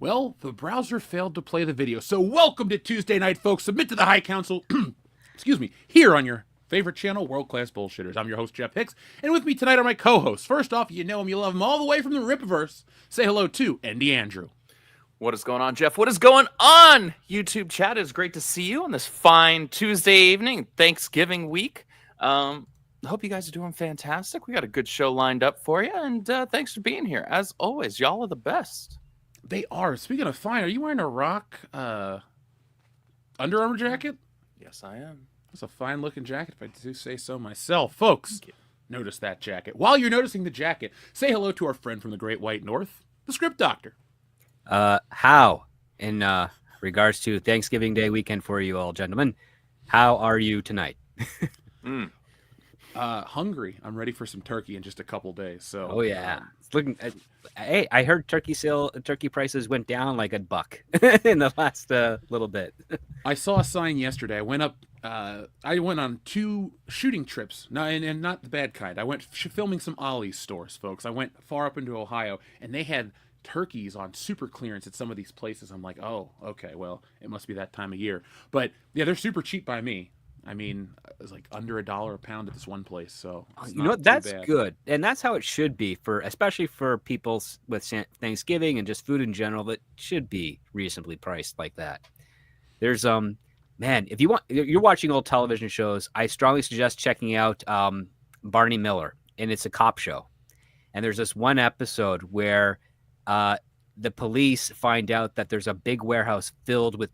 Well, the browser failed to play the video. So welcome to Tuesday night, folks. Submit to the High Council, excuse me, here on your favorite channel, World Class Bullshitters. I'm your host, Jeff Hicks, and with me tonight are my co-hosts. First off, you know him, you love him all the way from the Rippaverse. Say hello to Andy Andrew. What is going on, Jeff? What is going on, YouTube chat? It's great to see you on this fine Tuesday evening, Thanksgiving week. I hope you guys are doing fantastic. We got a good show lined up for you, and thanks for being here. As always, y'all are the best. They are. Speaking of fine, are you wearing a Rock Under Armour jacket? Yes, I am. It's a fine-looking jacket, if I do say so myself. Folks, notice that jacket. While you're noticing the jacket, say hello to our friend from the Great White North, the Script Doctor. How, in regards to Thanksgiving Day weekend for you all, gentlemen, how are you tonight? Hungry. I'm ready for some turkey in just a couple days. So. Oh yeah, it's looking. Hey, I heard turkey prices went down like $1 in the last little bit. I saw a sign yesterday. I went up. I went on 2 shooting trips. No, and not the bad kind. I went filming some Ollie's stores, folks. I went far up into Ohio, and they had turkeys on super clearance at some of these places. I'm like, oh, okay, well, it must be that time of year. But yeah, they're super cheap by me. I mean, it was like under $1 a pound at this one place. So you know what? That's good, and that's how it should be for, especially for people with Thanksgiving and just food in general. That should be reasonably priced like that. There's man, if you're watching old television shows, I strongly suggest checking out Barney Miller, and it's a cop show. And there's this one episode where the police find out that there's a big warehouse filled with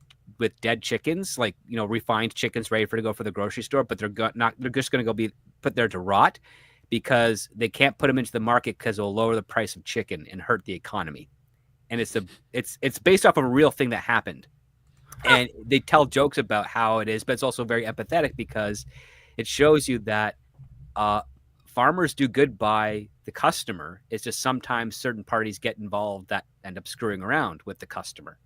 dead chickens, like, you know, refined chickens ready to go for the grocery store, but they're just going to go be put there to rot because they can't put them into the market because it'll lower the price of chicken and hurt the economy. And it's based off of a real thing that happened. And they tell jokes about how it is, but it's also very empathetic because it shows you that farmers do good by the customer. It's just sometimes certain parties get involved that end up screwing around with the customer.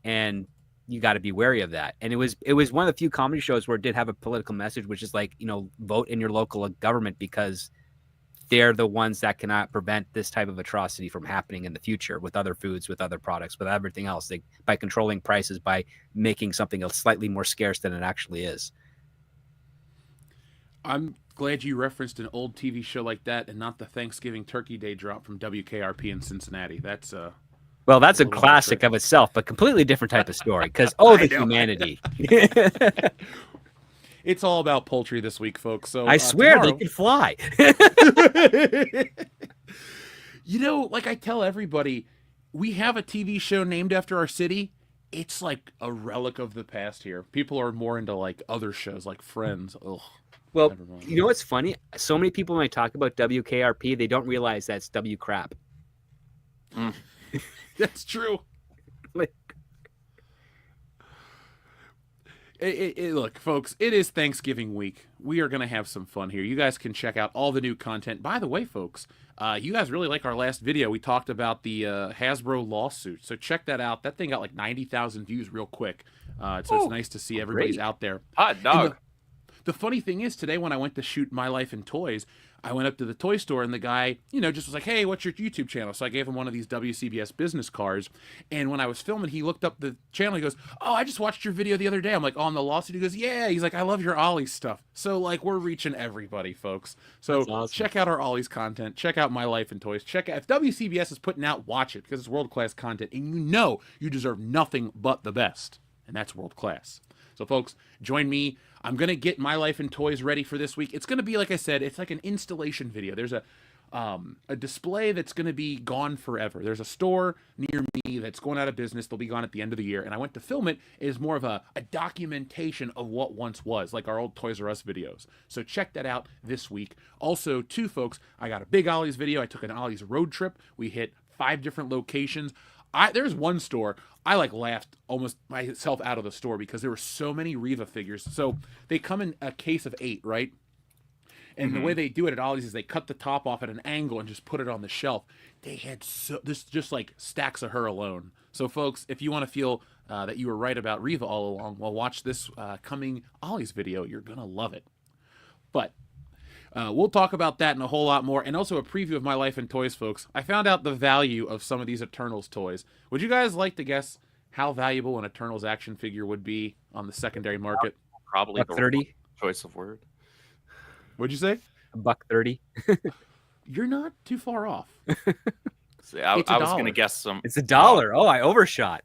And you got to be wary of that. And it was one of the few comedy shows where it did have a political message, which is like, you know, vote in your local government because they're the ones that cannot prevent this type of atrocity from happening in the future with other foods, with other products, with everything else. By controlling prices, by making something else slightly more scarce than it actually is. I'm glad you referenced an old TV show like that and not the Thanksgiving Turkey Day drop from WKRP in Cincinnati. That's well, that's a classic of itself, but completely different type of story. Because the humanity! It's all about poultry this week, folks. So I swear tomorrow, they can fly. You know, like I tell everybody, we have a TV show named after our city. It's like a relic of the past here. People are more into like other shows like Friends. Ugh. Well, you know what's funny? So many people when I talk about WKRP, they don't realize that's W crap. That's true. Look, folks, it is Thanksgiving week. We are going to have some fun here. You guys can check out all the new content. By the way, folks, you guys really like our last video. We talked about the Hasbro lawsuit. So check that out. That thing got like 90,000 views real quick. So it's nice to see everybody's out there. Hot dog. The funny thing is, today when I went to shoot My Life in Toys, I went up to the toy store and the guy, you know, just was like, hey, what's your YouTube channel? So I gave him one of these WCBS business cards. And when I was filming, he looked up the channel. He goes, oh, I just watched your video the other day. I'm like, oh, on the lawsuit? He goes, yeah. He's like, I love your Ollie's stuff. So, like, we're reaching everybody, folks. So awesome. Check out our Ollie's content. Check out My Life in Toys. Check out, if WCBS is putting out, watch it because it's world-class content. And you know you deserve nothing but the best. And that's world-class. So, folks, join me. I'm going to get My Life in Toys ready for this week. It's going to be, like I said, it's like an installation video. There's a display that's going to be gone forever. There's a store near me that's going out of business. They'll be gone at the end of the year. And I went to film it as more of a documentation of what once was, like our old Toys R Us videos. So check that out this week. Also, too, folks, I got a big Ollie's video. I took an Ollie's road trip. We hit 5 different locations. There's one store I like laughed almost myself out of the store because there were so many Reva figures. So they come in a case of 8, right? And the way they do it at Ollie's is they cut the top off at an angle and just put it on the shelf. They had this just like stacks of her alone. So folks, if you want to feel that you were right about Reva all along, well, watch this coming Ollie's video. You're gonna love it. But We'll talk about that and a whole lot more, and also a preview of my life in toys, folks. I found out the value of some of these Eternals toys. Would you guys like to guess how valuable an Eternals action figure would be on the secondary market? Probably the $1.30. choice of word. What'd you say? $1.30. You're not too far off. See, I It's a was going to dollar. guess some. It's $1. Oh, I overshot.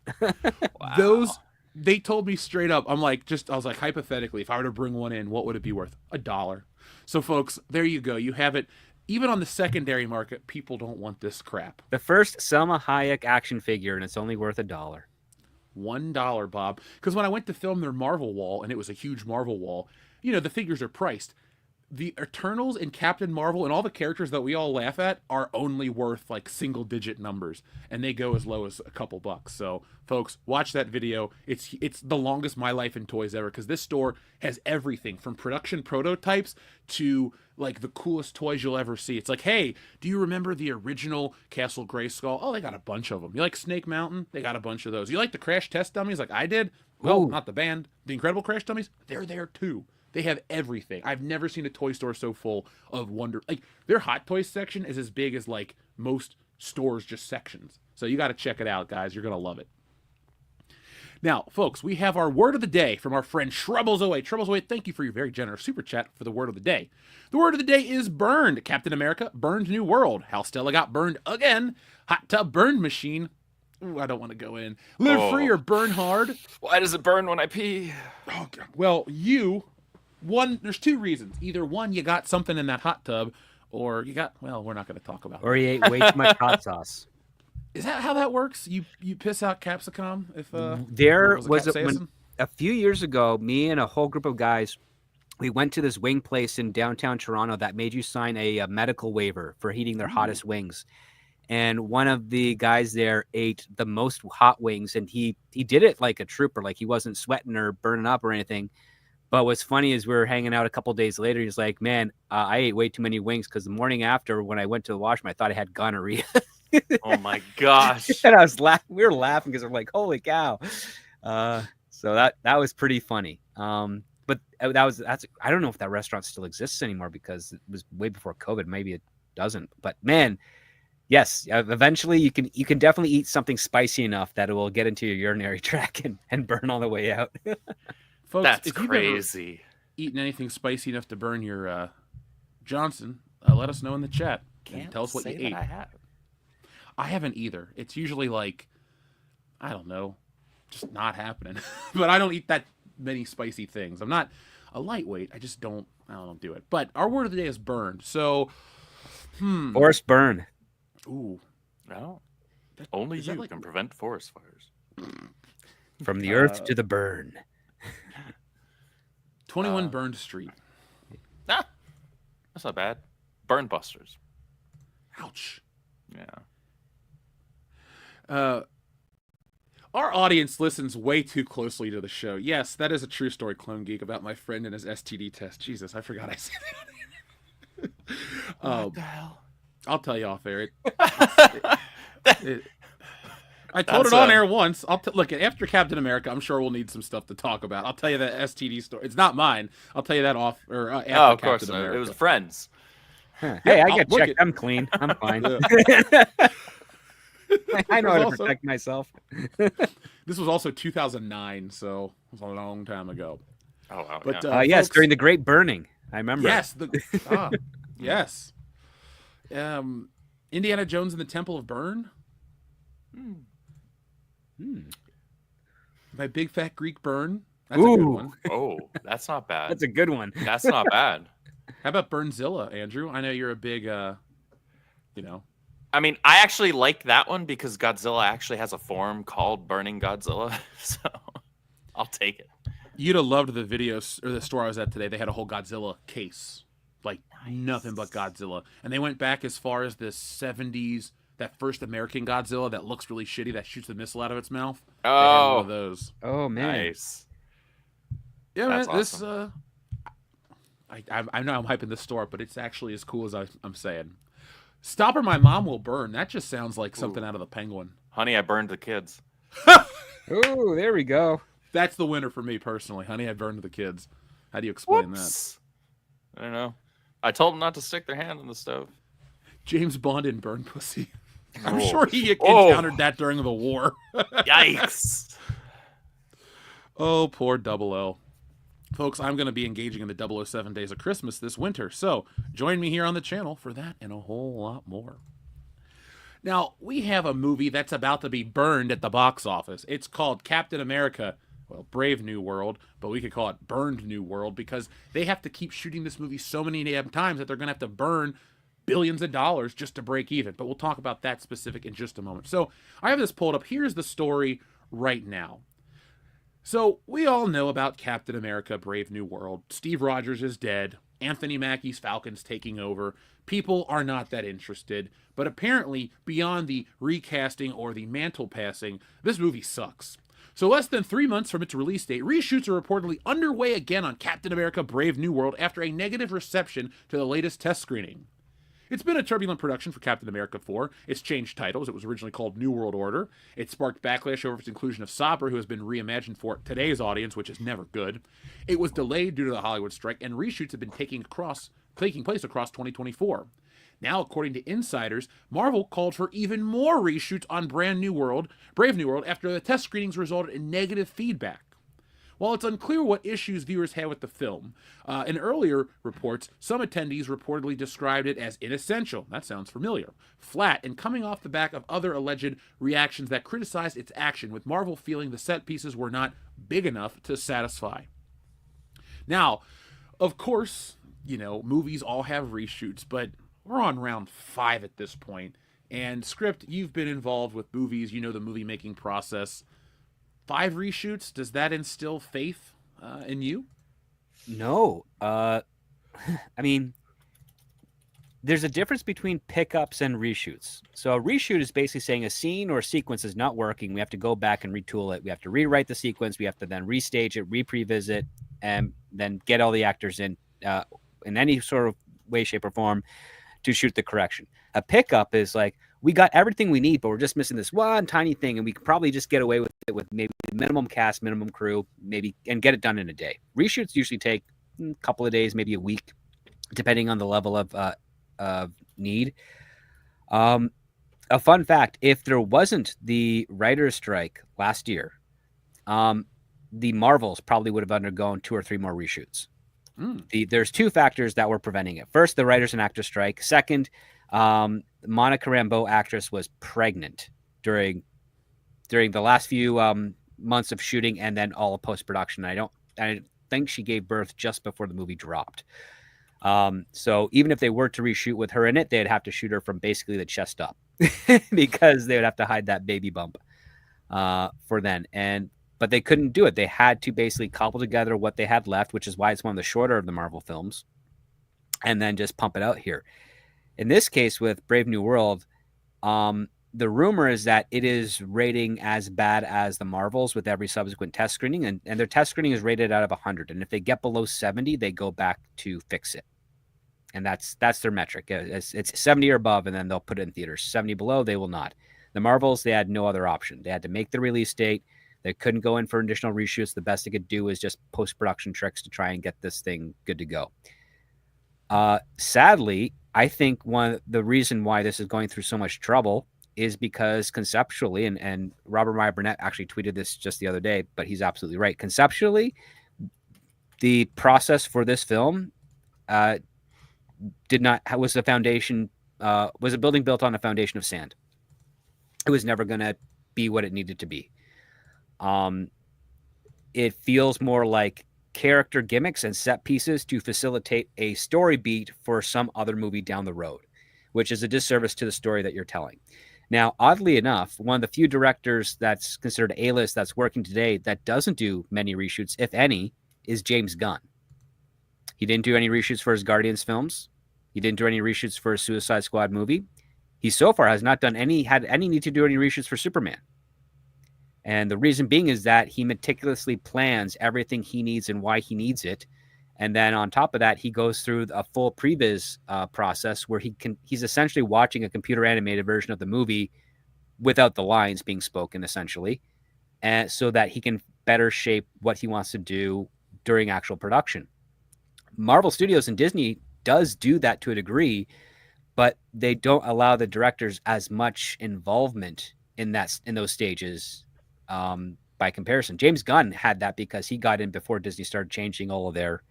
Wow. They told me straight up. I was like, hypothetically, if I were to bring one in, what would it be worth? $1. So, folks, there you go. You have it. Even on the secondary market, people don't want this crap. The first Selma Hayek action figure, and it's only worth $1. $1, Bob. Because when I went to film their Marvel wall, and it was a huge Marvel wall, the figures are priced. The Eternals and Captain Marvel and all the characters that we all laugh at are only worth like single-digit numbers, and they go as low as a couple bucks. So, folks, watch that video. It's the longest My Life in Toys ever, because this store has everything from production prototypes to like the coolest toys you'll ever see. It's like, hey, do you remember the original Castle Grayskull? Oh, they got a bunch of them. You like Snake Mountain? They got a bunch of those. You like the Crash Test Dummies like I did? Well, Ooh. not the band. The Incredible Crash Dummies? They're there too. They have everything. I've never seen a toy store so full of wonder. Like, their Hot Toys section is as big as like most stores, just sections. So you got to check it out, guys. You're going to love it. Now, folks, we have our word of the day from our friend Shrubbles08. Shrubbles08, thank you for your very generous super chat for the word of the day. The word of the day is burned. Captain America, burned New World. How Stella got burned again. Hot tub burned machine. Ooh, I don't want to go in. Live free or burn hard. Why does it burn when I pee? Oh, God. Well, there's two reasons. Either one, you got something in that hot tub, or we're not going to talk about Or you ate way too much hot sauce. Is that how that works? You piss out capsicum? There was was capsaicin? a few years ago, me and a whole group of guys, we went to this wing place in downtown Toronto that made you sign a medical waiver for eating their hottest wings. And one of the guys there ate the most hot wings, and he did it like a trooper, like he wasn't sweating or burning up or anything. But what's funny is we were hanging out a couple days later. He's like, man, I ate way too many wings because the morning after when I went to the washroom, I thought I had gonorrhea. Oh, my gosh. And I was laughing. We were laughing because we're like, holy cow. So that was pretty funny. But that's I don't know if that restaurant still exists anymore because it was way before COVID. Maybe it doesn't. But, man, yes, eventually you can definitely eat something spicy enough that it will get into your urinary tract and burn all the way out. Folks, That's if you've crazy. ever eaten anything spicy enough to burn your Johnson, let us know in the chat. And tell us what you ate. I have. I haven't either. It's usually like, I don't know, just not happening. But I don't eat that many spicy things. I'm not a lightweight. I don't do it. But our word of the day is burned. So, Forest burn. Ooh. No. Only is that you like- can prevent forest fires. From the earth to the burn. 21 Burned Street. Ah, that's not bad. Burn busters. Ouch. Yeah. Our audience listens way too closely to the show. Yes, that is a true story, Clone Geek, about my friend and his STD test. Jesus, I forgot I said that. What the hell? I'll tell you off air. I told That's it on air once. Look, after Captain America, I'm sure we'll need some stuff to talk about. I'll tell you that STD story. It's not mine. I'll tell you that off or after Oh, of course. Captain No. America. It was friends. Huh. Yeah, Hey, I I'll get look checked. at- I'm clean. I'm fine. Yeah. I know how to Also- protect myself. This was also 2009, so it was a long time ago. Oh, wow. But yeah. Yes, folks- during the Great Burning. I remember. Yes, yes. Indiana Jones and the Temple of Burn. My Big Fat Greek Burn. That's a good Ooh. one. Oh, that's not bad. That's a good one. That's not bad. How about Burnzilla, Andrew? I know you're a big, I mean, I actually like that one because Godzilla actually has a form called Burning Godzilla. So I'll take it. You'd have loved the videos or the store I was at today. They had a whole Godzilla case, like nothing but Godzilla, and they went back as far as the 70s. That first American Godzilla that looks really shitty, that shoots the missile out of its mouth. They had one of Oh, those. Oh man. nice. Yeah, That's man. This, awesome. I know I'm hyping this store up, but it's actually as cool as I'm saying. Stopper, my mom will burn. That just sounds like something out of the Penguin. Honey, I burned the kids. Oh, there we go. That's the winner for me personally. Honey, I burned the kids. How do you explain Whoops. I don't know. I told them not to stick their hand in the stove. James Bond in Burn Pussy. I'm Oh. sure he Oh. encountered that during the war. Yikes. Oh, poor Double O. Folks, I'm going to be engaging in the 007 Days of Christmas this winter, so join me here on the channel for that and a whole lot more. Now, we have a movie that's about to be burned at the box office. It's called Captain America, well, Brave New World, but we could call it Burned New World because they have to keep shooting this movie so many damn times that they're going to have to burn billions of dollars just to break even. But we'll talk about that specific in just a moment. So I have this pulled up. Here's the story right now. So we all know about Captain America, Brave New World. Steve Rogers is dead. Anthony Mackie's Falcon's taking over. People are not that interested. But apparently, beyond the recasting or the mantle passing, this movie sucks. So less than 3 months from its release date, reshoots are reportedly underway again on Captain America, Brave New World after a negative reception to the latest test screening. It's been a turbulent production for Captain America 4. It's changed titles. It was originally called New World Order. It sparked backlash over its inclusion of Saber, who has been reimagined for today's audience, which is never good. It was delayed due to the Hollywood strike, and reshoots have been taking place across 2024. Now, according to insiders, Marvel called for even more reshoots on Brave New World after the test screenings resulted in negative feedback. While it's unclear what issues viewers had with the film, in earlier reports, some attendees reportedly described it as inessential, that sounds familiar, flat, and coming off the back of other alleged reactions that criticized its action, with Marvel feeling the set pieces were not big enough to satisfy. Now, of course, movies all have reshoots, but we're on round 5 at this point, and Script, you've been involved with movies, you know the movie-making process. 5 reshoots, does that instill faith in you? No. I mean, there's a difference between pickups and reshoots. So a reshoot is basically saying a scene or a sequence is not working. We have to go back and retool it. We have to rewrite the sequence. We have to then restage it, re-previsit, and then get all the actors in any sort of way, shape, or form to shoot the correction. A pickup is like, we got everything we need, but we're just missing this one tiny thing, and we could probably just get away with it with maybe minimum cast, minimum crew, maybe, and get it done in a day. Reshoots usually take a couple of days, maybe a week, depending on the level of need. A fun fact, if there wasn't the writer's strike last year, the Marvels probably would have undergone 2 or 3 more reshoots. There's 2 factors that were preventing it. First, the writers and actors strike. Second, Monica Rambeau, actress, was pregnant during the last few months of shooting and then all of post-production. I think she gave birth just before the movie dropped. So even if they were to reshoot with her in it, they'd have to shoot her from basically the chest up because they would have to hide that baby bump for then. But they couldn't do it. They had to basically cobble together what they had left, which is why it's one of the shorter of the Marvel films, and then just pump it out here. In this case, with Brave New World, the rumor is that it is rating as bad as the Marvels with every subsequent test screening, and their test screening is rated out of 100. And if they get below 70, they go back to fix it. And that's their metric. It's 70 or above, and then they'll put it in theaters. 70 below, they will not. The Marvels, they had no other option. They had to make the release date. They couldn't go in for additional reshoots. The best they could do is just post-production tricks to try and get this thing good to go. Sadly, I think the reason why this is going through so much trouble is because conceptually, and Robert Meyer Burnett actually tweeted this just the other day, but he's absolutely right. Conceptually, the process for this film was a building built on a foundation of sand. It was never going to be what it needed to be. It feels more like character gimmicks and set pieces to facilitate a story beat for some other movie down the road, which is a disservice to the story that you're telling. Now, oddly enough, one of the few directors that's considered A-list that's working today that doesn't do many reshoots, if any, is James Gunn. He didn't do any reshoots for his Guardians films. He didn't do any reshoots for his Suicide Squad movie. He so far has not had any need to do any reshoots for Superman. And the reason being is that he meticulously plans everything he needs and why he needs it. And then on top of that, he goes through a full previs process where he's essentially watching a computer animated version of the movie without the lines being spoken, essentially, and so that he can better shape what he wants to do during actual production. Marvel Studios and Disney does do that to a degree, but they don't allow the directors as much involvement in those stages. By comparison, James Gunn had that because he got in before Disney started changing all of their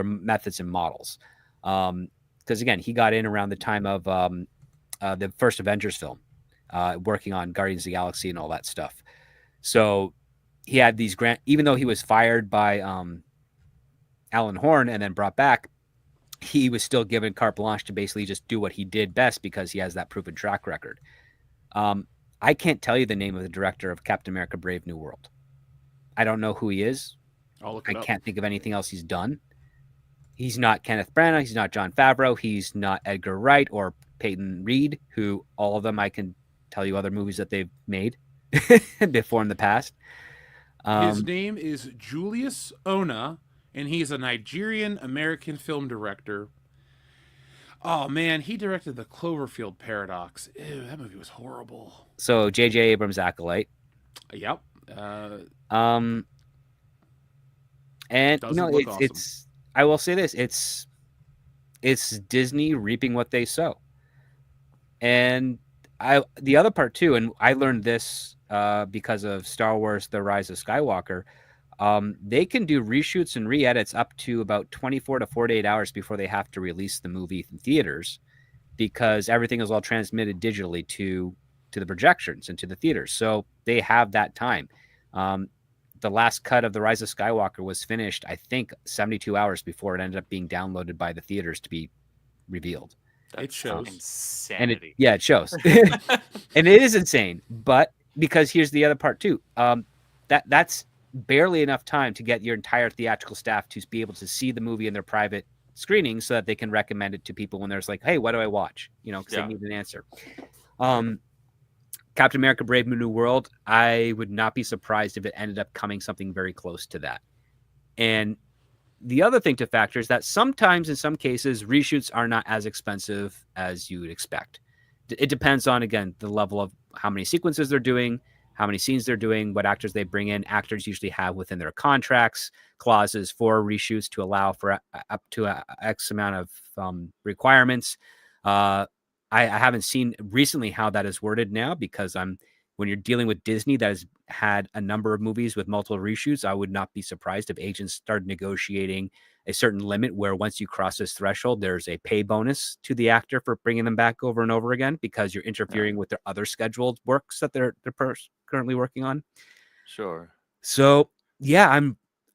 methods and models. Because again, he got in around the time of the first Avengers film, working on Guardians of the Galaxy and all that stuff. So he had these even though he was fired by Alan Horn and then brought back, he was still given carte blanche to basically just do what he did best because he has that proven track record. I can't tell you the name of the director of Captain America: Brave New World. I don't know who he is. I can't think of anything else he's done. He's not Kenneth Branagh. He's not Jon Favreau. He's not Edgar Wright or Peyton Reed, who all of them I can tell you other movies that they've made before in the past. His name is Julius Ona, and he's a Nigerian-American film director. Oh, man, he directed The Cloverfield Paradox. Ew, that movie was horrible. So, J.J. Abrams' acolyte. Yep. And, awesome. it's I will say this, it's Disney reaping what they sow. And the other part too, and I learned this because of Star Wars: The Rise of Skywalker, they can do reshoots and re-edits up to about 24 to 48 hours before they have to release the movie in theaters, because everything is all transmitted digitally to the projections and to the theaters. So they have that time. The last cut of The Rise of Skywalker was finished, I think, 72 hours before it ended up being downloaded by the theaters to be revealed. It shows. Insanity. It shows. And it is insane. But because here's the other part too. That's barely enough time to get your entire theatrical staff to be able to see the movie in their private screening so that they can recommend it to people when there's like, hey, what do I watch? Because they need an answer. Captain America: Brave New World, I would not be surprised if it ended up coming something very close to that. And the other thing to factor is that sometimes, in some cases, reshoots are not as expensive as you would expect. It depends on, again, the level of how many sequences they're doing, how many scenes they're doing, what actors they bring in. Actors usually have within their contracts clauses for reshoots to allow for up to a X amount of requirements. I haven't seen recently how that is worded now, because when you're dealing with Disney that has had a number of movies with multiple reshoots, I would not be surprised if agents started negotiating a certain limit where once you cross this threshold, there's a pay bonus to the actor for bringing them back over and over again, because you're interfering with their other scheduled works that they're currently working on. Sure. So yeah,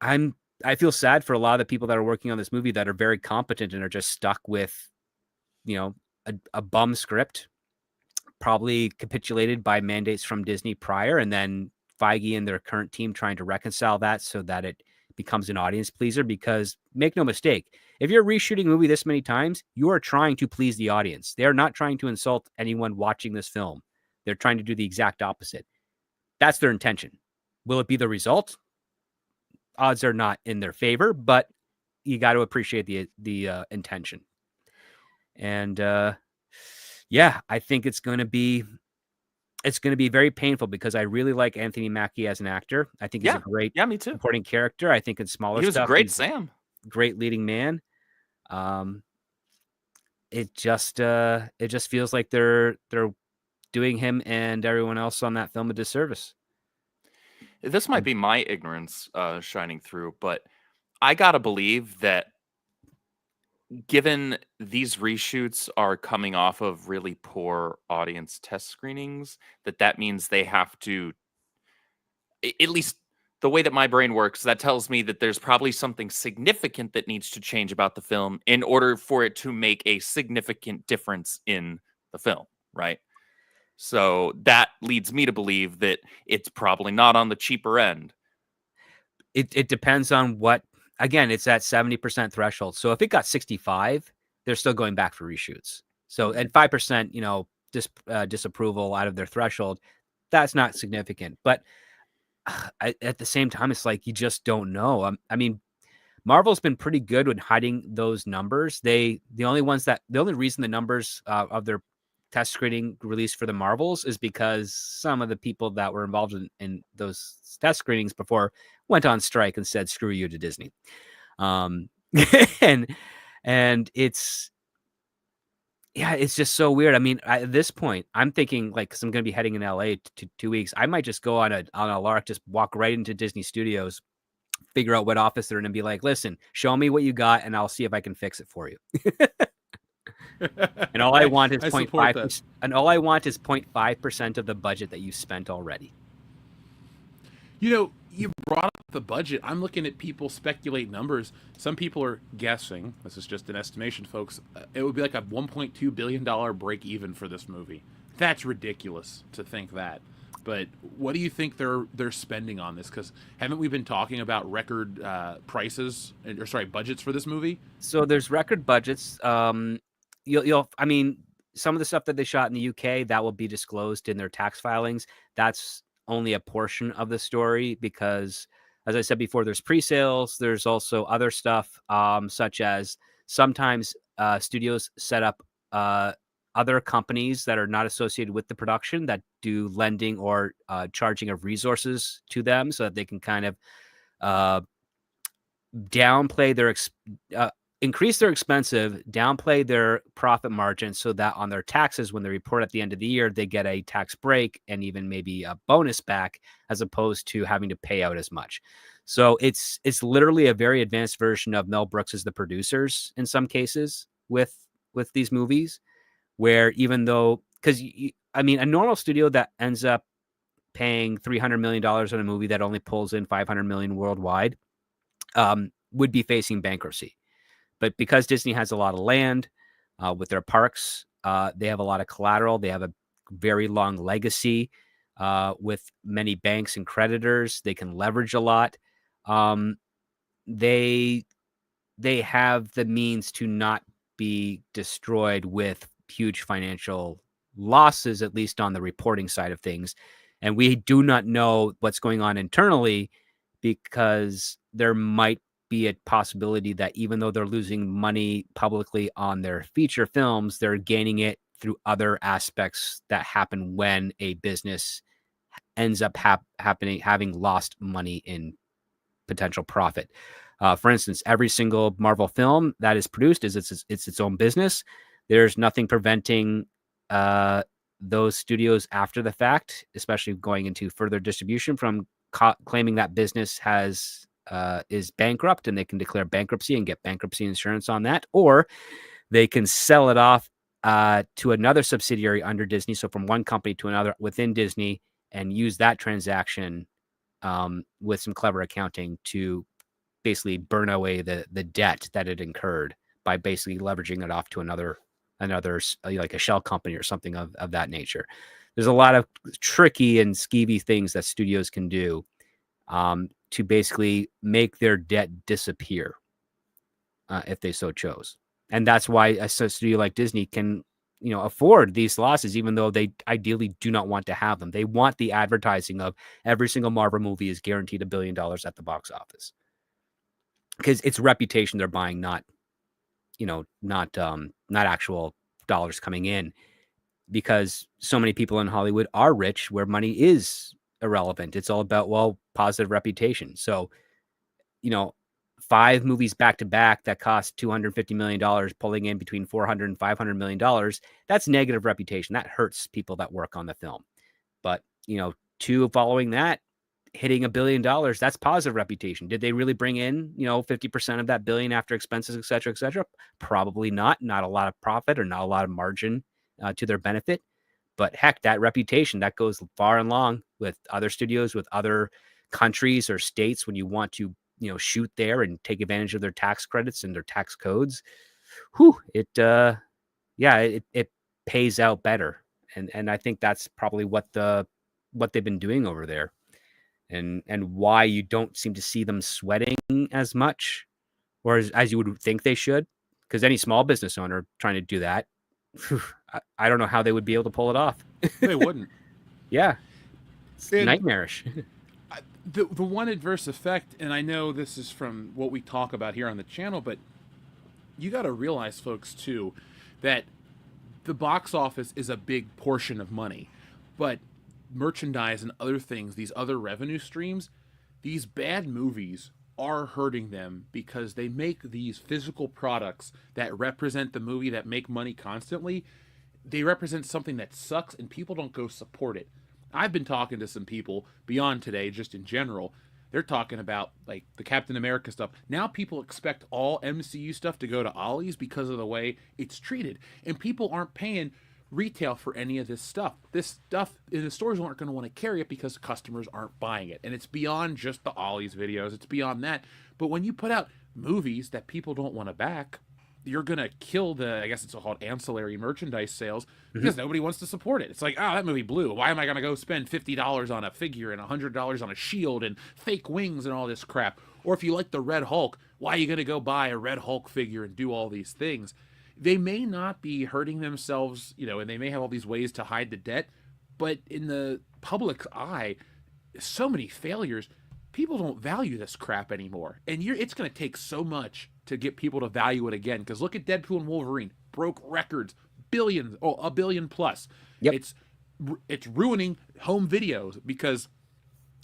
I feel sad for a lot of the people that are working on this movie that are very competent and are just stuck with, a bum script, probably capitulated by mandates from Disney prior, and then Feige and their current team trying to reconcile that so that it becomes an audience pleaser. Because make no mistake, if you're reshooting a movie this many times, you are trying to please the audience. They're not trying to insult anyone watching this film. They're trying to do the exact opposite. That's their intention. Will it be the result? Odds are not in their favor, but you got to appreciate the intention. And I think it's going to be very painful, because I really like Anthony Mackie as an actor. I think he's a great me too. supporting character. I think in smaller he was stuff, a great he's Sam. Great leading man. It just feels like they're doing him and everyone else on that film a disservice. This might be my ignorance shining through, but I gotta believe that, given these reshoots are coming off of really poor audience test screenings, that means they have to, at least the way that my brain works, that tells me that there's probably something significant that needs to change about the film in order for it to make a significant difference in the film, right? So that leads me to believe that it's probably not on the cheaper end. It depends on what. Again, it's that 70% threshold. So if it got 65, they're still going back for reshoots. So at 5%, disapproval out of their threshold, that's not significant. But at the same time, it's like you just don't know. I mean, Marvel's been pretty good with hiding those numbers. The only reason the numbers of their test screening released for the Marvels is because some of the people that were involved in those test screenings before went on strike and said, screw you to Disney. And And it's just so weird. I mean, at this point, I'm thinking like, because I'm going to be heading in LA to 2 weeks, I might just go on a lark, just walk right into Disney Studios, figure out what office they're in, and be like, "Listen, show me what you got, and I'll see if I can fix it for you." And all I want is I support that. 0.5%, and all I want is 0.5% of the budget that you spent already. You know, you brought up the budget. I'm looking at people speculate numbers. Some people are guessing. This is just an estimation, folks. It would be like a $1.2 billion break even for this movie. That's ridiculous to think that. But what do you think they're spending on this? Because haven't we been talking about record prices, or sorry, budgets for this movie? So there's record budgets. I mean, some of the stuff that they shot in the UK, that will be disclosed in their tax filings. That's only a portion of the story because, as I said before, there's pre-sales. There's also other stuff, such as sometimes studios set up other companies that are not associated with the production that do lending or charging of resources to them so that they can kind of downplay their increase their expensive, downplay their profit margin so that on their taxes, when they report at the end of the year, they get a tax break and even maybe a bonus back, as opposed to having to pay out as much. So it's literally a very advanced version of Mel Brooks as the producers in some cases with these movies, where even though, because I mean, a normal studio that ends up paying $300 million on a movie that only pulls in $500 million worldwide would be facing bankruptcy. But because Disney has a lot of land with their parks, they have a lot of collateral. They have a very long legacy with many banks and creditors. They can leverage a lot. They have the means to not be destroyed with huge financial losses, at least on the reporting side of things. And we do not know what's going on internally, because there might be a possibility that even though they're losing money publicly on their feature films, they're gaining it through other aspects that happen when a business ends up having lost money in potential profit. For instance, every single Marvel film that is produced is its own business. There's nothing preventing those studios after the fact, especially going into further distribution, from claiming that business is bankrupt, and they can declare bankruptcy and get bankruptcy insurance on that, or they can sell it off to another subsidiary under Disney, so from one company to another within Disney, and use that transaction with some clever accounting to basically burn away the debt that it incurred by basically leveraging it off to another like a shell company or something of that nature. There's a lot of tricky and skeevy things that studios can do to basically make their debt disappear if they so chose. And that's why a studio like Disney can, afford these losses, even though they ideally do not want to have them. They want the advertising of every single Marvel movie is guaranteed $1 billion at the box office, because it's reputation they're buying, not actual dollars coming in, because so many people in Hollywood are rich where money is irrelevant. It's all about, positive reputation. So, 5 movies back to back that cost $250 million, pulling in between $400 and $500 million, that's negative reputation. That hurts people that work on the film. But, 2 following that, hitting $1 billion, that's positive reputation. Did they really bring in, 50% of that billion after expenses, et cetera, et cetera? Probably not. Not a lot of profit or not a lot of margin to their benefit. But heck, that reputation, that goes far and long with other studios, with other countries or states, when you want to, shoot there and take advantage of their tax credits and their tax codes. It pays out better. And I think that's probably what they've been doing over there. And why you don't seem to see them sweating as much, or as you would think they should, because any small business owner trying to do that, I don't know how they would be able to pull it off. They wouldn't. Yeah, it's nightmarish. The one adverse effect, and I know this is from what we talk about here on the channel, but you got to realize, folks, too, that the box office is a big portion of money, but merchandise and other things, these other revenue streams, these bad movies are hurting them because they make these physical products that represent the movie, that make money constantly. They represent something that sucks and people don't go support it. I've been talking to some people beyond today, just in general. They're talking about like the Captain America stuff. Now people expect all MCU stuff to go to Ollie's because of the way it's treated. And people aren't paying retail for any of this stuff. This stuff in the stores aren't going to want to carry it because customers aren't buying it. And it's beyond just the Ollie's videos. It's beyond that. But when you put out movies that people don't want to back, you're going to kill the, I guess it's called ancillary merchandise sales because nobody wants to support it. It's like, oh, that movie blew. Why am I going to go spend $50 on a figure and $100 on a shield and fake wings and all this crap? Or if you like the Red Hulk, why are you going to go buy a Red Hulk figure and do all these things? They may not be hurting themselves, you know, and they may have all these ways to hide the debt, but in the public's eye, so many failures, people don't value this crap anymore. And it's going to take so much to get people to value it again. Because look at Deadpool and Wolverine, broke records, billions, a billion plus. Yep. It's ruining home videos because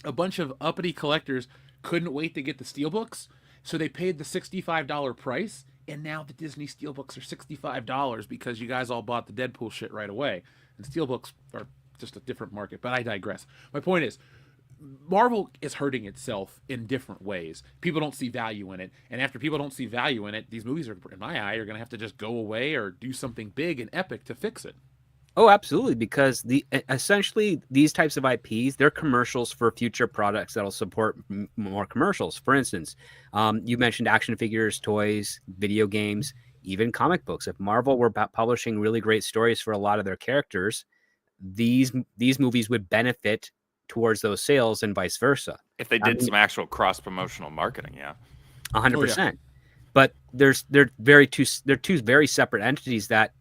a bunch of uppity collectors couldn't wait to get the steelbooks, so they paid the $65 price. And now the Disney steelbooks are $65 because you guys all bought the Deadpool shit right away. And steelbooks are just a different market, but I digress. My point is, Marvel is hurting itself in different ways. People don't see value in it. And after people don't see value in it, these movies are, in my eye, are going to have to just go away or do something big and epic to fix it. Oh, absolutely. Because essentially these types of IPs, they're commercials for future products that'll support more commercials. For instance, you mentioned action figures, toys, video games, even comic books. If Marvel were publishing really great stories for a lot of their characters, these movies would benefit towards those sales and vice versa. If they did some actual cross-promotional marketing, yeah. 100%. But they're two very separate entities that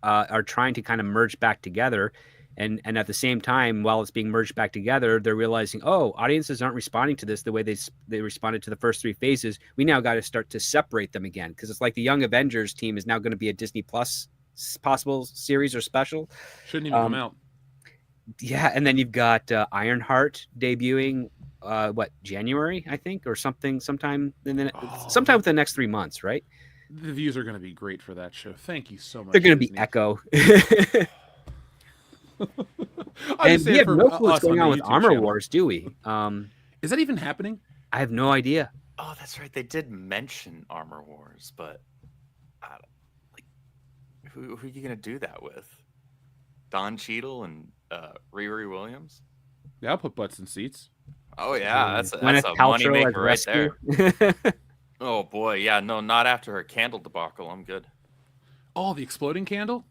are trying to kind of merge back together, and at the same time, while it's being merged back together, they're realizing, oh, audiences aren't responding to this the way they responded to the first three phases. We now got to start to separate them again, because it's like the Young Avengers team is now going to be a Disney Plus possible series or special. Shouldn't even come out. Yeah, and then you've got Ironheart debuting January, I think, or sometime within the next 3 months, right? The views are going to be great for that show. Thank you so much. They're going to be Echo. And we have no clue what's going on with Armor Wars, do we? Is that even happening? I have no idea. Oh, that's right. They did mention Armor Wars, but who are you going to do that with? Don Cheadle and Riri Williams? Yeah, I'll put butts in seats. Oh, yeah. That's a Paltrow moneymaker right there. Oh, boy. Yeah, no, not after her candle debacle. I'm good. Oh, the exploding candle?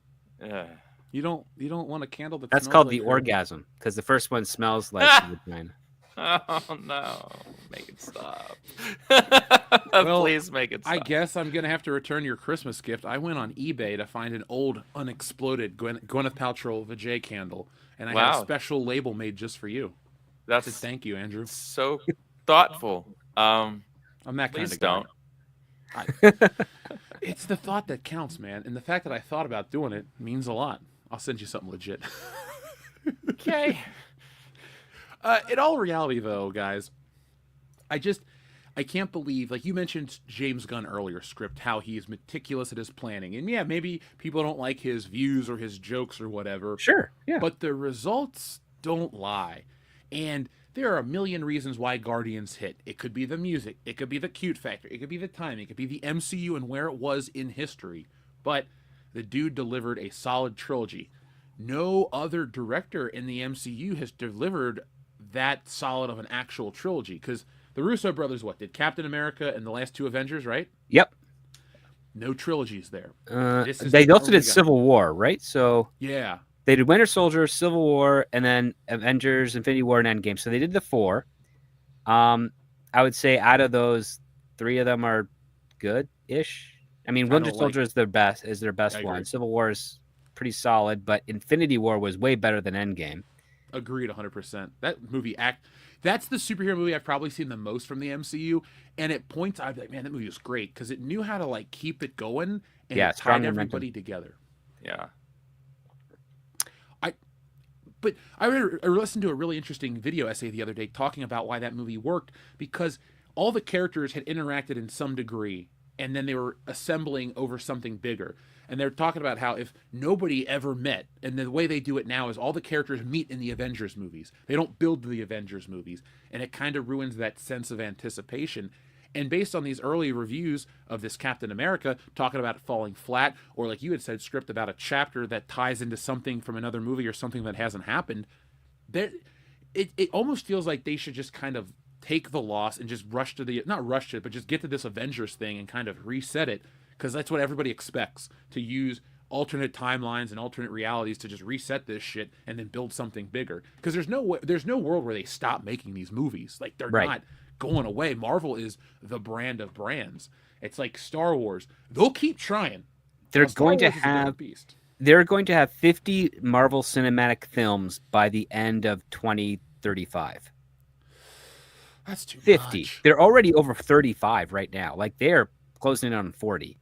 Yeah. You don't want a candle that's smells called like the her. orgasm, because the first one smells like vagina. Oh, no. Make it stop. Well, Please make it stop. I guess I'm going to have to return your Christmas gift. I went on eBay to find an old, unexploded Gwyneth Paltrow Vajay candle, and I had a special label made just for you. That's thank you, Andrew. So thoughtful. I'm that kind of guy. Don't. It's the thought that counts, man. And the fact that I thought about doing it means a lot. I'll send you something legit. Okay. In all reality, though, guys, I can't believe, like you mentioned James Gunn earlier, script, how he's meticulous at his planning. And yeah, maybe people don't like his views or his jokes or whatever. Sure, yeah. But the results don't lie. And there are a million reasons why Guardians hit. It could be the music. It could be the cute factor. It could be the timing. It could be the MCU and where it was in history. But the dude delivered a solid trilogy. No other director in the MCU has delivered that solid of an actual trilogy. Because the Russo brothers, did Captain America and the last two Avengers, right? Yep. No trilogies there. They also did Civil War, right? So yeah. They did Winter Soldier, Civil War, and then Avengers, Infinity War, and Endgame. So they did the 4. I would say out of those, 3 of them are good-ish. I mean, Winter Soldier is their best one. Civil War is pretty solid, but Infinity War was way better than Endgame. Agreed 100%. That movie that's the superhero movie I've probably seen the most from the MCU, and at points I'd be like, man, that movie was great because it knew how to keep it going and it tied everybody together. Yeah. But I listened to a really interesting video essay the other day talking about why that movie worked, because all the characters had interacted in some degree, and then they were assembling over something bigger. And they're talking about how if nobody ever met, and the way they do it now is all the characters meet in the Avengers movies. They don't build the Avengers movies, and it kind of ruins that sense of anticipation. And based on these early reviews of this Captain America, talking about it falling flat, or like you had said, script about a chapter that ties into something from another movie or something that hasn't happened, there, it almost feels like they should just kind of take the loss and just rush to the, not rush to it, but just get to this Avengers thing and kind of reset it, because that's what everybody expects, to use alternate timelines and alternate realities to just reset this shit and then build something bigger. Because there's no world where they stop making these movies. Like, they're Right. not going away. Marvel is the brand of brands. It's like Star Wars. They'll keep trying. They're Now, Star going to Wars is a different have beast. they're going to have 50 Marvel Cinematic films by the end of 2035. That's too 50. much. They're already over 35 right now. Like, they're closing in on 40.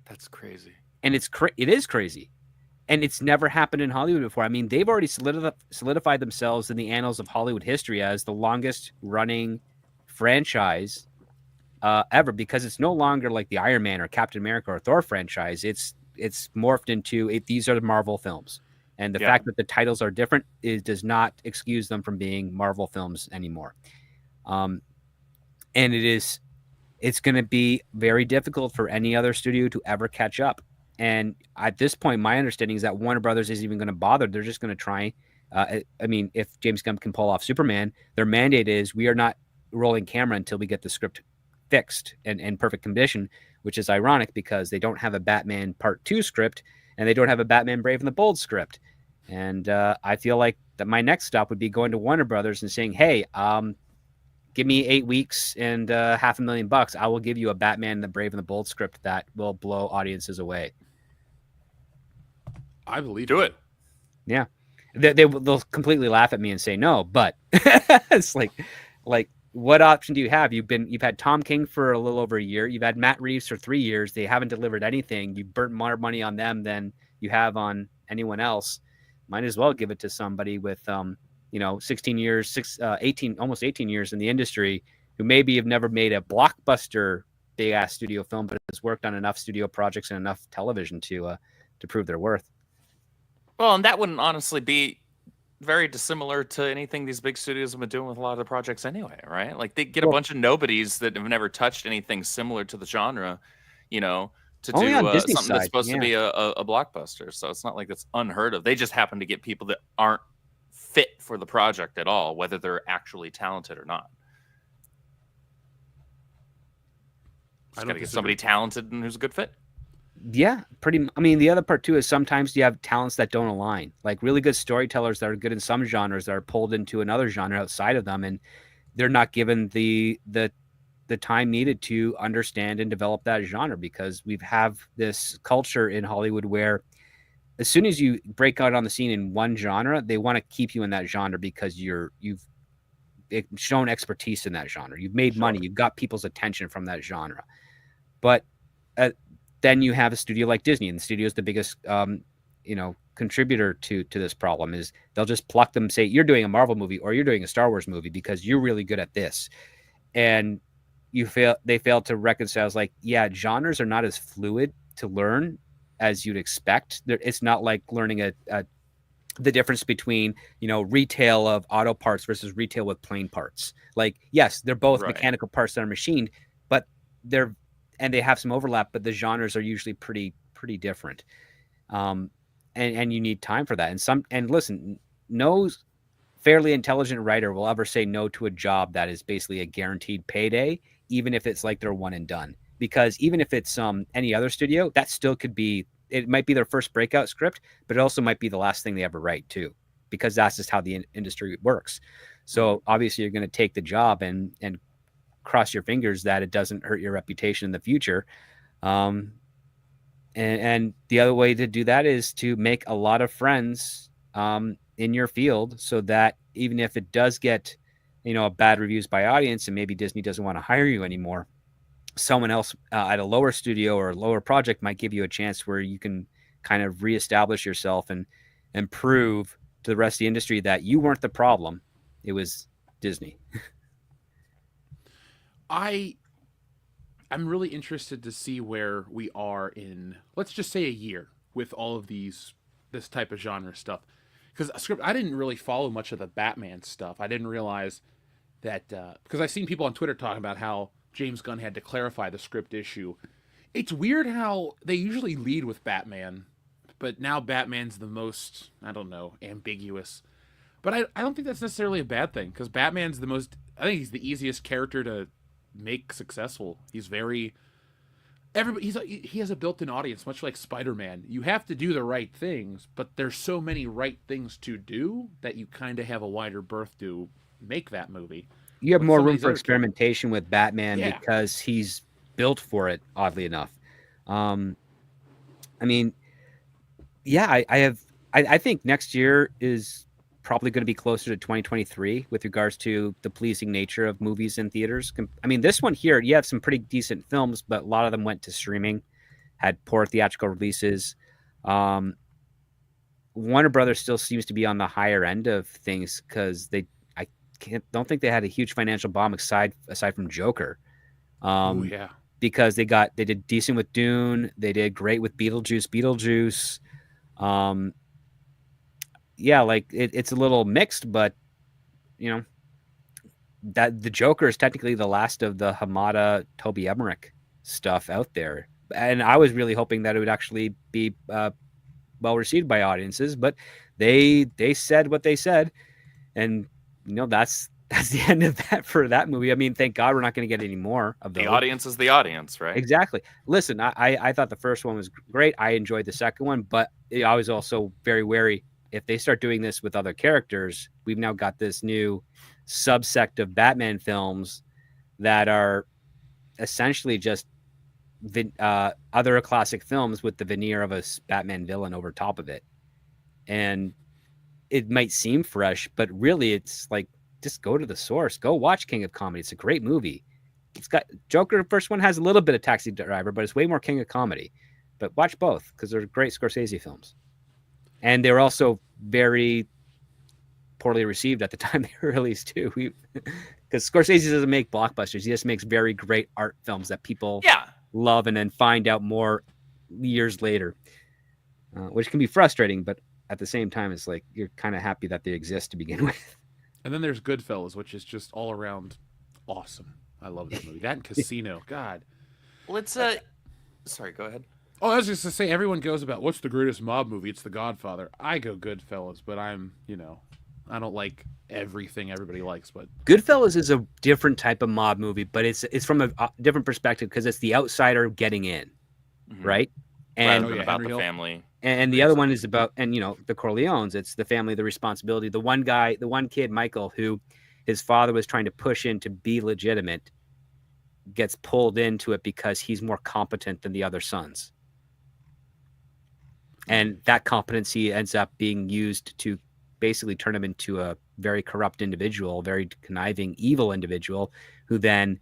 That's crazy. And it is crazy. And it's never happened in Hollywood before. I mean, they've already solidified themselves in the annals of Hollywood history as the longest running franchise ever, because it's no longer like the Iron Man or Captain America or Thor franchise. It's morphed into these are the Marvel films. And the fact that the titles are different does not excuse them from being Marvel films anymore. And it's going to be very difficult for any other studio to ever catch up. And at this point, my understanding is that Warner Brothers isn't even going to bother. They're just going to try. I mean, if James Gunn can pull off Superman, their mandate is we are not rolling camera until we get the script fixed and in perfect condition, which is ironic because they don't have a Batman Part 2 script and they don't have a Batman Brave and the Bold script. And I feel like that my next stop would be going to Warner Brothers and saying, hey, give me 8 weeks and $500,000. I will give you a Batman the Brave and the Bold script that will blow audiences away. I believe it. Yeah. They'll completely laugh at me and say no, but it's like what option do you have? You've had Tom King for a little over a year. You've had Matt Reeves for 3 years. They haven't delivered anything. You've burnt more money on them than you have on anyone else. Might as well give it to somebody with 16 years, 18, almost 18 years in the industry, who maybe have never made a blockbuster big ass studio film, but has worked on enough studio projects and enough television to prove their worth. Well, and that wouldn't honestly be very dissimilar to anything these big studios have been doing with a lot of the projects anyway, right? Like, they get a bunch of nobodies that have never touched anything similar to the genre, to do something that's supposed to be a blockbuster. So it's not like it's unheard of. They just happen to get people that aren't fit for the project at all, whether they're actually talented or not. Just gotta get somebody talented and who's a good fit. Yeah, I mean, the other part too is sometimes you have talents that don't align, like really good storytellers that are good in some genres that are pulled into another genre outside of them, and they're not given the time needed to understand and develop that genre, because we have this culture in Hollywood where as soon as you break out on the scene in one genre, they want to keep you in that genre because you've shown expertise in that genre. You've made money. You've got people's attention from that genre. But then you have a studio like Disney, and the studio is the biggest, contributor to this problem. Is they'll just pluck them, say you're doing a Marvel movie or you're doing a Star Wars movie because you're really good at this, and they fail to reconcile. It's like, yeah, genres are not as fluid to learn as you'd expect. It's not like learning the difference between retail of auto parts versus retail with plain parts. Like, yes, they're both mechanical parts that are machined, but they have some overlap, but the genres are usually pretty different. And you need time for that. And listen, no fairly intelligent writer will ever say no to a job that is basically a guaranteed payday, even if it's like their one and done. Because even if it's any other studio, that still could be, it might be their first breakout script, but it also might be the last thing they ever write too, because that's just how the industry works. So obviously you're going to take the job and cross your fingers that it doesn't hurt your reputation in the future. And the other way to do that is to make a lot of friends in your field, so that even if it does get, bad reviews by audience and maybe Disney doesn't want to hire you anymore, someone else at a lower studio or a lower project might give you a chance where you can kind of reestablish yourself and prove to the rest of the industry that you weren't the problem. It was Disney. I'm really interested to see where we are in, let's just say, a year with all of this type of genre stuff. Because I didn't really follow much of the Batman stuff. I didn't realize that because I've seen people on Twitter talking about how James Gunn had to clarify the script issue. It's weird how they usually lead with Batman, but now Batman's the most, I don't know, ambiguous. But I don't think that's necessarily a bad thing because Batman's the most, I think he's the easiest character to make successful. He's very, everybody, he has a built-in audience, much like Spider-Man. You have to do the right things, but there's so many right things to do that you kind of have a wider berth to make that movie. You have With more some of room these for other experimentation with Batman Yeah. because he's built for it, oddly enough. I mean, yeah, I think next year is probably going to be closer to 2023 with regards to the pleasing nature of movies in theaters. I mean, this one here, you have some pretty decent films, but a lot of them went to streaming, had poor theatrical releases. Warner Brothers still seems to be on the higher end of things because don't think they had a huge financial bomb aside from Joker. Oh yeah. Because they did decent with Dune, they did great with Beetlejuice. Yeah, like it's a little mixed, but you know that the Joker is technically the last of the Hamada Toby Emmerich stuff out there, and I was really hoping that it would actually be well received by audiences, but they said what they said, and that's the end of that for that movie. I mean, thank God we're not going to get any more of those. The audience is the audience, right? Exactly. Listen, I thought the first one was great. I enjoyed the second one, but I was also very wary. If they start doing this with other characters, we've now got this new subsect of Batman films that are essentially just other classic films with the veneer of a Batman villain over top of it. And it might seem fresh, but really it's like, just go to the source. Go watch King of Comedy. It's a great movie. It's got Joker. The first one has a little bit of Taxi Driver, but it's way more King of Comedy. But watch both because they're great Scorsese films. And they were also very poorly received at the time they were released too. Because Scorsese doesn't make blockbusters; he just makes very great art films that people love and then find out more years later, which can be frustrating. But at the same time, it's like you're kind of happy that they exist to begin with. And then there's Goodfellas, which is just all around awesome. I love that movie. That and Casino. God. Let's sorry, go ahead. Oh, I was just to say, everyone goes about what's the greatest mob movie? It's The Godfather. I go Goodfellas, but I'm, I don't like everything everybody likes. But Goodfellas is a different type of mob movie, but it's from a different perspective because it's the outsider getting in, right? And rather than about the family. And the other one is about, and the Corleones. It's the family, the responsibility. The one kid, Michael, who his father was trying to push in to be legitimate, gets pulled into it because he's more competent than the other sons. And that competency ends up being used to basically turn him into a very corrupt individual, very conniving, evil individual, who then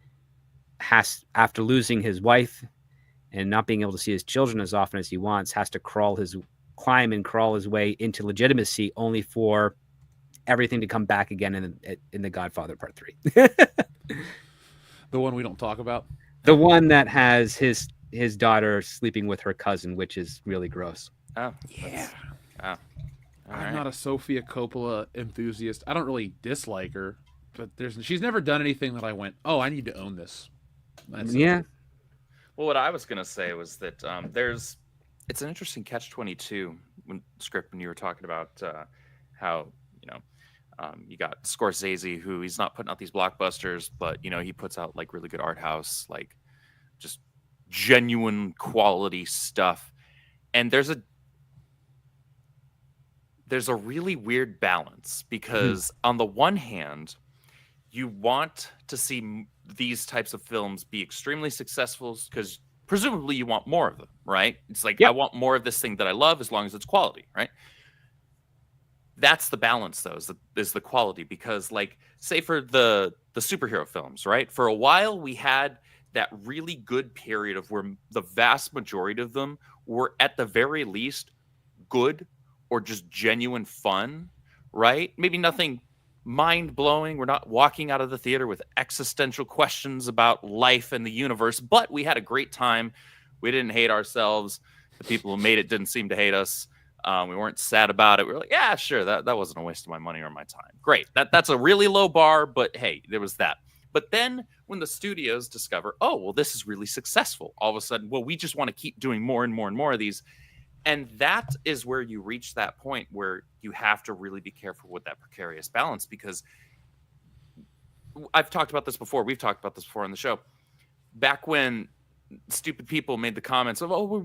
has, after losing his wife and not being able to see his children as often as he wants, has to crawl his way into legitimacy, only for everything to come back again in The Godfather Part 3. The one we don't talk about? The one that has his daughter sleeping with her cousin, which is really gross. Oh, yeah. I'm not a Sofia Coppola enthusiast. I don't really dislike her, but she's never done anything that I went, oh, I need to own this. Yeah. Well, what I was going to say was that it's an interesting catch-22 when you were talking about how, you got Scorsese, who he's not putting out these blockbusters, but, he puts out like really good art house, like just genuine quality stuff. And there's a really weird balance because on the one hand, you want to see these types of films be extremely successful because presumably you want more of them, right? It's like, I want more of this thing that I love as long as it's quality, right? That's the balance, though, is the quality. Because, like, say for the superhero films, right? For a while, we had that really good period of where the vast majority of them were, at the very least, good or just genuine fun, right? Maybe nothing mind-blowing. We're not walking out of the theater with existential questions about life and the universe, but we had a great time. We didn't hate ourselves. The people who made it didn't seem to hate us. We weren't sad about it. We were like, yeah, sure, that wasn't a waste of my money or my time. Great. That's a really low bar, but hey, there was that. But then when the studios discover, oh, well, this is really successful, all of a sudden, well, we just want to keep doing more and more and more of these. And that is where you reach that point where you have to really be careful with that precarious balance, because I've talked about this before. We've talked about this before on the show. Back when stupid people made the comments of, oh,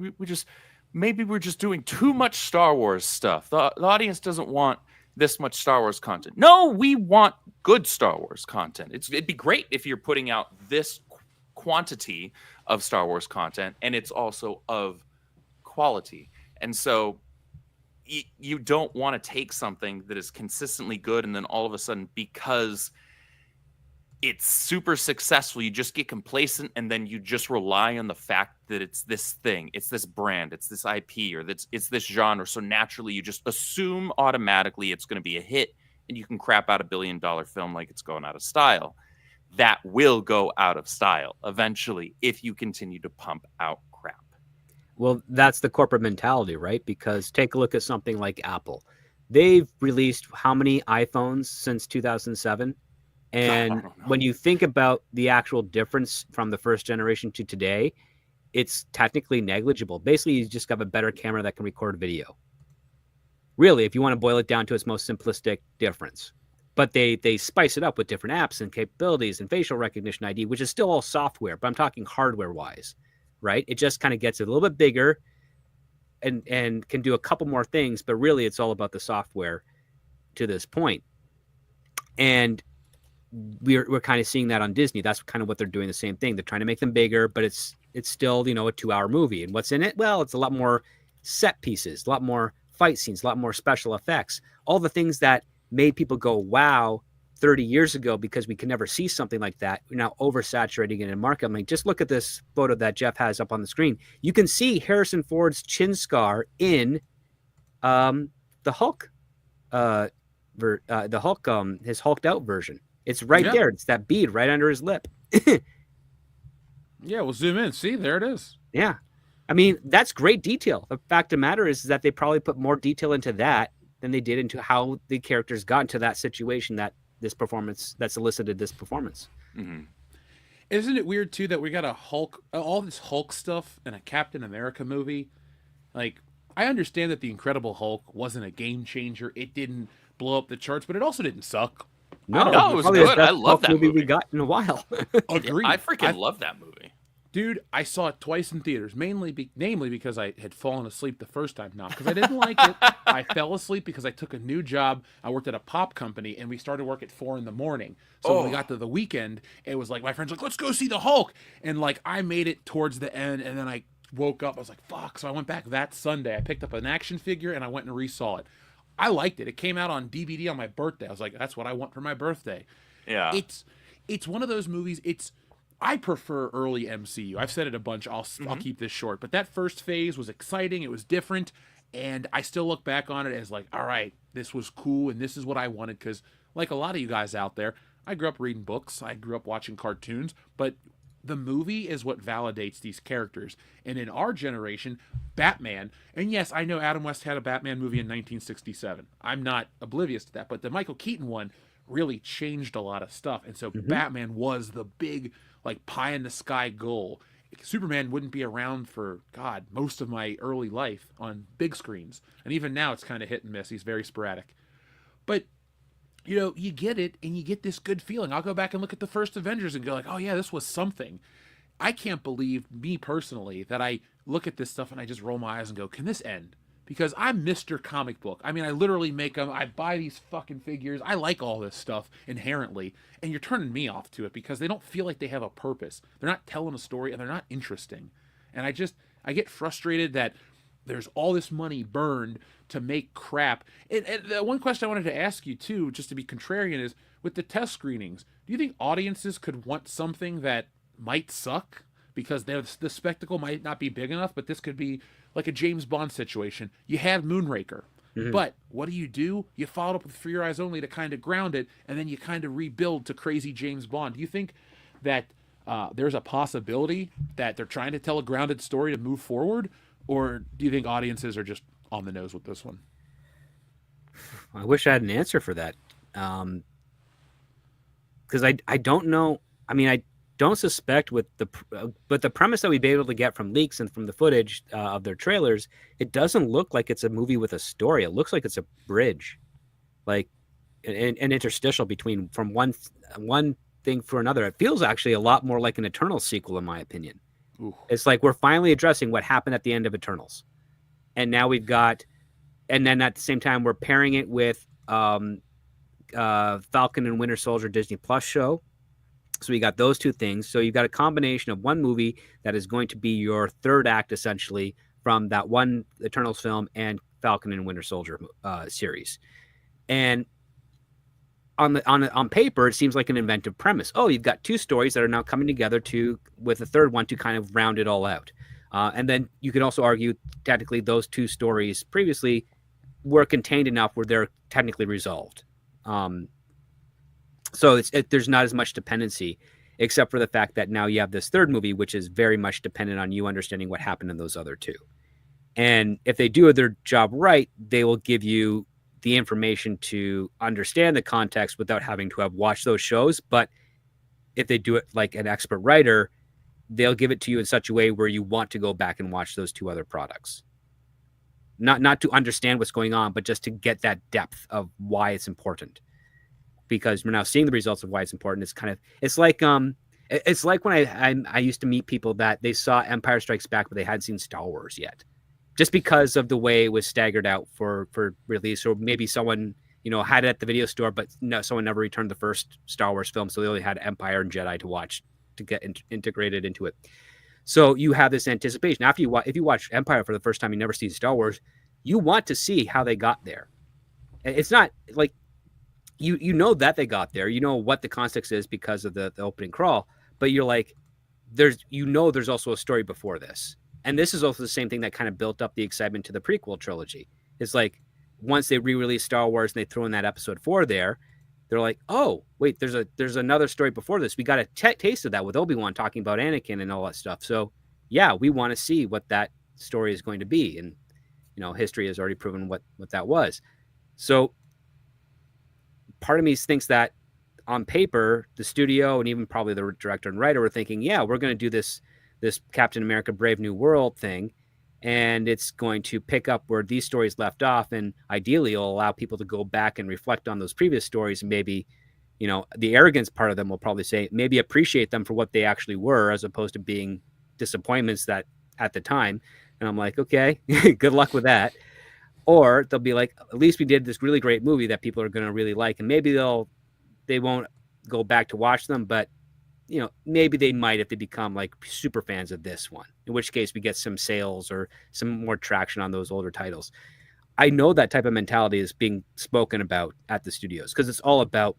maybe we're just doing too much Star Wars stuff. The audience doesn't want this much Star Wars content. No, we want good Star Wars content. It'd be great if you're putting out this quantity of Star Wars content, and it's also of quality. And so you don't want to take something that is consistently good and then all of a sudden, because it's super successful, you just get complacent, and then you just rely on the fact that it's this thing, it's this brand, it's this IP, or it's this genre. So naturally, you just assume automatically it's going to be a hit, and you can crap out $1 billion film like it's going out of style. That will go out of style eventually if you continue to pump out crap. Well, that's the corporate mentality, right? Because take a look at something like Apple. They've released how many iPhones since 2007? And when you think about the actual difference from the first generation to today, it's technically negligible. Basically, you just have a better camera that can record video. Really, if you want to boil it down to its most simplistic difference. But they spice it up with different apps and capabilities and facial recognition ID, which is still all software, but I'm talking hardware-wise, right? It just kind of gets a little bit bigger and can do a couple more things, but really it's all about the software to this point. And we're kind of seeing that on Disney. That's kind of what they're doing, the same thing. They're trying to make them bigger, but it's still, a 2-hour movie. And what's in it? Well, it's a lot more set pieces, a lot more fight scenes, a lot more special effects. All the things that made people go, wow, 30 years ago, because we can never see something like that. We're now oversaturating it in market. I mean, just look at this photo that Jeff has up on the screen. You can see Harrison Ford's chin scar in the Hulk, his hulked out version. It's right there. It's that bead right under his lip. Yeah, we'll zoom in. See, there it is. Yeah. I mean, that's great detail. The fact of the matter is that they probably put more detail into that than they did into how the characters got into that situation that's elicited this performance. Mm-hmm. Isn't it weird, too, that we got a Hulk, all this Hulk stuff in a Captain America movie? Like, I understand that the Incredible Hulk wasn't a game changer. It didn't blow up the charts, but it also didn't suck. No, it was good. I love that movie we got in a while. Agreed. I freaking love that movie. Dude, I saw it twice in theaters, namely because I had fallen asleep the first time. Not because I didn't like it. I fell asleep because I took a new job. I worked at a pop company, and we started work at 4 a.m. So when we got to the weekend, it was like my friends were like, let's go see the Hulk. And like I made it towards the end, and then I woke up. I was like, fuck. So I went back that Sunday. I picked up an action figure, and I went and resaw it. I liked it. It came out on DVD on my birthday. I was like, that's what I want for my birthday. Yeah. It's one of those movies. I prefer early MCU. I've said it a bunch. I'll keep this short. But that first phase was exciting. It was different. And I still look back on it as like, all right, this was cool. And this is what I wanted. Because like a lot of you guys out there, I grew up reading books. I grew up watching cartoons. But the movie is what validates these characters. And in our generation, Batman, and yes, I know Adam West had a Batman movie in 1967. I'm not oblivious to that. But the Michael Keaton one really changed a lot of stuff. And so Batman was the big, like, pie in the sky goal. Superman wouldn't be around for, God, most of my early life on big screens. And even now it's kind of hit and miss. He's very sporadic. But, you get it and you get this good feeling. I'll go back and look at the first Avengers and go like, oh yeah, this was something. I can't believe, me personally, that I look at this stuff and I just roll my eyes and go, can this end? Because I'm Mr. Comic Book. I mean, I literally make them. I buy these fucking figures. I like all this stuff inherently. And you're turning me off to it because they don't feel like they have a purpose. They're not telling a story and they're not interesting. And I get frustrated that there's all this money burned to make crap. And the one question I wanted to ask you, too, just to be contrarian, is with the test screenings, do you think audiences could want something that might suck? Because the spectacle might not be big enough, but this could be like a James Bond situation. You had Moonraker. Mhm. But what do? You follow up with For Your Eyes Only to kind of ground it, and then you kind of rebuild to crazy James Bond. Do you think that there's a possibility that they're trying to tell a grounded story to move forward, or do you think audiences are just on the nose with this one? I wish I had an answer for that. Because I don't know. I mean, I don't suspect but the premise that we've been able to get from leaks and from the footage of their trailers, it doesn't look like it's a movie with a story. It looks like it's a bridge, like an interstitial between from one thing for another. It feels actually a lot more like an Eternals sequel, in my opinion. Ooh. It's like we're finally addressing what happened at the end of Eternals, and now we've got, and then at the same time we're pairing it with Falcon and Winter Soldier Disney Plus show. So you got those two things. So you've got a combination of one movie that is going to be your third act, essentially, from that one Eternals film and Falcon and Winter Soldier series. And on paper, it seems like an inventive premise. Oh, you've got two stories that are now coming together with a third one to kind of round it all out. And then you could also argue, technically, those two stories previously were contained enough where they're technically resolved. So there's not as much dependency, except for the fact that now you have this third movie, which is very much dependent on you understanding what happened in those other two. And if they do their job right, they will give you the information to understand the context without having to have watched those shows. But if they do it like an expert writer, they'll give it to you in such a way where you want to go back and watch those two other products. Not to understand what's going on, but just to get that depth of why it's important. Because we're now seeing the results of why it's important. It's like when I used to meet people that they saw Empire Strikes Back, but they hadn't seen Star Wars yet, just because of the way it was staggered out for release, or maybe someone had it at the video store, but no, someone never returned the first Star Wars film, so they only had Empire and Jedi to watch to get integrated into it. So you have this anticipation after if you watch Empire for the first time, you never see Star Wars, you want to see how they got there. It's not like you know that they got there, what the context is because of the opening crawl, but you're like, there's also a story before this. And this is also the same thing that kind of built up the excitement to the prequel trilogy. It's like once they re-release Star Wars and they throw in that episode 4 there, they're like, oh wait, there's another story before this. We got a taste of that with Obi-Wan talking about Anakin and all that stuff. So yeah, we want to see what that story is going to be, and history has already proven what that was. So part of me thinks that on paper, the studio and even probably the director and writer were thinking, yeah, we're going to do this Captain America Brave New World thing, and it's going to pick up where these stories left off, and ideally it'll allow people to go back and reflect on those previous stories, and maybe the arrogance part of them will probably say maybe appreciate them for what they actually were, as opposed to being disappointments that at the time. And I'm like, okay, good luck with that. Or they'll be like, at least we did this really great movie that people are going to really like, and maybe they won't go back to watch them, but maybe they might if they become like super fans of this one, in which case we get some sales or some more traction on those older titles. I know that type of mentality is being spoken about at the studios, because it's all about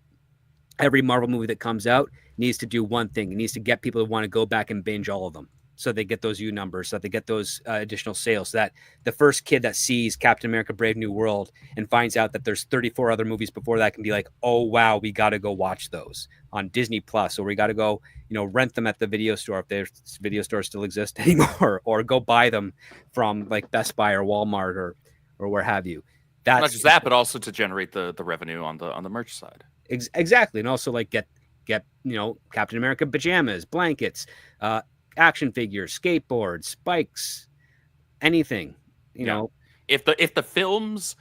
every Marvel movie that comes out needs to do one thing. It needs to get people to want to go back and binge all of them, so they get those U numbers, so they get those additional sales, so that the first kid that sees Captain America Brave New World and finds out that there's 34 other movies before that can be like, oh, wow, we got to go watch those on Disney Plus, or we got to go, rent them at the video store if their video stores still exist anymore, or go buy them from like Best Buy or Walmart or where have you. That's not just that, but also to generate the revenue on the merch side. Exactly. And also like get Captain America pajamas, blankets, action figures, skateboards, spikes, anything, you know. If the films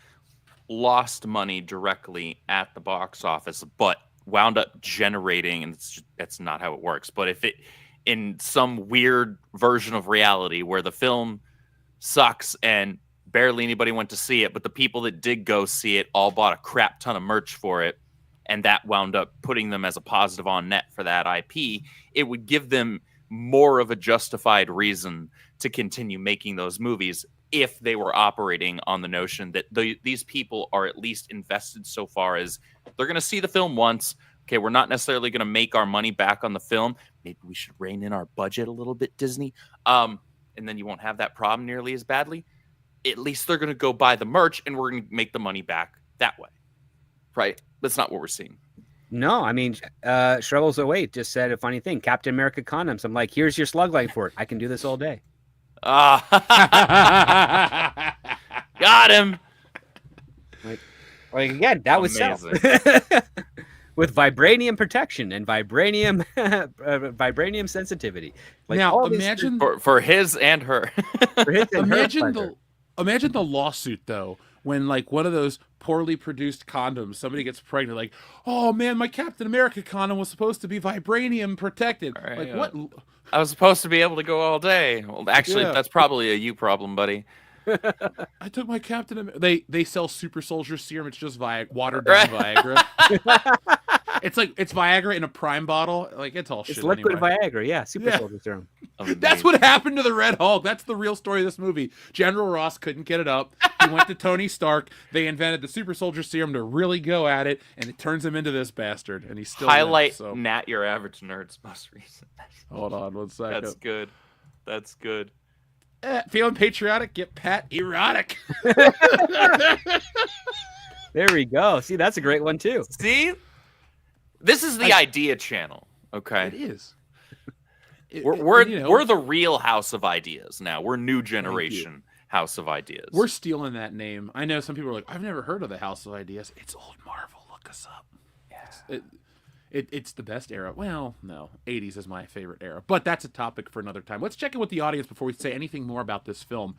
lost money directly at the box office, but wound up generating, and that's not how it works, but if it in some weird version of reality where the film sucks and barely anybody went to see it, but the people that did go see it all bought a crap ton of merch for it, and that wound up putting them as a positive on net for that IP, it would give them more of a justified reason to continue making those movies if they were operating on the notion that these people are at least invested so far as they're going to see the film once. Okay, we're not necessarily going to make our money back on the film. Maybe we should rein in our budget a little bit, Disney. And then you won't have that problem nearly as badly. at least they're going to go buy the merch and we're going to make the money back that way. Right? That's not what we're seeing. No, I mean, Struggles08 just said a funny thing. Captain America condoms. I'm like, here's your slug light for it. I can do this all day. Got him. Like again, that was self. With vibranium protection and vibranium sensitivity. Like, now imagine for his and her. Imagine the lawsuit though, when like one of those poorly produced condoms, somebody gets pregnant, like, oh man, my Captain America condom was supposed to be vibranium protected. Right, like what? I was supposed to be able to go all day. Well, actually, that's probably a you problem, buddy. I took my Captain America. They sell super soldier serum. It's just watered down Viagra. It's Viagra in a prime bottle. Like it's all shit. It's liquid anyway. Viagra. Yeah, super soldier serum. That's what happened to the Red Hulk. That's the real story of this movie. General Ross couldn't get it up. He went to Tony Stark. They invented the super soldier serum to really go at it, and it turns him into this bastard. And he's still highlight lives, so. Nat, your average nerd's most recent. Hold on 1 second. That's good. Feeling patriotic? Get Pat erotic. There we go. See, that's a great one too. See, this is the idea channel. Okay, it is. We're the real house of ideas now. We're new generation house of ideas. We're stealing that name. I know some people are like, I've never heard of the House of Ideas. It's old Marvel. Look us up. Yeah. It's the best era. Well, no, 80s is my favorite era, but that's a topic for another time. Let's check in with the audience before we say anything more about this film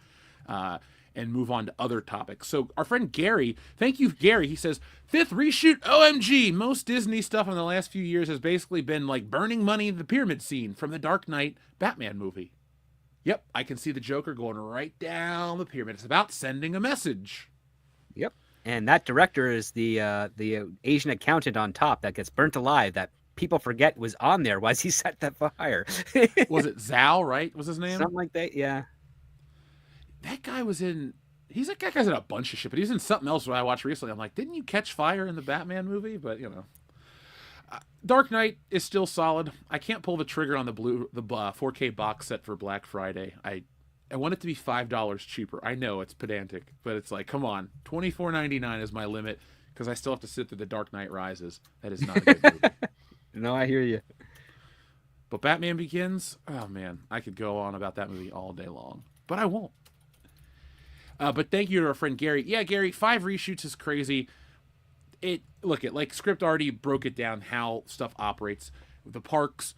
and move on to other topics. So our friend Gary, thank you, Gary. He says, 5th reshoot, OMG. Most Disney stuff in the last few years has basically been like burning money in the pyramid scene from the Dark Knight Batman movie. Yep, I can see the Joker going right down the pyramid. It's about sending a message. Yep. And that director is the Asian accountant on top that gets burnt alive that people forget was on there as he set that fire. Was it Zhao, right? Was his name? Something like that, yeah. That guy was in... That guy's in a bunch of shit, but he's in something else that I watched recently. I'm like, didn't you catch fire in the Batman movie? But, you know. Dark Knight is still solid. I can't pull the trigger on the 4K box set for Black Friday. I want it to be $5 cheaper. I know it's pedantic, but it's like, come on, $24.99 is my limit because I still have to sit through The Dark Knight Rises. That is not a good movie. No, I hear you. But Batman Begins, oh man, I could go on about that movie all day long, but I won't. But thank you to our friend Gary. Yeah, Gary, 5 reshoots is crazy. Like Script already broke it down how stuff operates. The parks,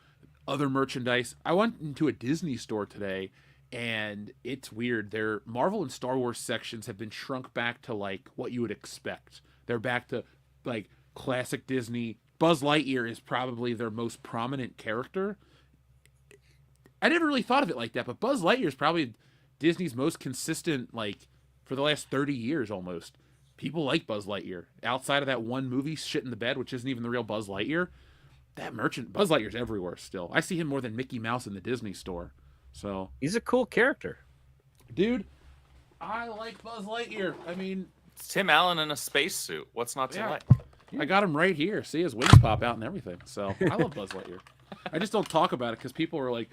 other merchandise. I went into a Disney store today. And it's weird. Their Marvel and Star Wars sections have been shrunk back to like what you would expect. They're back to like classic Disney. Buzz Lightyear is probably their most prominent character. I never really thought of it like that, but Buzz Lightyear is probably Disney's most consistent, like for the last 30 years almost. People like Buzz Lightyear. Outside of that one movie, Shit in the Bed, which isn't even the real Buzz Lightyear, Buzz Lightyear's everywhere still. I see him more than Mickey Mouse in the Disney store. So he's a cool character, dude. I like Buzz Lightyear. I mean, it's Tim Allen in a spacesuit. What's not to like? I got him right here. See his wings pop out and everything. So I love Buzz Lightyear. I just don't talk about it because people are like,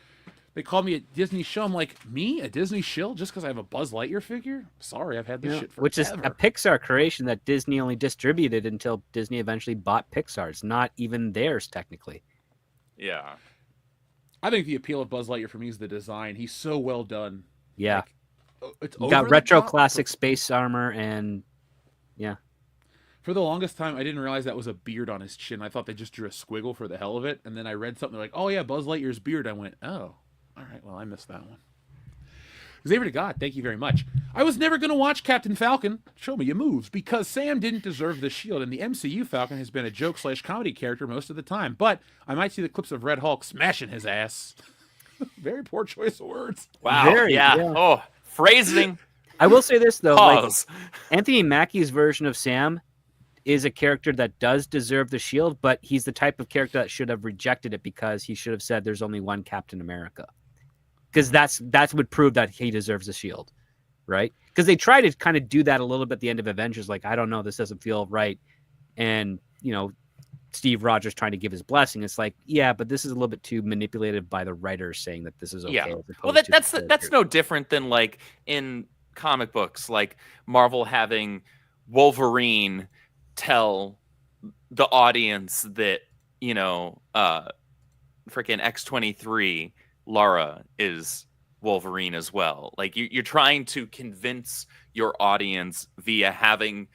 they call me a Disney shill. I'm like, me, a Disney shill, just because I have a Buzz Lightyear figure? Sorry, I've had this shit forever. Which is a Pixar creation that Disney only distributed until Disney eventually bought Pixar. It's not even theirs technically. Yeah. I think the appeal of Buzz Lightyear for me is the design. He's so well done. Yeah. Like, it's got retro classic space armor and yeah. For the longest time, I didn't realize that was a beard on his chin. I thought they just drew a squiggle for the hell of it. And then I read something like, oh yeah, Buzz Lightyear's beard. I went, oh, all right, well, I missed that one. Xavier to God, thank you very much. I was never going to watch Captain Falcon, show me your moves, because Sam didn't deserve the shield, and the MCU Falcon has been a joke/comedy character most of the time. But I might see the clips of Red Hulk smashing his ass. Very poor choice of words. Wow. Yeah. Oh, phrasing. I will say this, though. Pause. Like, Anthony Mackie's version of Sam is a character that does deserve the shield, but he's the type of character that should have rejected it because he should have said there's only one Captain America. Because that's would prove that he deserves a shield, right? Because they try to kind of do that a little bit at the end of Avengers, like, I don't know, this doesn't feel right. And, you know, Steve Rogers trying to give his blessing. It's like, yeah, but this is a little bit too manipulated by the writers saying that this is okay. Yeah. Well, that's no different than like in comic books, like Marvel having Wolverine tell the audience that, freaking X-23 Lara is Wolverine as well. Like you're trying to convince your audience via having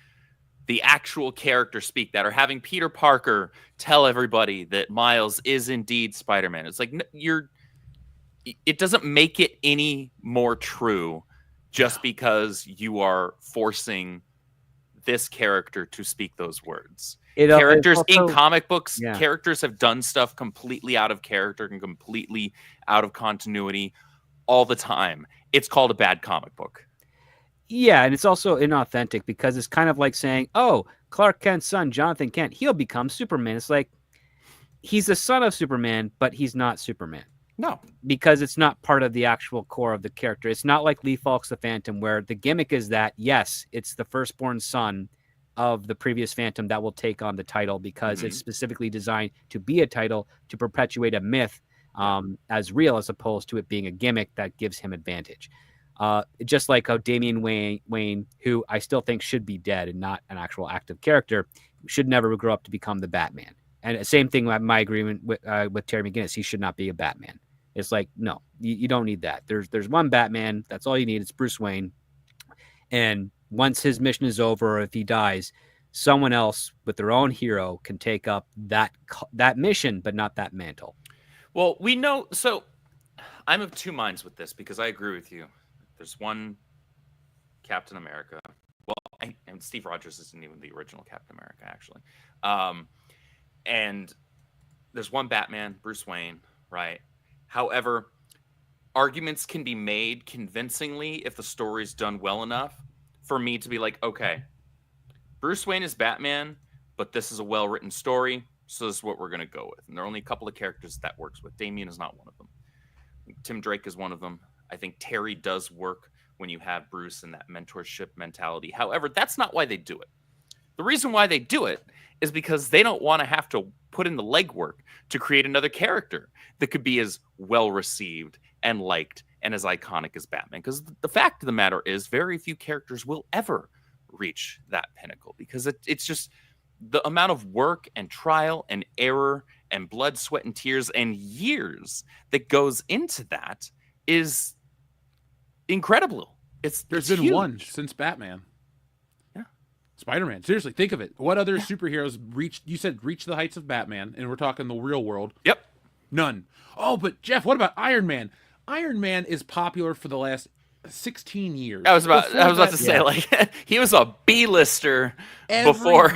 the actual character speak that, or having Peter Parker tell everybody that Miles is indeed Spider-Man. It's like it doesn't make it any more true just because you are forcing this character to speak those words. Characters also, in comic books, characters have done stuff completely out of character and completely out of continuity all the time. It's called a bad comic book. Yeah, and it's also inauthentic because it's kind of like saying, oh, Clark Kent's son, Jonathan Kent, he'll become Superman. It's like, he's the son of Superman, but he's not Superman. No. Because it's not part of the actual core of the character. It's not like Lee Falk's The Phantom, where the gimmick is that, yes, it's the firstborn son of the previous Phantom that will take on the title because it's specifically designed to be a title to perpetuate a myth as real, as opposed to it being a gimmick that gives him advantage. Just like how Damian Wayne, who I still think should be dead and not an actual active character, should never grow up to become the Batman. And same thing with my agreement with Terry McGinnis. He should not be a Batman. It's like, no, you don't need that. There's one Batman. That's all you need. It's Bruce Wayne. And once his mission is over, or if he dies, someone else with their own hero can take up that mission, but not that mantle. Well, we know. So I'm of two minds with this because I agree with you. There's one Captain America. Well, and Steve Rogers isn't even the original Captain America, actually. And there's one Batman, Bruce Wayne, right? However, arguments can be made convincingly if the story's done well enough for me to be like, okay, Bruce Wayne is Batman, but this is a well-written story, so this is what we're going to go with. And there are only a couple of characters that works with. Damian is not one of them. Tim Drake is one of them. I think Terry does work when you have Bruce and that mentorship mentality. However, that's not why they do it. The reason why they do it is because they don't want to have to put in the legwork to create another character that could be as well received and liked and as iconic as Batman. Because the fact of the matter is, very few characters will ever reach that pinnacle because it's just the amount of work and trial and error and blood, sweat, and tears and years that goes into that is incredible. There's been huge. One since Batman. Yeah. Spider-Man. Seriously, think of it. What other superheroes reached the heights of Batman, and we're talking the real world? Yep. None. Oh, but Jeff, what about Iron Man? Iron Man is popular for the last 16 years. I was about to say, like, he was a B-lister before.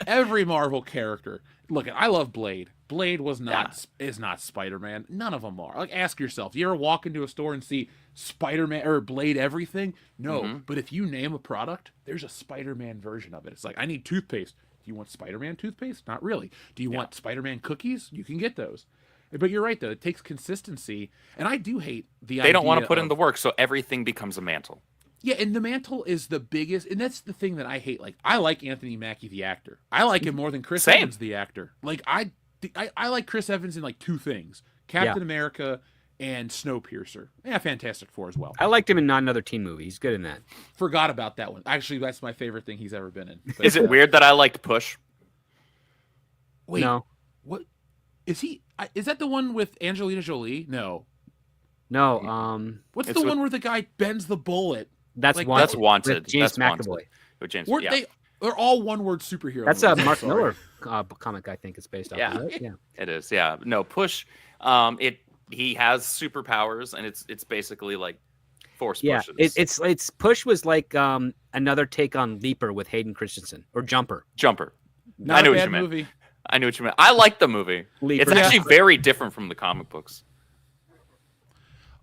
Every Marvel character. Look, I love Blade. Blade is not Spider-Man. None of them are. Like, ask yourself, you ever walk into a store and see Spider-Man or Blade everything? No, but if you name a product, there's a Spider-Man version of it. It's like, I need toothpaste. Do you want Spider-Man toothpaste? Not really. Do you want Spider-Man cookies? You can get those. But you're right, though. It takes consistency. And I do hate the idea They don't want to put in the work, so everything becomes a mantle. Yeah, and the mantle is the biggest, and that's the thing that I hate. Like, I like Anthony Mackie, the actor. I like him more than Chris Evans, the actor. Like, I like Chris Evans in, like, two things. Captain America and Snowpiercer. Yeah, Fantastic Four as well. I liked him in Not Another Teen Movie. He's good in that. Forgot about that one. Actually, that's my favorite thing he's ever been in. But, is it weird that I liked Push? Wait, no. What? Is he? Is that the one with Angelina Jolie? No. No. What's the one where the guy bends the bullet? That's like, Wanted. That's Wanted. With James that's McAvoy. Wanted. With James, They're all one-word superheroes. That's a Mark Miller comic, I think it's based off of. Right? Yeah, it is. Yeah, no, Push. He has superpowers, and it's basically like force pushes. It's Push was like another take on Leaper with Hayden Christensen, or Jumper. Not a bad movie. I knew what you meant. I like the movie. Leaper. It's actually very different from the comic books.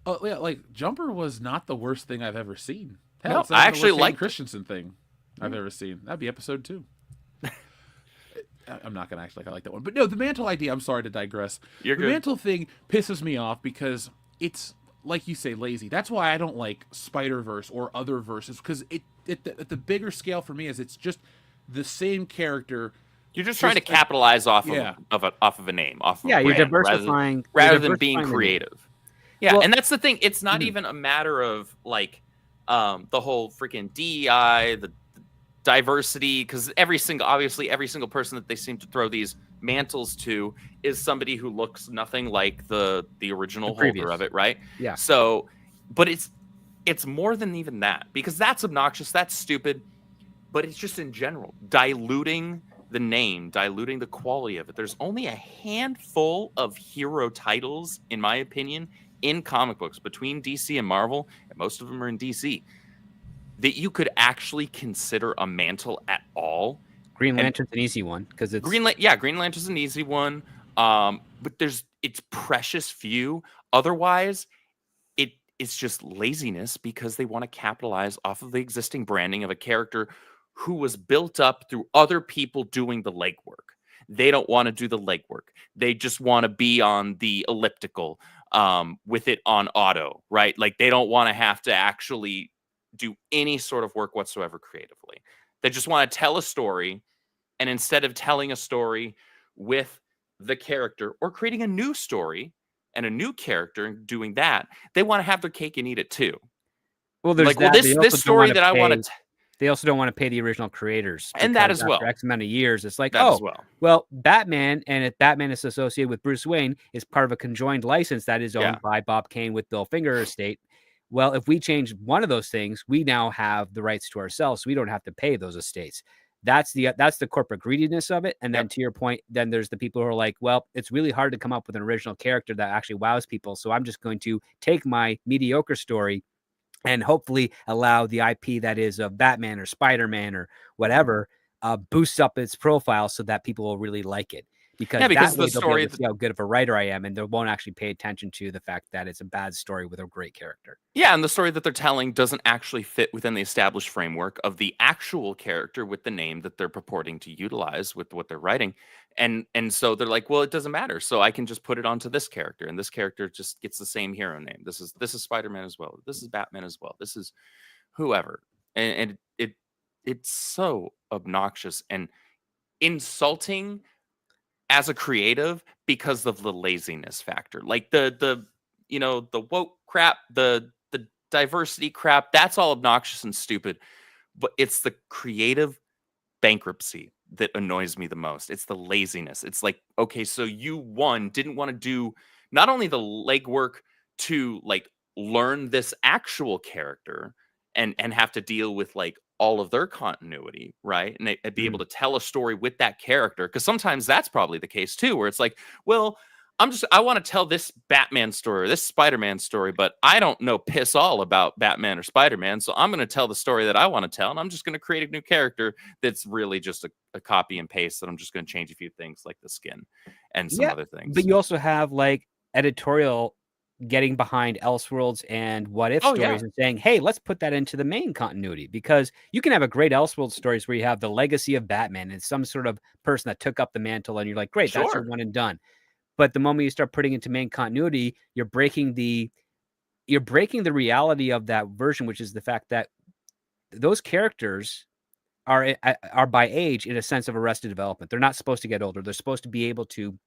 Oh yeah, like Jumper was not the worst thing I've ever seen. Hell, No, it's not I the actually worst liked Hayden Christensen thing I've ever seen. That'd be episode 2. I'm not gonna act like I like that one, but no, the mantle idea. I'm sorry to digress. You're the good. mantle thing pisses me off because it's like you say, lazy. That's why I don't like Spider-Verse or other verses because at the bigger scale for me is it's just the same character. You're just trying to capitalize off of a name, off of a you're brand, diversifying rather than being creative. Yeah, Well, and that's the thing. It's not even a matter of like the whole freaking DEI, the diversity, because obviously every single person that they seem to throw these mantles to is somebody who looks nothing like the original holder of it, right? Yeah. So, but it's more than even that, because that's obnoxious, that's stupid, but it's just in general diluting the name, diluting the quality of it. There's only a handful of hero titles, in my opinion, in comic books between DC and Marvel, and most of them are in DC, that you could actually consider a mantle at all. Green Lantern's an easy one because it's Green Lantern's an easy one. But it's precious few. Otherwise, it's just laziness, because they want to capitalize off of the existing branding of a character who was built up through other people doing the legwork. They don't want to do the legwork. They just want to be on the elliptical with it on auto, right? Like, they don't want to have to actually do any sort of work whatsoever creatively. They just want to tell a story, and instead of telling a story with the character or creating a new story and a new character and doing that, they want to have their cake and eat it too. well, there's Like, that. well, They this also story don't that I wanna want pay- to, They also don't want to pay the original creators, and that because as well. after X amount of years, it's like, That oh, as well. well, Batman, and if Batman is associated with Bruce Wayne, is part of a conjoined license that is owned Yeah. by Bob Kane with Bill Finger estate. Well, if we change one of those things, we now have the rights to ourselves, so we don't have to pay those estates. That's the corporate greediness of it. And then Yep. to your point, then there's the people who are like, well, it's really hard to come up with an original character that actually wows people, so I'm just going to take my mediocre story and hopefully allow the IP that is of Batman or Spider-Man or whatever boosts up its profile so that people will really like it. Because Yeah, because that way the they'll be story able to see how good of a writer I am, and they won't actually pay attention to the fact that it's a bad story with a great character. Yeah, and the story that they're telling doesn't actually fit within the established framework of the actual character with the name that they're purporting to utilize with what they're writing. And so they're like, well, it doesn't matter. So I can just put it onto this character, and this character just gets the same hero name. This is Spider-Man as well. This is Batman as well. This is whoever. And it's so obnoxious and insulting as a creative because of the laziness factor. Like the woke crap, the diversity crap, that's all obnoxious and stupid, but it's the creative bankruptcy that annoys me the most. It's the laziness. It's like, okay, so you didn't want to do not only the legwork to like learn this actual character and have to deal with like all of their continuity, right? And be able to tell a story with that character, because sometimes that's probably the case too, where it's like, well, I want to tell this Batman story, this Spider-Man story, but I don't know piss all about Batman or Spider-Man, so I'm going to tell the story that I want to tell, and I'm just going to create a new character that's really just a copy and paste, that I'm just going to change a few things like the skin and some other things. But you also have like editorial getting behind Elseworlds and What If stories and saying, hey, let's put that into the main continuity, because you can have a great Elseworlds stories where you have the legacy of Batman and some sort of person that took up the mantle, and you're like, great, that's your one and done. But the moment you start putting into main continuity, you're breaking the reality of that version, which is the fact that those characters are by age in a sense of arrested development. They're not supposed to get older. They're supposed to be able to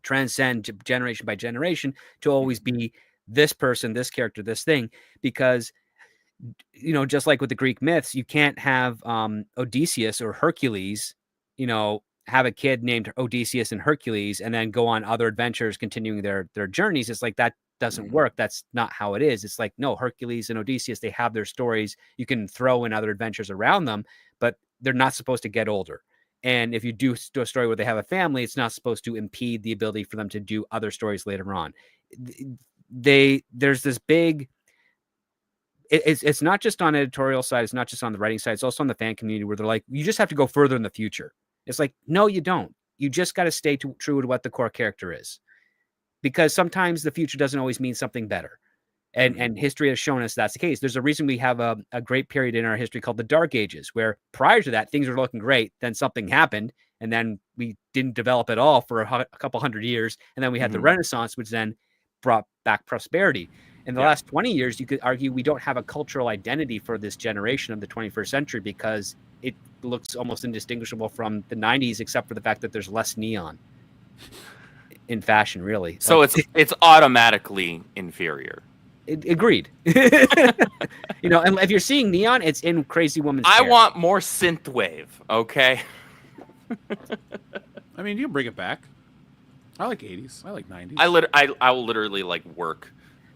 transcend generation by generation to always be this person, this character, this thing, because just like with the Greek myths, you can't have Odysseus or Hercules, have a kid named Odysseus and Hercules and then go on other adventures continuing their journeys. It's like that doesn't work. That's not how it is. It's like, no, Hercules and Odysseus, they have their stories. You can throw in other adventures around them, but they're not supposed to get older. And if you do a story where they have a family, it's not supposed to impede the ability for them to do other stories later on. There's this big, it's not just on editorial side. It's not just on the writing side. It's also on the fan community where they're like, you just have to go further in the future. It's like, no, you don't. You just got to stay true to what the core character is, because sometimes the future doesn't always mean something better. And history has shown us that's the case. There's a reason we have a great period in our history called the Dark Ages, where prior to that, things were looking great. Then something happened, and then we didn't develop at all for a couple hundred years. And then we had the Renaissance, which then brought back prosperity. In the last 20 years, you could argue we don't have a cultural identity for this generation of the 21st century, because it looks almost indistinguishable from the 90s, except for the fact that there's less neon in fashion, really. So it's automatically inferior. Agreed. You know, and if you're seeing neon, it's in Crazy Woman's I hair. want more synthwave. Okay. I mean, you bring it back. I like 80s. I like 90s. I will literally like work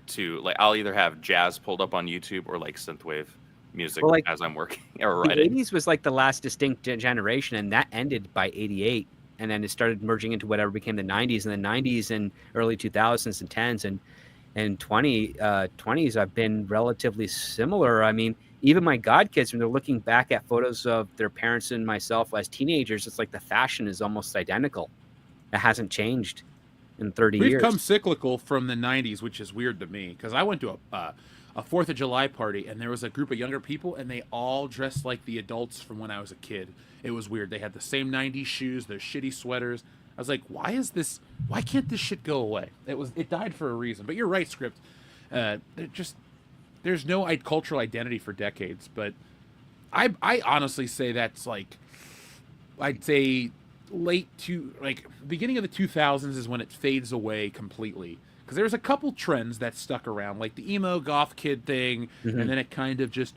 to like I'll either have jazz pulled up on YouTube or like synthwave music Well, like, as I'm working or The writing. 80s was like the last distinct generation, and that ended by 88. And then it started merging into whatever became the 90s, and the 90s and early 2000s and 10s and 20s have been relatively similar. I mean, even my godkids, when they're looking back at photos of their parents and myself as teenagers, it's like the fashion is almost identical. It hasn't changed in 30 We've years. come cyclical from the 90s, which is weird to me because I went to a 4th of July party and there was a group of younger people and they all dressed like the adults from when I was a kid. It was weird. They had the same 90s shoes, their shitty sweaters. I was like, why can't this shit go away? It died for a reason. But you're right, Script. There's no cultural identity for decades. But I honestly say that's like, I'd say beginning of the 2000s is when it fades away completely. Because there's a couple trends that stuck around, like the emo goth kid thing, and then it kind of just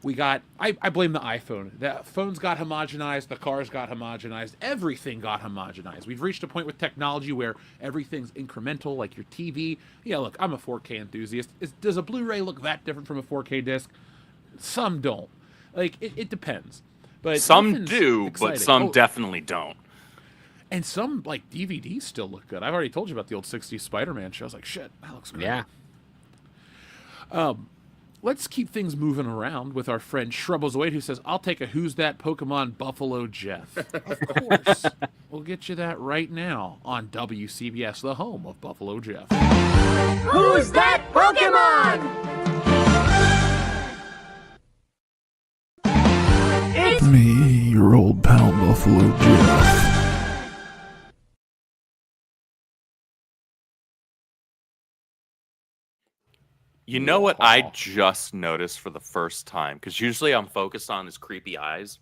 I blame the iPhone. The phones got homogenized, the cars got homogenized, everything got homogenized. We've reached a point with technology where everything's incremental, like your TV. Yeah, look, I'm a 4K enthusiast. Does a Blu-ray look that different from a 4K disc? Some don't. Like, it depends. But Some do, exciting. but some definitely don't. And some, like, DVDs still look good. I've already told you about the old 60s Spider-Man show. I was like, shit, that looks good. Yeah. Let's keep things moving around with our friend Shrubbles08, who says, I'll take a Who's That Pokemon Buffalo Jeff. Of course. We'll get you that right now on WCBS, the home of Buffalo Jeff. Who's that Pokemon? It's Me, your old pal Buffalo Jeff. You know what I just noticed for the first time? Because usually I'm focused on his creepy eyes.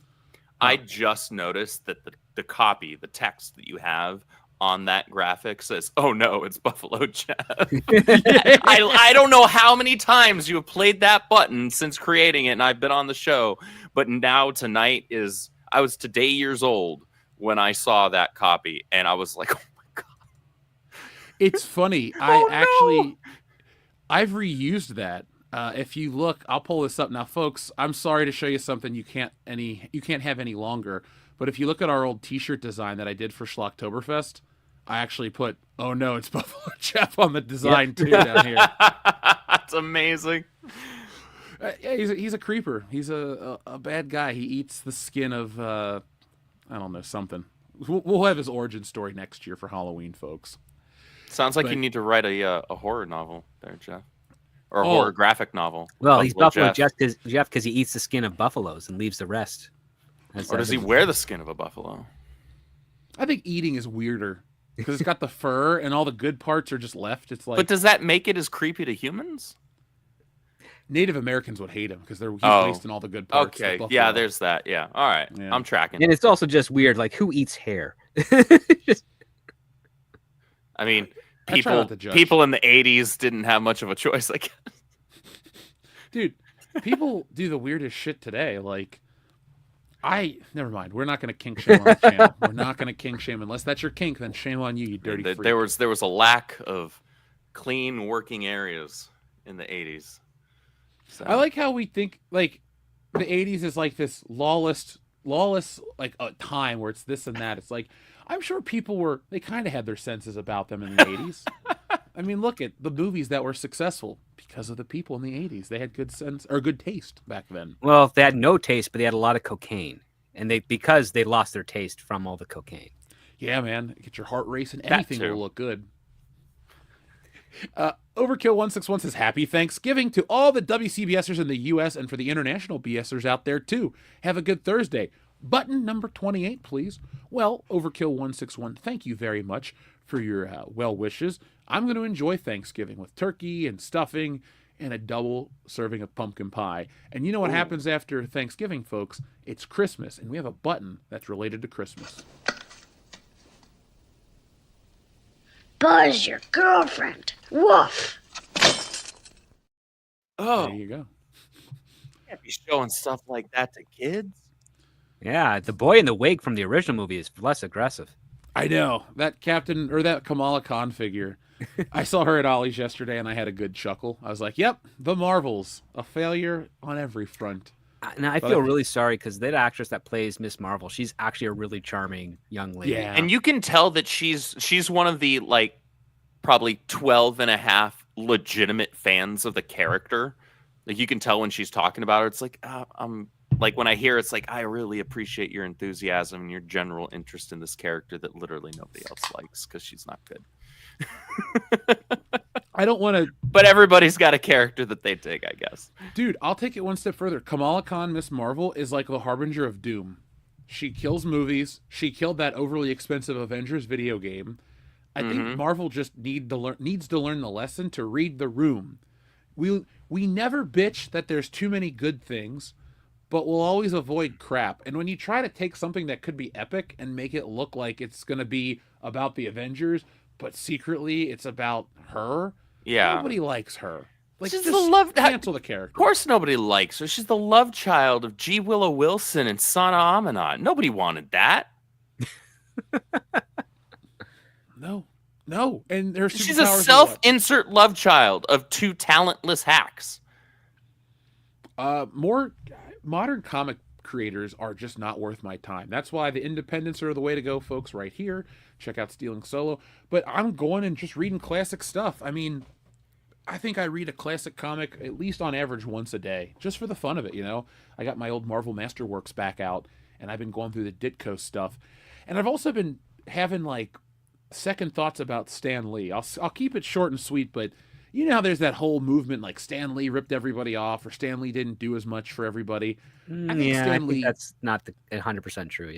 I just noticed that the copy, the text that you have on that graphic says, "Oh no, it's Buffalo Jeff." I don't know how many times you have played that button since creating it, and I've been on the show. But now tonight I was today years old when I saw that copy, and I was like, "Oh my god!" It's funny. I've reused that. If you look, I'll pull this up now, folks. I'm sorry to show you something you can't have any longer. But if you look at our old T-shirt design that I did for Schlocktoberfest, I actually put "Oh no, it's Buffalo Jeff" on the design too down here. That's amazing. Yeah, he's a creeper. He's a bad guy. He eats the skin of I don't know, something. We'll have his origin story next year for Halloween, folks. Sounds like you need to write a horror novel there, Jeff. Or a horror graphic novel. Well, he's Buffalo Jeff because he eats the skin of buffaloes and leaves the rest. Or does he wear the skin of a buffalo? I think eating is weirder because it's got the fur and all the good parts are just left. It's like, but does that make it as creepy to humans? Native Americans would hate him because he's wasting all the good parts. Okay, yeah, there's that. Yeah, all right, yeah. I'm tracking. And it's also just weird, like who eats hair? I mean, people in the 80s didn't have much of a choice, I guess. Dude, people do the weirdest shit today. Like, never mind. We're not going to kink shame on the channel. We're not going to kink shame unless that's your kink. Then shame on you, you dirty freak. There was a lack of clean working areas in the 80s. So. I like how we think like the 80s is like this lawless like a time where it's this and that. It's like I'm sure people they kind of had their senses about them in the 80s. I mean, look at the movies that were successful because of the people in the 80s. They had good sense or good taste back then. Well, they had no taste, but they had a lot of cocaine, and because they lost their taste from all the cocaine. Yeah, man, get your heart racing. Anything will look good. Overkill161 says, Happy Thanksgiving to all the WCBSers in the U.S. and for the international BSers out there, too. Have a good Thursday. Button number 28, please. Well, Overkill161, thank you very much for your well wishes. I'm going to enjoy Thanksgiving with turkey and stuffing and a double serving of pumpkin pie. And you know what happens after Thanksgiving, folks? It's Christmas, and we have a button that's related to Christmas. Buzz, your girlfriend. Woof. Oh, There you go. can't be showing stuff like that to kids. Yeah, the boy in the wig from the original movie is less aggressive. I know that Captain or that Kamala Khan figure. I saw her at Ollie's yesterday, and I had a good chuckle. I was like, "Yep, the Marvels, a failure on every front." And I But feel really sorry because that actress that plays Miss Marvel, she's actually a really charming young lady. Yeah, And you can tell that she's one of the like probably 12 and a half legitimate fans of the character. Like you can tell when she's talking about her, it's like I'm like when I hear it's like I really appreciate your enthusiasm and your general interest in this character that literally nobody else likes because she's not good. I don't want to, But everybody's got a character that they dig, I guess. dude. I'll take it one step further. Kamala Khan, Miss Marvel, is like the harbinger of doom. She kills movies. She killed that overly expensive Avengers video game. I think Marvel just needs to learn the lesson to read the room. We never bitch that there's too many good things, but we'll always avoid crap. And when you try to take something that could be epic and make it look like it's going to be about the Avengers, but secretly it's about her, Yeah. nobody likes her. Like, She's just the love- cancel the character. Of course nobody likes her. She's the love child of G. Willow Wilson and Sana Amanat. Nobody wanted that. No. And her She's a superpowers are what? self-insert love child of two talentless hacks. More modern comic creators are just not worth my time. That's why the independents are the way to go, folks, right here. Check out Stealing Solo. But I'm going and just reading classic stuff. I mean, I think I read a classic comic at least on average once a day, just for the fun of it, you know? I got my old Marvel Masterworks back out, and I've been going through the Ditko stuff. And I've also been having, like, second thoughts about Stan Lee. I'll keep it short and sweet, but you know how there's that whole movement like Stan Lee ripped everybody off or Stan Lee didn't do as much for everybody. I think that's not 100% true.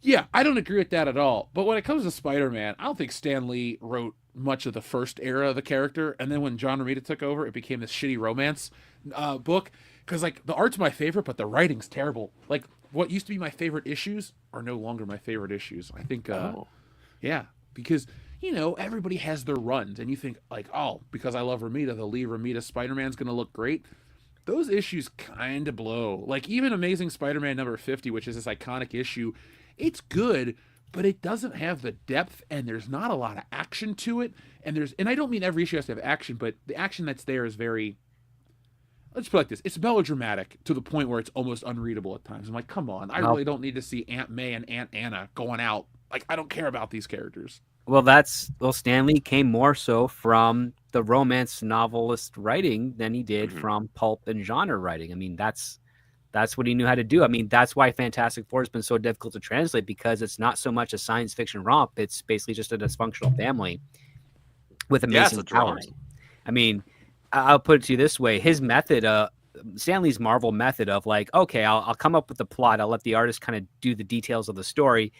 Yeah, I don't agree with that at all. But when it comes to Spider-Man, I don't think Stan Lee wrote much of the first era of the character, and then when John Romita took over, it became this shitty romance book. Because like the art's my favorite, but the writing's terrible. Like what used to be my favorite issues are no longer my favorite issues. I think, yeah, because you know everybody has their runs, and you think like, oh, because I love Romita, the Lee Romita Spider-Man's gonna look great. Those issues kind of blow. Like even Amazing Spider-Man number 50, which is this iconic issue, it's good, but it doesn't have the depth, and there's not a lot of action to it. And I don't mean every issue has to have action, but the action that's there is very, let's put it like this, it's melodramatic to the point where it's almost unreadable at times. I'm like, come on, I really don't need to see Aunt May and Aunt Anna going out. Like, I don't care about these characters. Well, Stan Lee came more so from the romance novelist writing than he did from pulp and genre writing. I mean, that's what he knew how to do. I mean, that's why Fantastic Four has been so difficult to translate, because it's not so much a science fiction romp. It's basically just a dysfunctional family with amazing powers. I mean, I'll put it to you this way. His method, Stan Lee's Marvel method of like, okay, I'll come up with the plot. I'll let the artist kind of do the details of the story,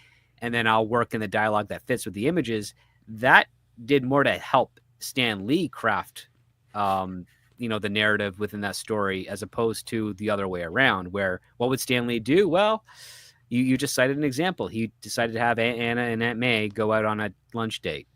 and then I'll work in the dialogue that fits with the images. That did more to help Stan Lee craft, the narrative within that story, as opposed to the other way around, where what would Stan Lee do? Well, you just cited an example. He decided to have Aunt Anna and Aunt May go out on a lunch date.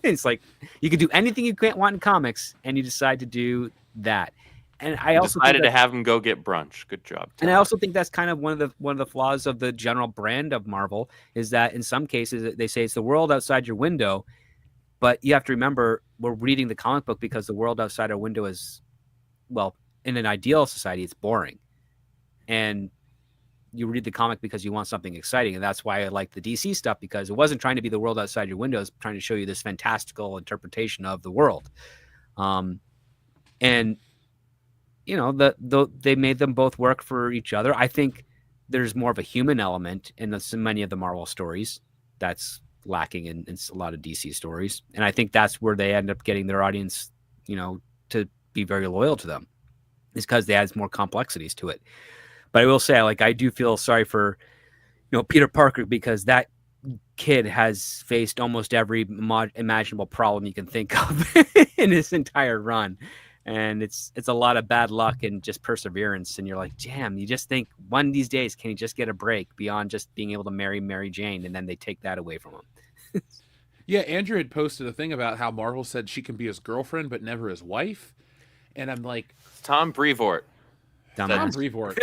It's like you could do anything you can't want in comics, and you decide to do that. And I also decided to have him go get brunch. Good job, Tim. And I also think that's kind of one of the flaws of the general brand of Marvel, is that in some cases they say it's the world outside your window, but you have to remember we're reading the comic book because the world outside our window is, well, in an ideal society, it's boring, and you read the comic because you want something exciting. And that's why I like the DC stuff, because it wasn't trying to be the world outside your window. It's trying to show you this fantastical interpretation of the world. And they made them both work for each other. I think there's more of a human element in many of the Marvel stories that's lacking in a lot of DC stories. And I think that's where they end up getting their audience, to be very loyal to them, is because they add more complexities to it. But I will say, I do feel sorry for, Peter Parker, because that kid has faced almost every imaginable problem you can think of in his entire run. And it's a lot of bad luck and just perseverance. And you're like, damn, you just think one of these days, can he just get a break beyond just being able to marry Mary Jane? And then they take that away from him. Yeah, Andrew had posted a thing about how Marvel said she can be his girlfriend, but never his wife. And I'm like, It's Tom Brevoort. Tom Dumbass. Brevoort.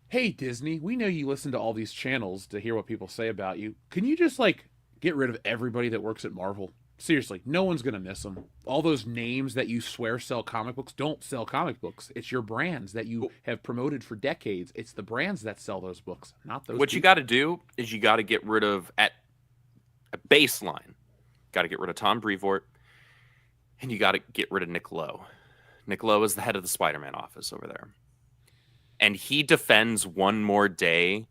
Hey Disney, we know you listen to all these channels to hear what people say about you. Can you just like get rid of everybody that works at Marvel? Seriously, no one's gonna miss them. All those names that you swear sell comic books don't sell comic books. It's your brands that you have promoted for decades. It's the brands that sell those books, not those. What you got to do is you got to get rid of at a baseline. Got to get rid of Tom Brevoort, and you got to get rid of Nick Lowe. Nick Lowe is the head of the Spider-Man office over there, and he defends One More Day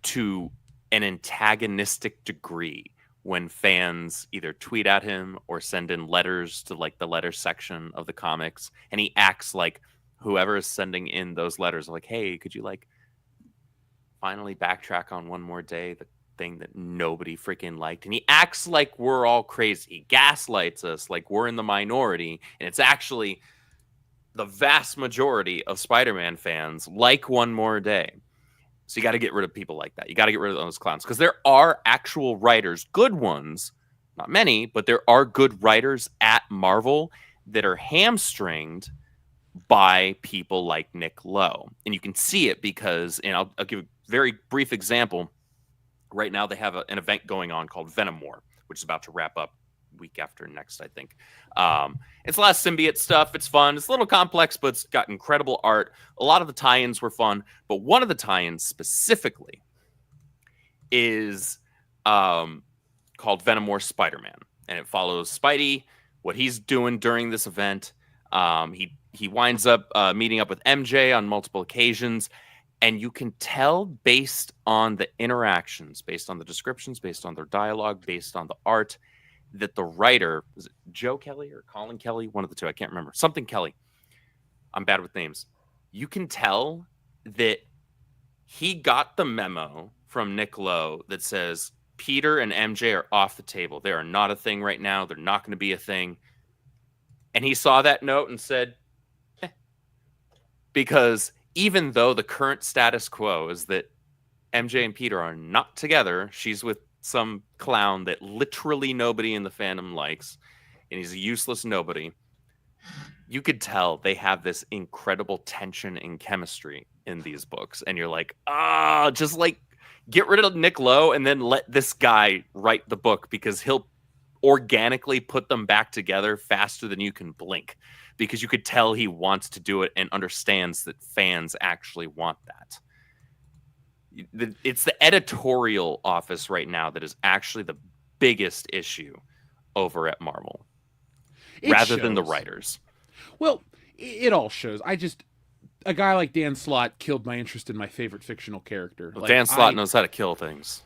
to an antagonistic degree when fans either tweet at him or send in letters to like the letter section of the comics, and he acts like whoever is sending in those letters are like, hey, could you like finally backtrack on One More Day, the thing that nobody freaking liked? And he acts like we're all crazy. He gaslights us like we're in the minority, and it's actually the vast majority of Spider-Man fans like One More Day. So you got to get rid of people like that. You got to get rid of those clowns, because there are actual writers, good ones, not many, but there are good writers at Marvel that are hamstringed by people like Nick Lowe. And you can see it because, and I'll give a very brief example. Right now they have an event going on called Venom War, which is about to wrap up week after next, I think. It's a lot of symbiote stuff. It's fun. It's a little complex, but it's got incredible art. A lot of the tie-ins were fun, but one of the tie-ins specifically is called Venom War Spider-Man, and it follows Spidey, what he's doing during this event. He winds up meeting up with MJ on multiple occasions, and you can tell based on the interactions, based on the descriptions, based on their dialogue, based on the art, that the writer, was it Joe Kelly or Colin Kelly? One of the two, I can't remember. Something Kelly. I'm bad with names. You can tell that he got the memo from Nick Lowe that says Peter and MJ are off the table. They are not a thing right now. They're not going to be a thing. And he saw that note and said, because even though the current status quo is that MJ and Peter are not together, she's with some clown that literally nobody in the fandom likes, and he's a useless nobody. You could tell they have this incredible tension and chemistry in these books, and you're like, just like get rid of Nick Lowe and then let this guy write the book, because he'll organically put them back together faster than you can blink, because you could tell he wants to do it and understands that fans actually want that. It's the editorial office right now that is actually the biggest issue over at Marvel, rather than the writers. Well, it all shows. A guy like Dan Slott killed my interest in my favorite fictional character. Well, Dan Slott knows how to kill things.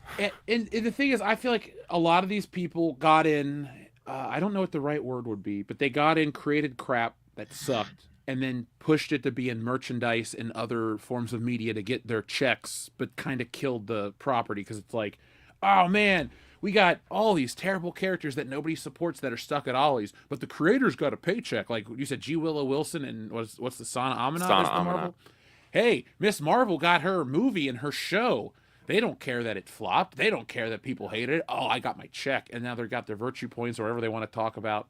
And the thing is, I feel like a lot of these people got in, I don't know what the right word would be, but they got in, created crap that sucked, and then pushed it to be in merchandise and other forms of media to get their checks, but kind of killed the property, because it's like, oh man, we got all these terrible characters that nobody supports that are stuck at Ollie's, but the creators got a paycheck. Like you said, G. Willow Wilson and what's the Sana Amanat? Marvel? Hey, Miss Marvel got her movie and her show. They don't care that it flopped. They don't care that people hated it. Oh, I got my check, and now they've got their virtue points or whatever they want to talk about.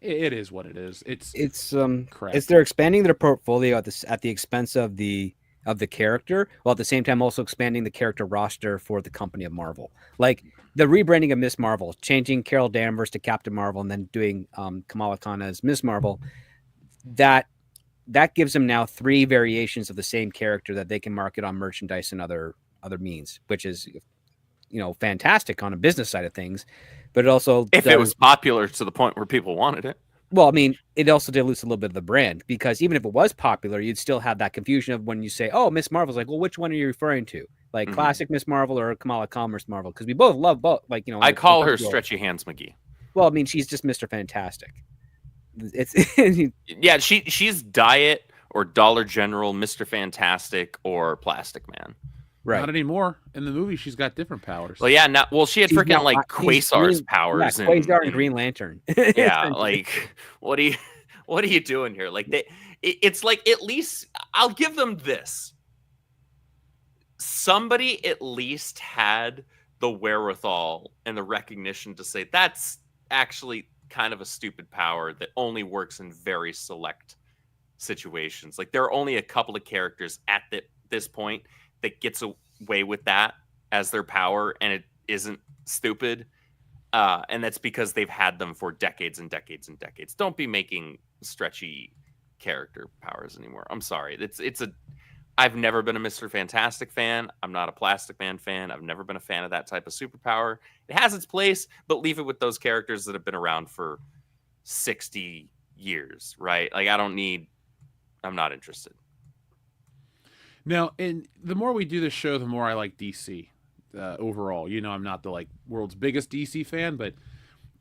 It is what it is. It's crap. It's they're expanding their portfolio at the expense of the character, while at the same time also expanding the character roster for the company of Marvel. Like the rebranding of Miss Marvel, changing Carol Danvers to Captain Marvel, and then doing Kamala Khan as Miss Marvel. That gives them now 3 variations of the same character that they can market on merchandise and other means, which is, fantastic on a business side of things. But it also, if it was popular to the point where people wanted it. Well, I mean, it also dilutes a little bit of the brand, because even if it was popular, you'd still have that confusion of when you say, "Oh, Miss Marvel's," like, well, which one are you referring to? Like classic Miss Marvel or Kamala Khan Miss Marvel? Because we both love both. Like, I call her Stretchy Hands McGee. Well, I mean, she's just Mr. Fantastic. It's yeah, she's Diet or Dollar General, Mr. Fantastic, or Plastic Man. Right. Not anymore. In the movie, she's got different powers. Well, yeah. She had freaking like Quasar's powers. Yeah, Quasar and Green Lantern. Yeah, like what are you doing here? Like it's like, at least I'll give them this. Somebody at least had the wherewithal and the recognition to say that's actually kind of a stupid power that only works in very select situations. Like there are only a couple of characters at this point that gets away with that as their power, and it isn't stupid. And that's because they've had them for decades and decades and decades. Don't be making stretchy character powers anymore. I'm sorry. I've never been a Mr. Fantastic fan. I'm not a Plastic Man fan. I've never been a fan of that type of superpower. It has its place, but leave it with those characters that have been around for 60 years, right? Like I'm not interested. Now, and the more we do this show, the more I like DC overall. I'm not the world's biggest DC fan, but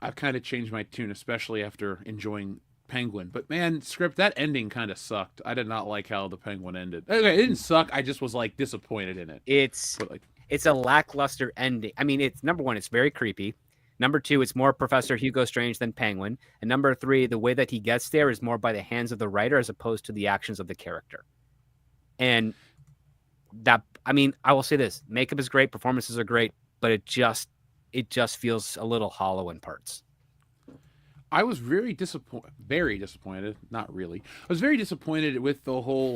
I've kind of changed my tune, especially after enjoying Penguin. But man, script, that ending kind of sucked. I did not like how the Penguin ended. Okay, it didn't suck. I just was disappointed in it. It's a lackluster ending. I mean, it's number one, it's very creepy. Number two, it's more Professor Hugo Strange than Penguin. And number three, the way that he gets there is more by the hands of the writer as opposed to the actions of the character. And that, I mean, I will say this: makeup is great, performances are great, but it just feels a little hollow in parts. I was very disappointed. Not really. I was very disappointed with the whole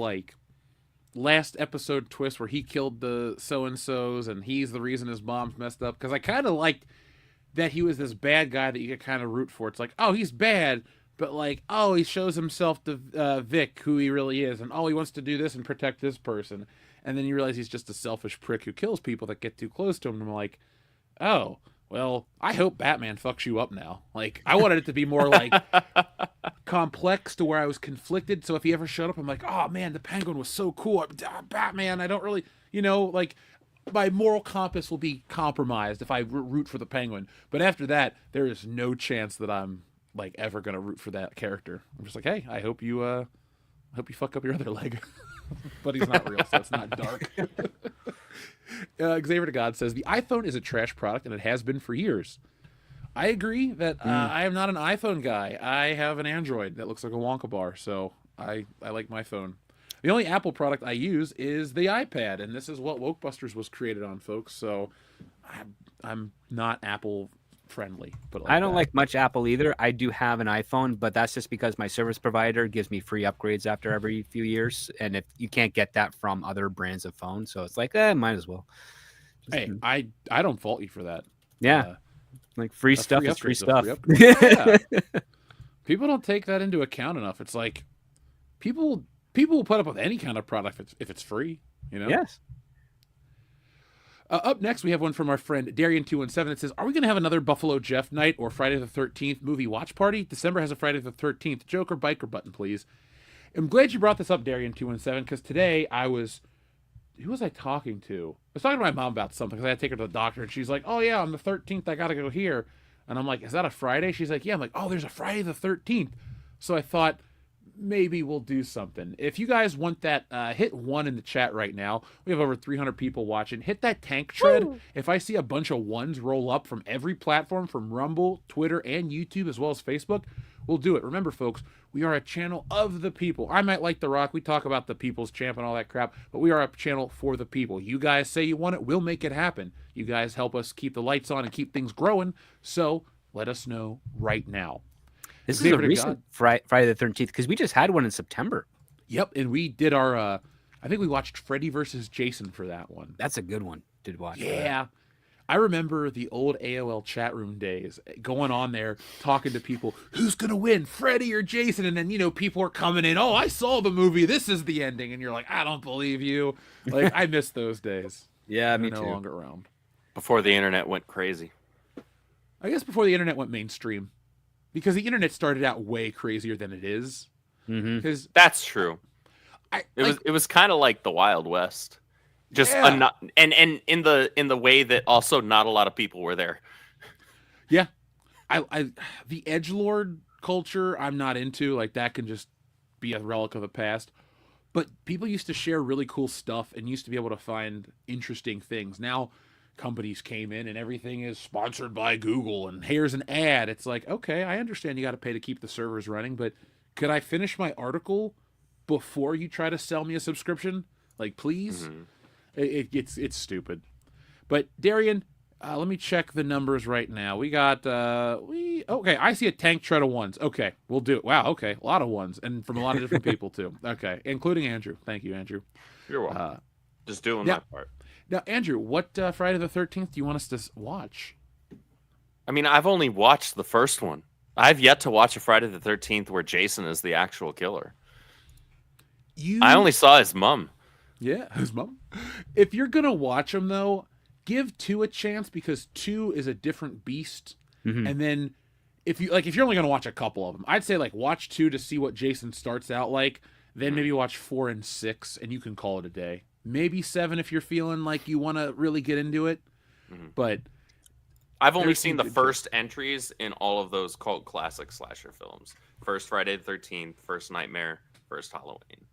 last episode twist where he killed the so-and-sos and he's the reason his mom's messed up. Because I kind of liked that he was this bad guy that you could kind of root for. It's like, oh, he's bad, but he shows himself to Vic who he really is, and he wants to do this and protect this person. And then you realize he's just a selfish prick who kills people that get too close to him. And I'm like, oh, well, I hope Batman fucks you up now. I wanted it to be more complex to where I was conflicted. So if he ever showed up, I'm like, oh man, the Penguin was so cool. Batman, I don't really, my moral compass will be compromised if I root for the Penguin. But after that, there is no chance that I'm ever going to root for that character. I'm just like, hey, I hope you fuck up your other leg. But he's not real, so it's not dark. Xavier to God says, the iPhone is a trash product, and it has been for years. I agree that I am not an iPhone guy. I have an Android that looks like a Wonka bar, so I like my phone. The only Apple product I use is the iPad, and this is what Wokebusters was created on, folks, so I'm not Apple friendly. But I don't like much Apple either. I do have an iPhone, but that's just because my service provider gives me free upgrades after every few years, and if you can't get that from other brands of phones, so it's might as well. Hey, I don't fault you for that. Yeah, free stuff is free stuff. Yeah. People don't take that into account enough. It's people will put up with any kind of product if it's free. Yes. Up next, we have one from our friend Darian217 that says, are we going to have another Buffalo Jeff night or Friday the 13th movie watch party? December has a Friday the 13th. Joker biker button, please. I'm glad you brought this up, Darian217, because today who was I talking to? I was talking to my mom about something because I had to take her to the doctor, and she's like, oh, yeah, on the 13th, I got to go here. And I'm like, is that a Friday? She's like, yeah. I'm like, oh, there's a Friday the 13th. So I thought, maybe we'll do something. If you guys want that, hit 1 in the chat right now. We have over 300 people watching. Hit that tank tread. Woo! If I see a bunch of 1s roll up from every platform, from Rumble, Twitter, and YouTube, as well as Facebook, we'll do it. Remember, folks, we are a channel of the people. I might like The Rock. We talk about the people's champ and all that crap, but we are a channel for the people. You guys say you want it, we'll make it happen. You guys help us keep the lights on and keep things growing, so let us know right now. This is a recent Friday the 13th, because we just had one in September. Yep, and we did our, I think we watched Freddy versus Jason for that one. That's a good one to watch. Yeah. I remember the old AOL chat room days, going on there, talking to people, who's going to win, Freddy or Jason? And then, people are coming in, oh, I saw the movie, this is the ending. And you're like, I don't believe you. I miss those days. Yeah, me too. They're no longer around. Before the internet went crazy. I guess before the internet went mainstream. Because the internet started out way crazier than it is. Mm-hmm. That's true. It was kind of like the Wild West, just and in the way that also not a lot of people were there. Yeah, the edgelord culture I'm not into. That can just be a relic of the past. But people used to share really cool stuff and used to be able to find interesting things. Now companies came in and everything is sponsored by Google and here's an ad. It's like, okay, I understand you got to pay to keep the servers running, but could I finish my article before you try to sell me a subscription? Please? Mm-hmm. It's stupid. But Darian, Let me check the numbers right now. We got okay. I see a tank tread of ones. Okay, we'll do it. Wow. Okay, a lot of ones, and from a lot of different people too. Okay, including Andrew. Thank you, Andrew. You're welcome. Just doing now- my part. Now, Andrew, what Friday the 13th do you want us to watch? I mean, I've only watched the first one. I've yet to watch a Friday the 13th where Jason is the actual killer. I only saw his mom. Yeah, his mom. If you're gonna watch them though, give 2 a chance because 2 is a different beast. Mhm. And then if you're only gonna watch a couple of them, I'd say like watch 2 to see what Jason starts out like. Then maybe watch 4 and 6, and you can call it a day. Maybe 7 if you're feeling like you want to really get into it. But I've only there's seen some the good first entries in all of those cult classic slasher films. First Friday the 13th, First Nightmare, First Halloween.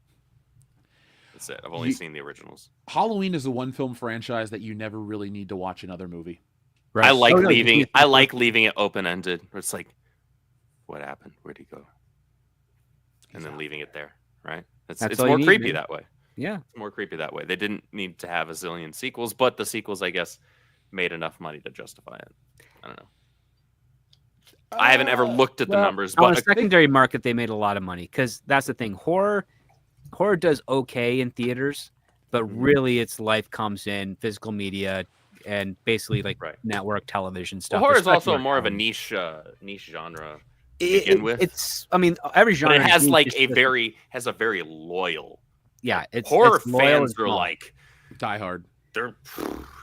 That's it. I've only seen the originals. Halloween is the one film franchise that you never really need to watch another movie. Right. I like Oh, no, leaving. you- I like leaving it open ended. It's like, what happened? Where'd he go? And then leaving it there. Right. That's It's all you more need, creepy man. that way. Yeah. It's more creepy that way. They didn't need to have a zillion sequels, but the sequels, I guess, made enough money to justify it. I don't know. I haven't ever looked at the Well, numbers, on but the secondary market, they made a lot of money because that's the thing. Horror does okay in theaters, but really, its life comes in physical media and basically like Right. network television stuff. horror is also especially more of a Halloween. niche genre. begin with. It's, I mean, every But genre it has needs like its a specific- very loyal. yeah. It's Horror it's loyal fans and are small. like Die Hard. they're.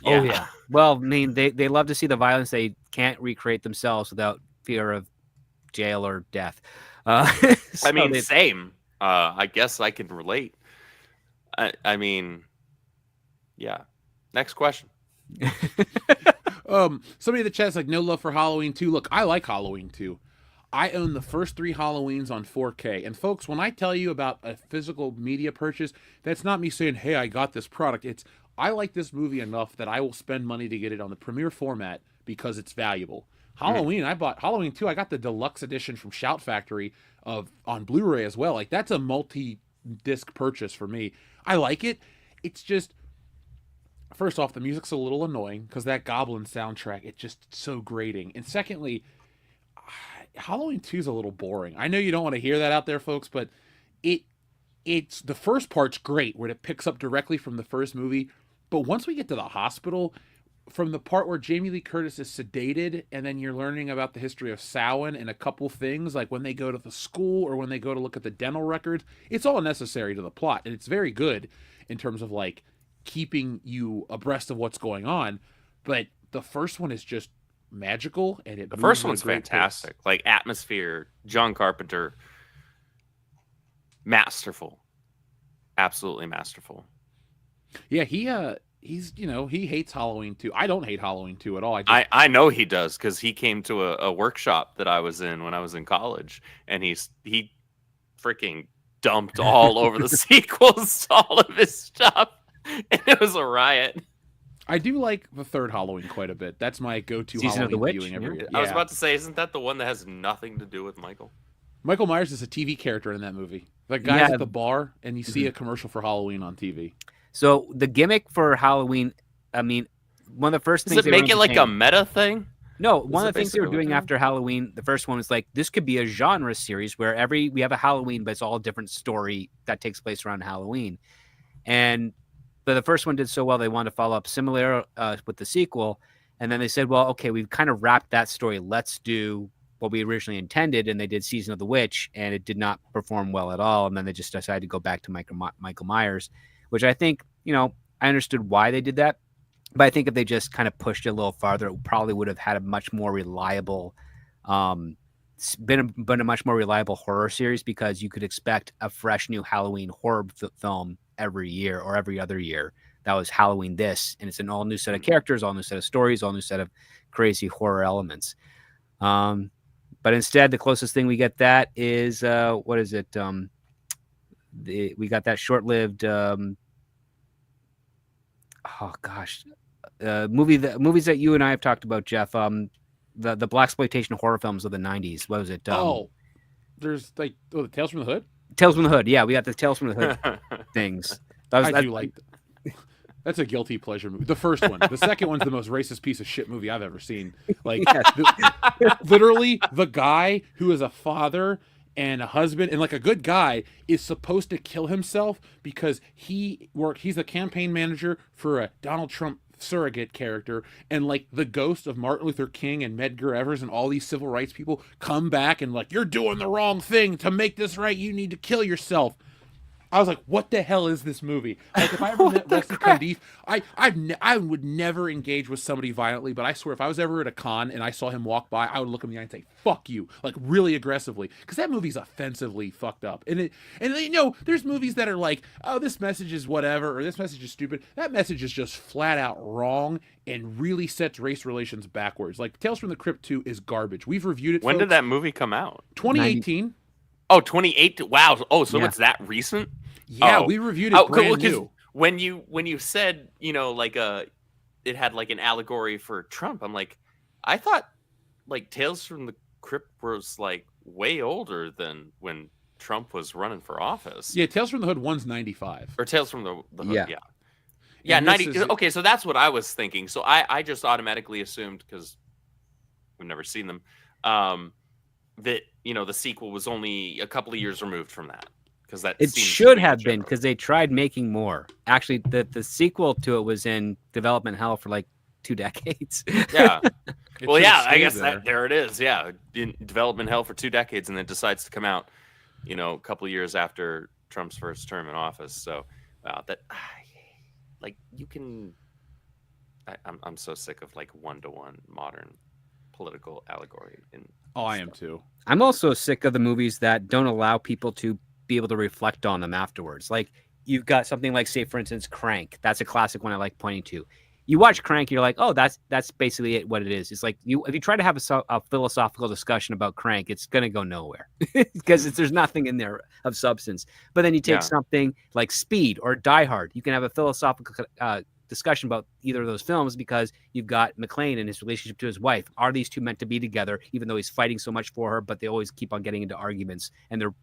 Oh yeah. Well, I mean, they love to see the violence. They can't recreate themselves without fear of jail or death. So I mean, they- same. I guess I can relate. I mean, yeah. Next question. Somebody in the chat's like, no love for Halloween 2. Look, I like Halloween 2. I own the first 3 Halloweens on 4K. And folks, when I tell you about a physical media purchase, that's not me saying, hey, I got this product. It's, I like this movie enough that I will spend money to get it on the premiere format because it's valuable. Halloween, I bought Halloween 2. I got the deluxe edition from Shout Factory on Blu-ray as well. Like, that's a multi-disc purchase for me. I like it. It's just, first off, the music's a little annoying because that Goblin soundtrack, it's just so grating. And secondly, Halloween 2 is a little boring. I know you don't want to hear that out there, folks, but it's the first part's great where it picks up directly from the first movie. But once we get to the hospital, from the part where Jamie Lee Curtis is sedated, and then you're learning about the history of Samhain and a couple things, like when they go to the school or when they go to look at the dental records, it's all necessary to the plot. And it's very good in terms of like keeping you abreast of what's going on. But the first one is just magical, and The first one's fantastic. Like atmosphere, John Carpenter, masterful, absolutely masterful. Yeah, he's he hates Halloween 2. I don't hate Halloween 2 at all. I know he does because he came to a workshop that I was in when I was in college, and he freaking dumped all over the sequels, all of his stuff, and it was a riot. I do like the third Halloween quite a bit. That's my go-to Season of the Halloween Witch, viewing every year. I was about to say, isn't that the one that has nothing to do with Michael? Michael Myers is a TV character in that movie. The guy's Yeah. at the bar, and you see a commercial for Halloween on TV. So the gimmick for Halloween, I mean, one of the first Does things it they were make it like a saying- meta thing? No, one it of the things they were basically doing what- after Halloween, the first one was like, this could be a genre series where we have a Halloween, but it's all a different story that takes place around Halloween. But the first one did so well, they wanted to follow up similar with the sequel. And then they said, well, okay, we've kind of wrapped that story. Let's do what we originally intended. And they did Season of the Witch, and it did not perform well at all. And then they just decided to go back to Michael Myers, which I think, I understood why they did that. But I think if they just kind of pushed it a little farther, it probably would have had a much more reliable, been a much more reliable horror series, because you could expect a fresh new Halloween horror film every year or every other year. That was Halloween this, and it's an all new set of characters, all new set of stories, all new set of crazy horror elements. But instead, the closest thing we get that is what is it? We got that short-lived. Movies that you and I have talked about, Jeff. The blaxploitation horror films of the '90s. What was it? There's like the Tales from the Hood. Tales from the Hood. Yeah, we got the Tales from the Hood things. I do like. That's a guilty pleasure movie. The first one. The second one's the most racist piece of shit movie I've ever seen. Like, literally, the guy who is a father and a husband and like a good guy is supposed to kill himself because he's a campaign manager for a Donald Trump surrogate character, and like the ghost of Martin Luther King and Medgar Evers and all these civil rights people come back and like, you're doing the wrong thing. To make this right, you need to kill yourself. I was like, what the hell is this movie? Like, if I ever met Wesley Cundiff, I would never engage with somebody violently, but I swear, if I was ever at a con and I saw him walk by, I would look him in the eye and say, fuck you, like really aggressively, because that movie's offensively fucked up. And there's movies that are like, oh, this message is whatever, or this message is stupid. That message is just flat out wrong and really sets race relations backwards. Like, Tales from the Crypt 2 is garbage. We've reviewed it. When did that movie come out? 2018. Oh, 2008. Wow. Oh, so it's that recent? Yeah, we reviewed it brand new. When you said, like it had like an allegory for Trump, I'm like, I thought like Tales from the Crypt was like way older than when Trump was running for office. Yeah, Tales from the Hood 1's 95. Or Tales from the Hood, yeah. 90. Okay, so that's what I was thinking. So I just automatically assumed, because we've never seen them, that the sequel was only a couple of years removed from that, because it should have been, because they tried making more. Actually, the sequel to it was in development hell for like 2 decades. Yeah. Well, yeah, I guess there it is. Yeah, in development hell for 2 decades, and then decides to come out, a couple of years after Trump's first term in office. So, wow, I'm so sick of like one-to-one modern political allegory. I am too. I'm also sick of the movies that don't allow people to be able to reflect on them afterwards. Like, you've got something like, say, for instance, Crank. That's a classic one I like pointing to. You watch Crank, you're like, oh, that's basically what it is. It's like, if you try to have a philosophical discussion about Crank, it's going to go nowhere because there's nothing in there of substance. But then you take something like Speed or Die Hard. You can have a philosophical discussion about either of those films, because you've got McClane and his relationship to his wife. Are these two meant to be together, even though he's fighting so much for her, but they always keep on getting into arguments and their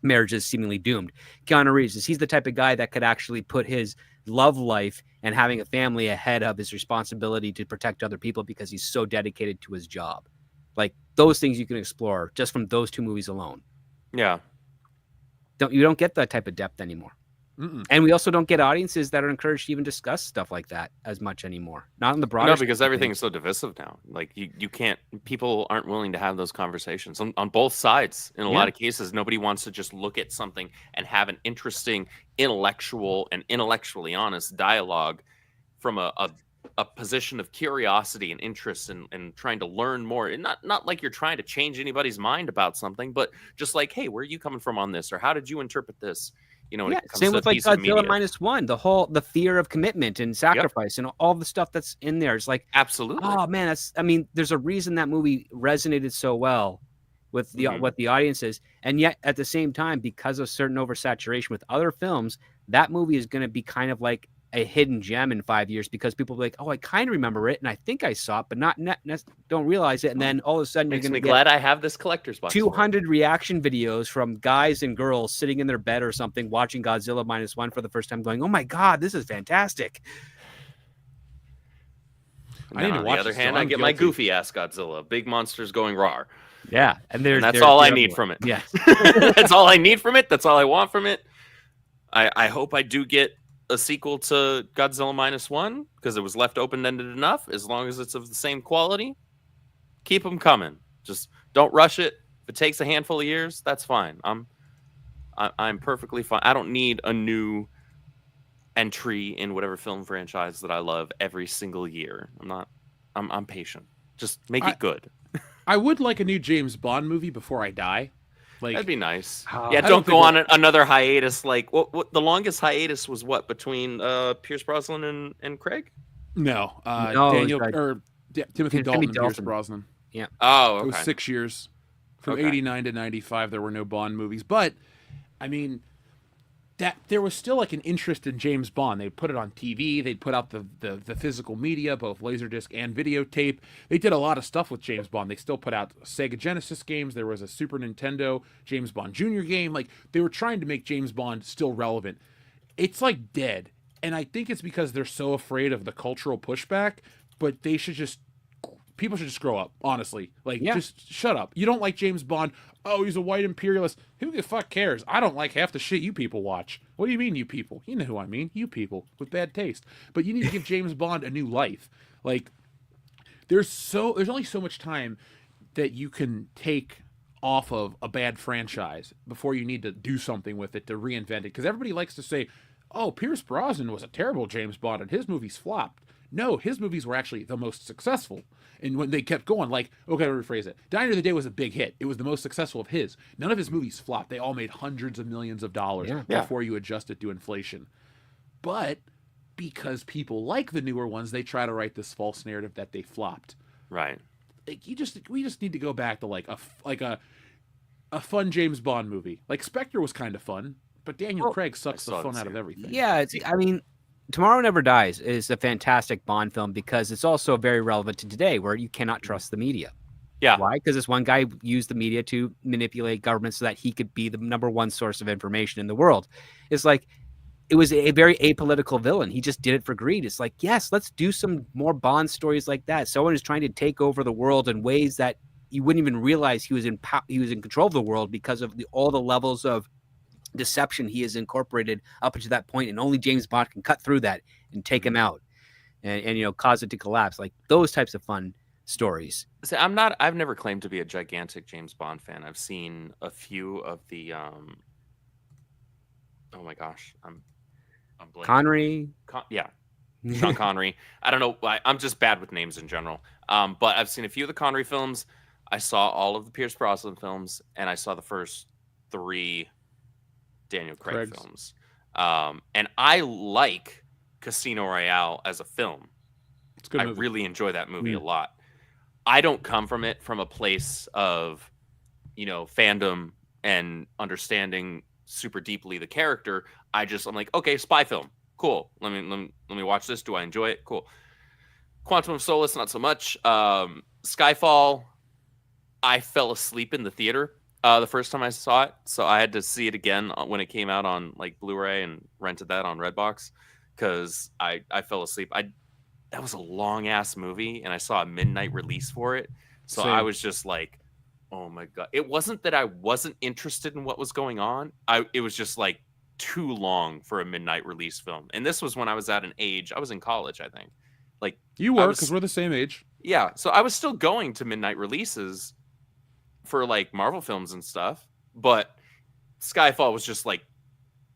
marriage is seemingly doomed. Keanu Reeves, he's the type of guy that could actually put his love life and having a family ahead of his responsibility to protect other people, because he's so dedicated to his job. Like, those things you can explore just from those two movies alone. Yeah. You don't get that type of depth anymore. Mm-mm. And we also don't get audiences that are encouraged to even discuss stuff like that as much anymore. Not in the broader. No, because everything is so divisive now. Like, you can't. People aren't willing to have those conversations on both sides. In a lot of cases, nobody wants to just look at something and have an interesting, intellectual and intellectually honest dialogue from a position of curiosity and interest and trying to learn more. And not like you're trying to change anybody's mind about something, but just like, hey, where are you coming from on this, or how did you interpret this? Same with like Godzilla -1, the fear of commitment and sacrifice and all the stuff that's in there. It's like, absolutely. Oh man, there's a reason that movie resonated so well with the what the audience is, and yet at the same time, because of certain oversaturation with other films, that movie is going to be kind of like a hidden gem in 5 years, because people will be like, oh, I kind of remember it, and I think I saw it, but don't realize it. And then all of a sudden, you're going to be glad I have this collector's box. 200 reaction videos from guys and girls sitting in their bed or something, watching Godzilla -1 for the first time, going, oh my God, this is fantastic. On the other hand, I get my goofy ass Godzilla, big monsters going raw. Yeah. And that's all I need from it. Yeah. That's all I need from it. That's all I want from it. I hope I do get a sequel to Godzilla -1, because it was left open-ended enough. As long as it's of the same quality, keep them coming. Just don't rush it. If it takes a handful of years, that's fine. I'm perfectly fine. I don't need a new entry in whatever film franchise that I love every single year. I'm patient. Just make it good. I would like a new James Bond movie before I die. Like, that'd be nice. Don't go on another hiatus. Like, what the longest hiatus was between Pierce Brosnan and Craig? No, Timothy Dalton and Pierce Brosnan. Yeah. Oh, okay. It was 6 years. From 89 to 95, there were no Bond movies. But, I mean, that there was still like an interest in James Bond. They put it on TV. They'd put out the physical media, both Laserdisc and videotape. They did a lot of stuff with James Bond. They still put out Sega Genesis games. There was a Super Nintendo James Bond Jr. game. Like, they were trying to make James Bond still relevant. It's like dead. And I think it's because they're so afraid of the cultural pushback, but people should just grow up, honestly. Like, just shut up. You don't like James Bond. Oh, he's a white imperialist. Who the fuck cares? I don't like half the shit you people watch. What do you mean, you people? You know who I mean. You people with bad taste. But you need to give James Bond a new life. Like, there's only so much time that you can take off of a bad franchise before you need to do something with it to reinvent it. Because everybody likes to say, oh, Pierce Brosnan was a terrible James Bond and his movies flopped. No, his movies were actually the most successful. And when they kept going, like, okay, I'll rephrase it. Diner of the Day was a big hit. It was the most successful of his. None of his movies flopped. They all made hundreds of millions of dollars before you adjust it to inflation. But because people like the newer ones, they try to write this false narrative that they flopped. Right. Like, we just need to go back to like a fun James Bond movie. Like Spectre was kind of fun, but Daniel Craig sucks the fun out of everything. Yeah, I mean, Tomorrow Never Dies is a fantastic Bond film because it's also very relevant to today, where you cannot trust the media. Yeah. Why? Because this one guy used the media to manipulate government so that he could be the number one source of information in the world. It's like, it was a very apolitical villain. He just did it for greed. It's like, yes, let's do some more Bond stories like that. Someone is trying to take over the world in ways that you wouldn't even realize he was in control of the world because of all the levels of deception he has incorporated up to that point, and only James Bond can cut through that and take him out and cause it to collapse. Like those types of fun stories. See, I've never claimed to be a gigantic James Bond fan. I've seen a few of the oh my gosh, I'm blanking. Connery. Sean Connery. I don't know. I'm just bad with names in general. But I've seen a few of the Connery films. I saw all of the Pierce Brosnan films, and I saw the first 3 Daniel Craig films. And I like Casino Royale as a film. It's a good I movie. really enjoy that movie a lot. I don't come from it from a place of, fandom and understanding super deeply the character. I'm like, okay, spy film. Cool. Let me watch this. Do I enjoy it? Cool. Quantum of Solace, not so much. Skyfall, I fell asleep in the theater the first time I saw it, so I had to see it again when it came out on like Blu-ray and rented that on Redbox because I fell asleep. That was a long ass movie, and I saw a midnight release for it, so Same. I was just like, oh my god! It wasn't that I wasn't interested in what was going on. It was just like too long for a midnight release film, and this was when I was at an age. I was in college, I think. Like You were, because we're the same age. Yeah, so I was still going to midnight releases for like Marvel films and stuff, but Skyfall was just like,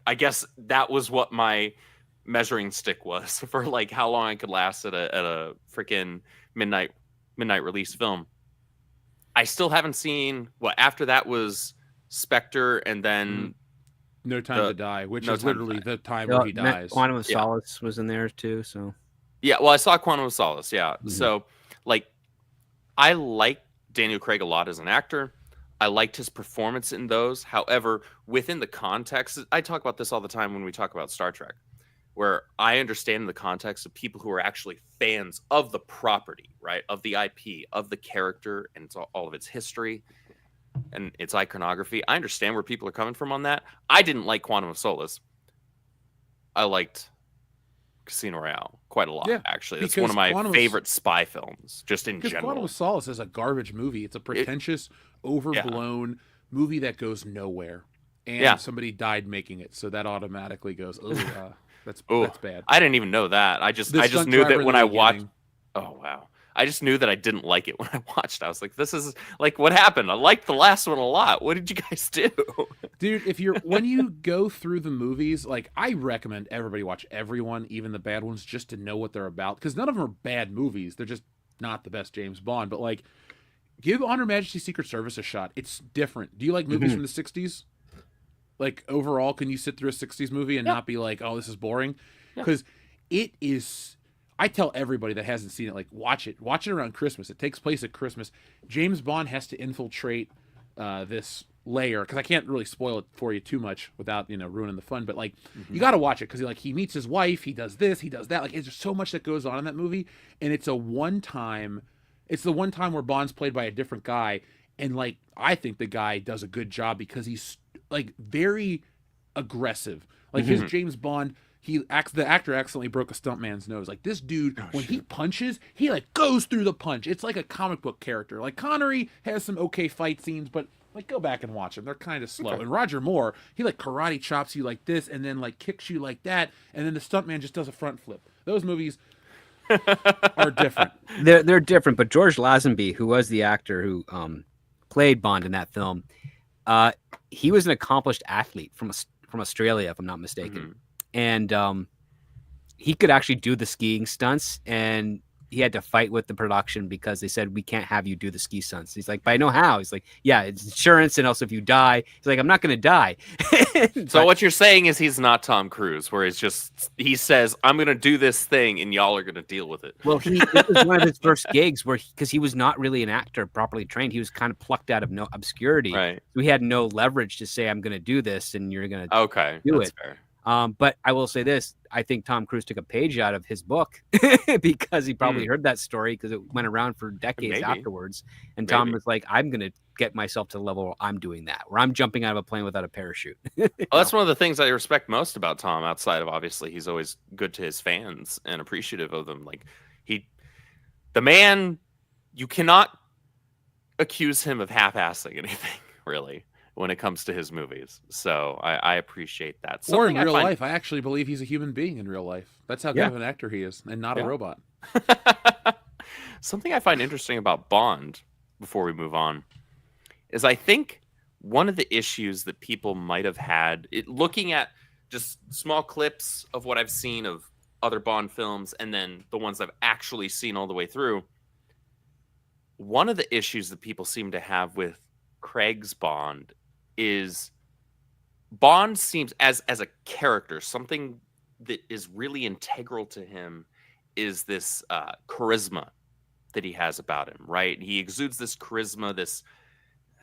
I guess that was what my measuring stick was for like how long I could last at a freaking midnight release film. I still haven't seen after that was Spectre, and then No Time to Die, which No is Time to literally Die. the time where he dies. Quantum of Solace was in there too, so yeah. Well, I saw Quantum of Solace, yeah. So like, I like Daniel Craig a lot as an actor. I liked his performance in those. However, within the context, I talk about this all the time when we talk about Star Trek, where I understand the context of people who are actually fans of the property, right? Of the IP, of the character, and all of its history and its iconography. I understand where people are coming from on that. I didn't like Quantum of Solace. I liked Casino Royale quite a lot, actually. It's one of my favorite spy films, just in general. Quantum of Solace is a garbage movie. It's a pretentious, overblown movie that goes nowhere. And somebody died making it, so that automatically goes, that's bad. I didn't even know that. I just knew that when I watched. Oh, wow. I just knew that I didn't like it when I watched. I was like, this is like, what happened? I liked the last one a lot. What did you guys do? Dude, when you go through the movies, like, I recommend everybody watch everyone, even the bad ones, just to know what they're about. Because none of them are bad movies. They're just not the best James Bond. But, like, give Honor Majesty's Secret Service a shot. It's different. Do you like movies from the 60s? Like, overall, can you sit through a 60s movie and not be like, oh, this is boring? Because it is... I tell everybody that hasn't seen it, like, watch it. Watch it around Christmas. It takes place at Christmas. James Bond has to infiltrate this layer, because I can't really spoil it for you too much without, ruining the fun. But, like, you got to watch it, because he meets his wife. He does this. He does that. Like, there's so much that goes on in that movie. And it's the one time where Bond's played by a different guy. And, like, I think the guy does a good job because he's, like, very aggressive. Like, his James Bond... the actor accidentally broke a stuntman's nose. Like this dude, when he punches, he like goes through the punch. It's like a comic book character. Like Connery has some okay fight scenes, but like go back and watch them. They're kind of slow. And Roger Moore, he like karate chops you like this and then like kicks you like that, and then the stuntman just does a front flip. Those movies are different. They're different, but George Lazenby, who was the actor who played Bond in that film, he was an accomplished athlete from Australia, if I'm not mistaken. And he could actually do the skiing stunts, and he had to fight with the production because they said, we can't have you do the ski stunts. He's like, but I know how. He's like, yeah, it's insurance, and also if you die, he's like, I'm not going to die. So what you're saying is he's not Tom Cruise, where he says, I'm going to do this thing, and y'all are going to deal with it. Well, this was one of his first gigs because he was not really an actor properly trained. He was kind of plucked out of no obscurity. Right. So he had no leverage to say, I'm going to do this, and you're going to do that's it. Fair. But I will say this, I think Tom Cruise took a page out of his book because he probably heard that story because it went around for decades afterwards. And Tom was like, I'm going to get myself to the level where I'm doing that, where I'm jumping out of a plane without a parachute. Well, that's one of the things I respect most about Tom, outside of obviously he's always good to his fans and appreciative of them. Like the man, you cannot accuse him of half-assing anything, really, when it comes to his movies. So I appreciate that. Or in real life, I actually believe he's a human being in real life. That's how good of an actor he is, and not a robot. Something I find interesting about Bond, before we move on, is I think one of the issues that people might have had, looking at just small clips of what I've seen of other Bond films, and then the ones I've actually seen all the way through, one of the issues that people seem to have with Craig's Bond is Bond seems as a character, something that is really integral to him is this charisma that he has about him, right? He exudes this charisma, this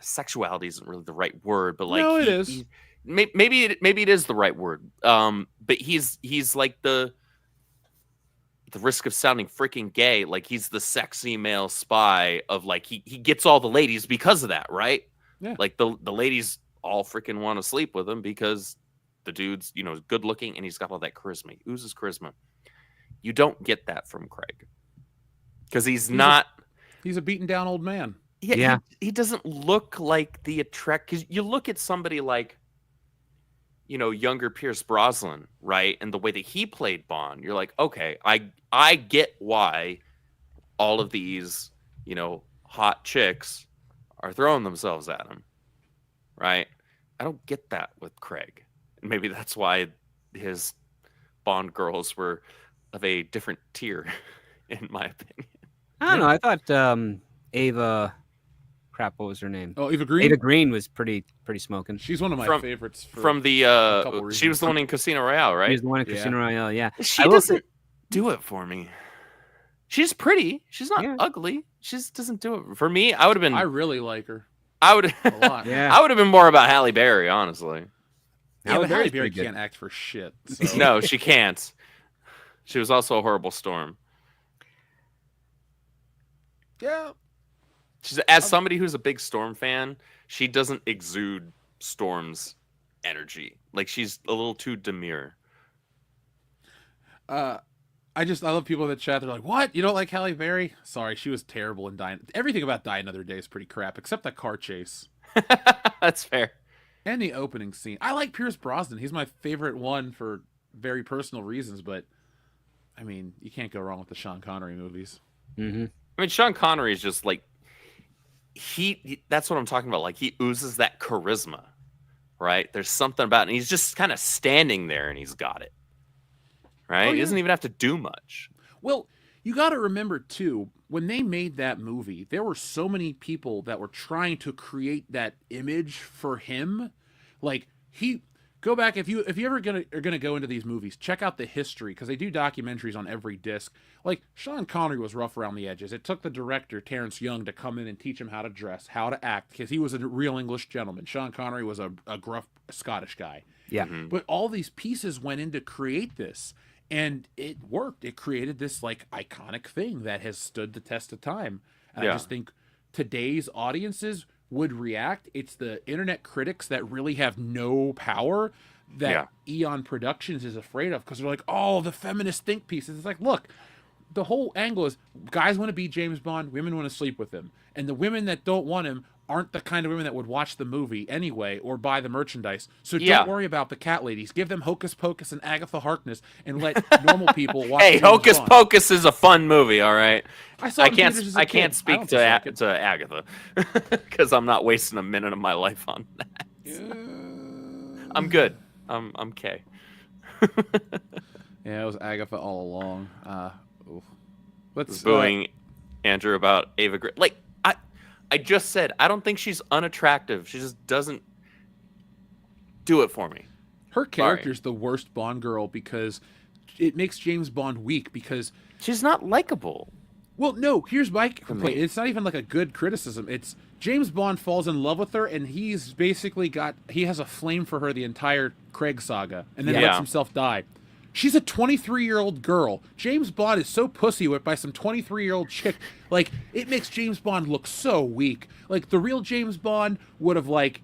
sexuality isn't really the right word, but like no, it is. Maybe it is the right word. But he's like the risk of sounding freaking gay, like he's the sexy male spy of like he gets all the ladies because of that, right? Yeah. Like the ladies all freaking want to sleep with him because the dude's, good looking and he's got all that charisma. He oozes charisma. You don't get that from Craig. Because he's a beaten down old man. Yeah. He doesn't look like the attract. Because you look at somebody like, younger Pierce Brosnan, right? And the way that he played Bond, you're like, okay, I get why all of these, hot chicks are throwing themselves at him, right? I don't get that with Craig. And maybe that's why his Bond girls were of a different tier, in my opinion. I don't know. I thought Ava, what was her name? Oh, Eva Green? Ava Green was pretty smoking. She's one of my favorites. From the, she was the one in Casino Royale, right? She was the one in Casino Royale, yeah. She doesn't do it for me. She's pretty. She's not ugly. She just doesn't do it. For me, I would have been... I really like her. I would a lot. I would have been more about Halle Berry, honestly. Yeah, but Halle Berry can't act for shit. So. No, she can't. She was also a horrible Storm. Yeah. She's as somebody who's a big Storm fan, she doesn't exude Storm's energy. Like she's a little too demure. I love people that chat. They're like, "What? You don't like Halle Berry?" Sorry, she was terrible in Die. Everything about Die Another Day is pretty crap, except that car chase. That's fair. And the opening scene. I like Pierce Brosnan. He's my favorite one for very personal reasons, but I mean, you can't go wrong with the Sean Connery movies. Mm-hmm. I mean, Sean Connery is just like that's what I'm talking about. Like he oozes that charisma, right? There's something about it. And he's just kind of standing there and he's got it. Right? He doesn't even have to do much. Well, you got to remember, too, when they made that movie, there were so many people that were trying to create that image for him. Like, go back, if you ever are gonna go into these movies, check out the history, because they do documentaries on every disc. Like, Sean Connery was rough around the edges. It took the director, Terrence Young, to come in and teach him how to dress, how to act, because he was a real English gentleman. Sean Connery was a gruff Scottish guy. Yeah. Mm-hmm. But all these pieces went in to create this. And it worked. It created this like iconic thing that has stood the test of time. And I just think today's audiences would react. It's the internet critics that really have no power. that Eon Productions is afraid of, because they're like, oh, the feminist think pieces. It's like, look, the whole angle is guys want to be James Bond, women want to sleep with him, and the women that don't want him aren't the kind of women that would watch the movie anyway or buy the merchandise. So don't worry about the cat ladies. Give them Hocus Pocus and Agatha Harkness, and let normal people watch. Hey, James Hocus Bond. Pocus is a fun movie, all right. I saw it in theaters as a I kid. can't speak don't to dislike it. to Agatha because I'm not wasting a minute of my life on that. I'm good. I'm okay. Yeah, it was Agatha all along. Let's Booing Andrew about Ava Green. Like I just said, I don't think she's unattractive. She just doesn't do it for me. Her character's the worst Bond girl because it makes James Bond weak because she's not likable. Well, no, here's my complaint. It's not even like a good criticism. It's James Bond falls in love with her, and he's basically he has a flame for her the entire Craig saga, and then lets himself die. She's a 23-year-old girl. James Bond is so pussy whipped by some 23-year-old chick. Like, it makes James Bond look so weak. Like, the real James Bond would have, like,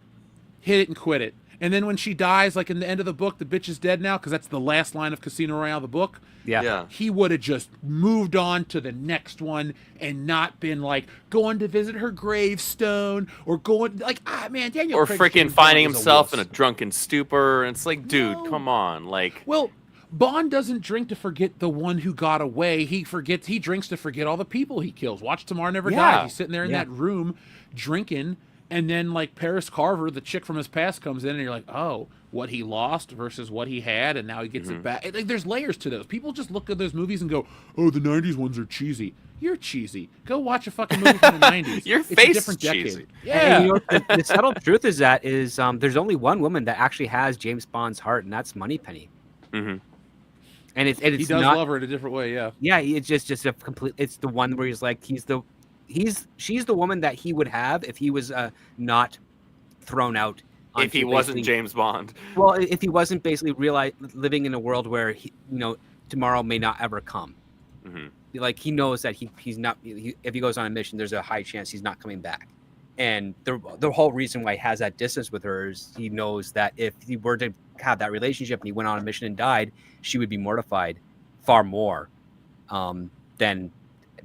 hit it and quit it. And then when she dies, like, in the end of the book, the bitch is dead now, because that's the last line of Casino Royale, the book. Yeah. He would have just moved on to the next one and not been, like, going to visit her gravestone or going, like, man, Daniel Or Craig's freaking James finding Bond is himself in wuss. a drunken stupor. And it's like, dude, No. come on. Like, Well, Bond doesn't drink to forget the one who got away. He drinks to forget all the people he kills. Watch Tomorrow Never Dies. He's sitting there in that room drinking, and then like Paris Carver, the chick from his past, comes in, and you're like, oh, what he lost versus what he had, and now he gets it back. There's layers to those. People just look at those movies and go, oh, the 90s ones are cheesy. You're cheesy. Go watch a fucking movie from the 90s. Your It's face a different is decade. cheesy. Yeah. And, you know, the subtle truth is there's only one woman that actually has James Bond's heart, and that's Moneypenny. Mm-hmm. And it's He does not, love her in a different way, yeah. Yeah, it's just a complete. It's the one where he's like she's the woman that he would have if he was not thrown out. If he wasn't James Bond. Well, if he wasn't basically living in a world where tomorrow may not ever come. Mm-hmm. Like he knows that he's not. If he goes on a mission, there's a high chance he's not coming back. And the whole reason why he has that distance with her is he knows that if he were to have that relationship and he went on a mission and died, she would be mortified far more than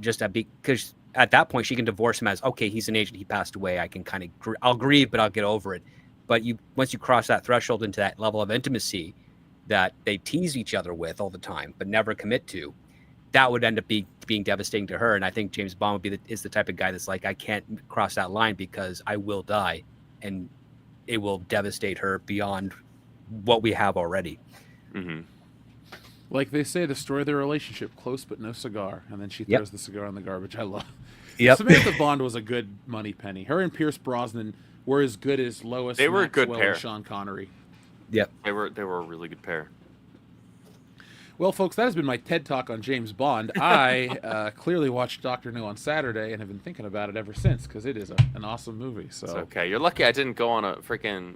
just because at that point she can divorce him as, okay, he's an agent, he passed away, I can kind of I'll grieve, but I'll get over it. But once you cross that threshold into that level of intimacy that they tease each other with all the time but never commit to, that would end up being devastating to her. And I think James Bond is the type of guy that's like, I can't cross that line because I will die, and it will devastate her beyond what we have already. Mm-hmm. Like they say, the story of their relationship, close but no cigar. And then she throws the cigar in the garbage. I love. Yep. Samantha Bond was a good Moneypenny. Her and Pierce Brosnan were as good as Lois. They were a good Maxwell pair. And Sean Connery. Yep. They were a really good pair. Well, folks, that has been my TED Talk on James Bond. I clearly watched Dr. No on Saturday and have been thinking about it ever since because it is an awesome movie. So It's okay. You're lucky I didn't go on a freaking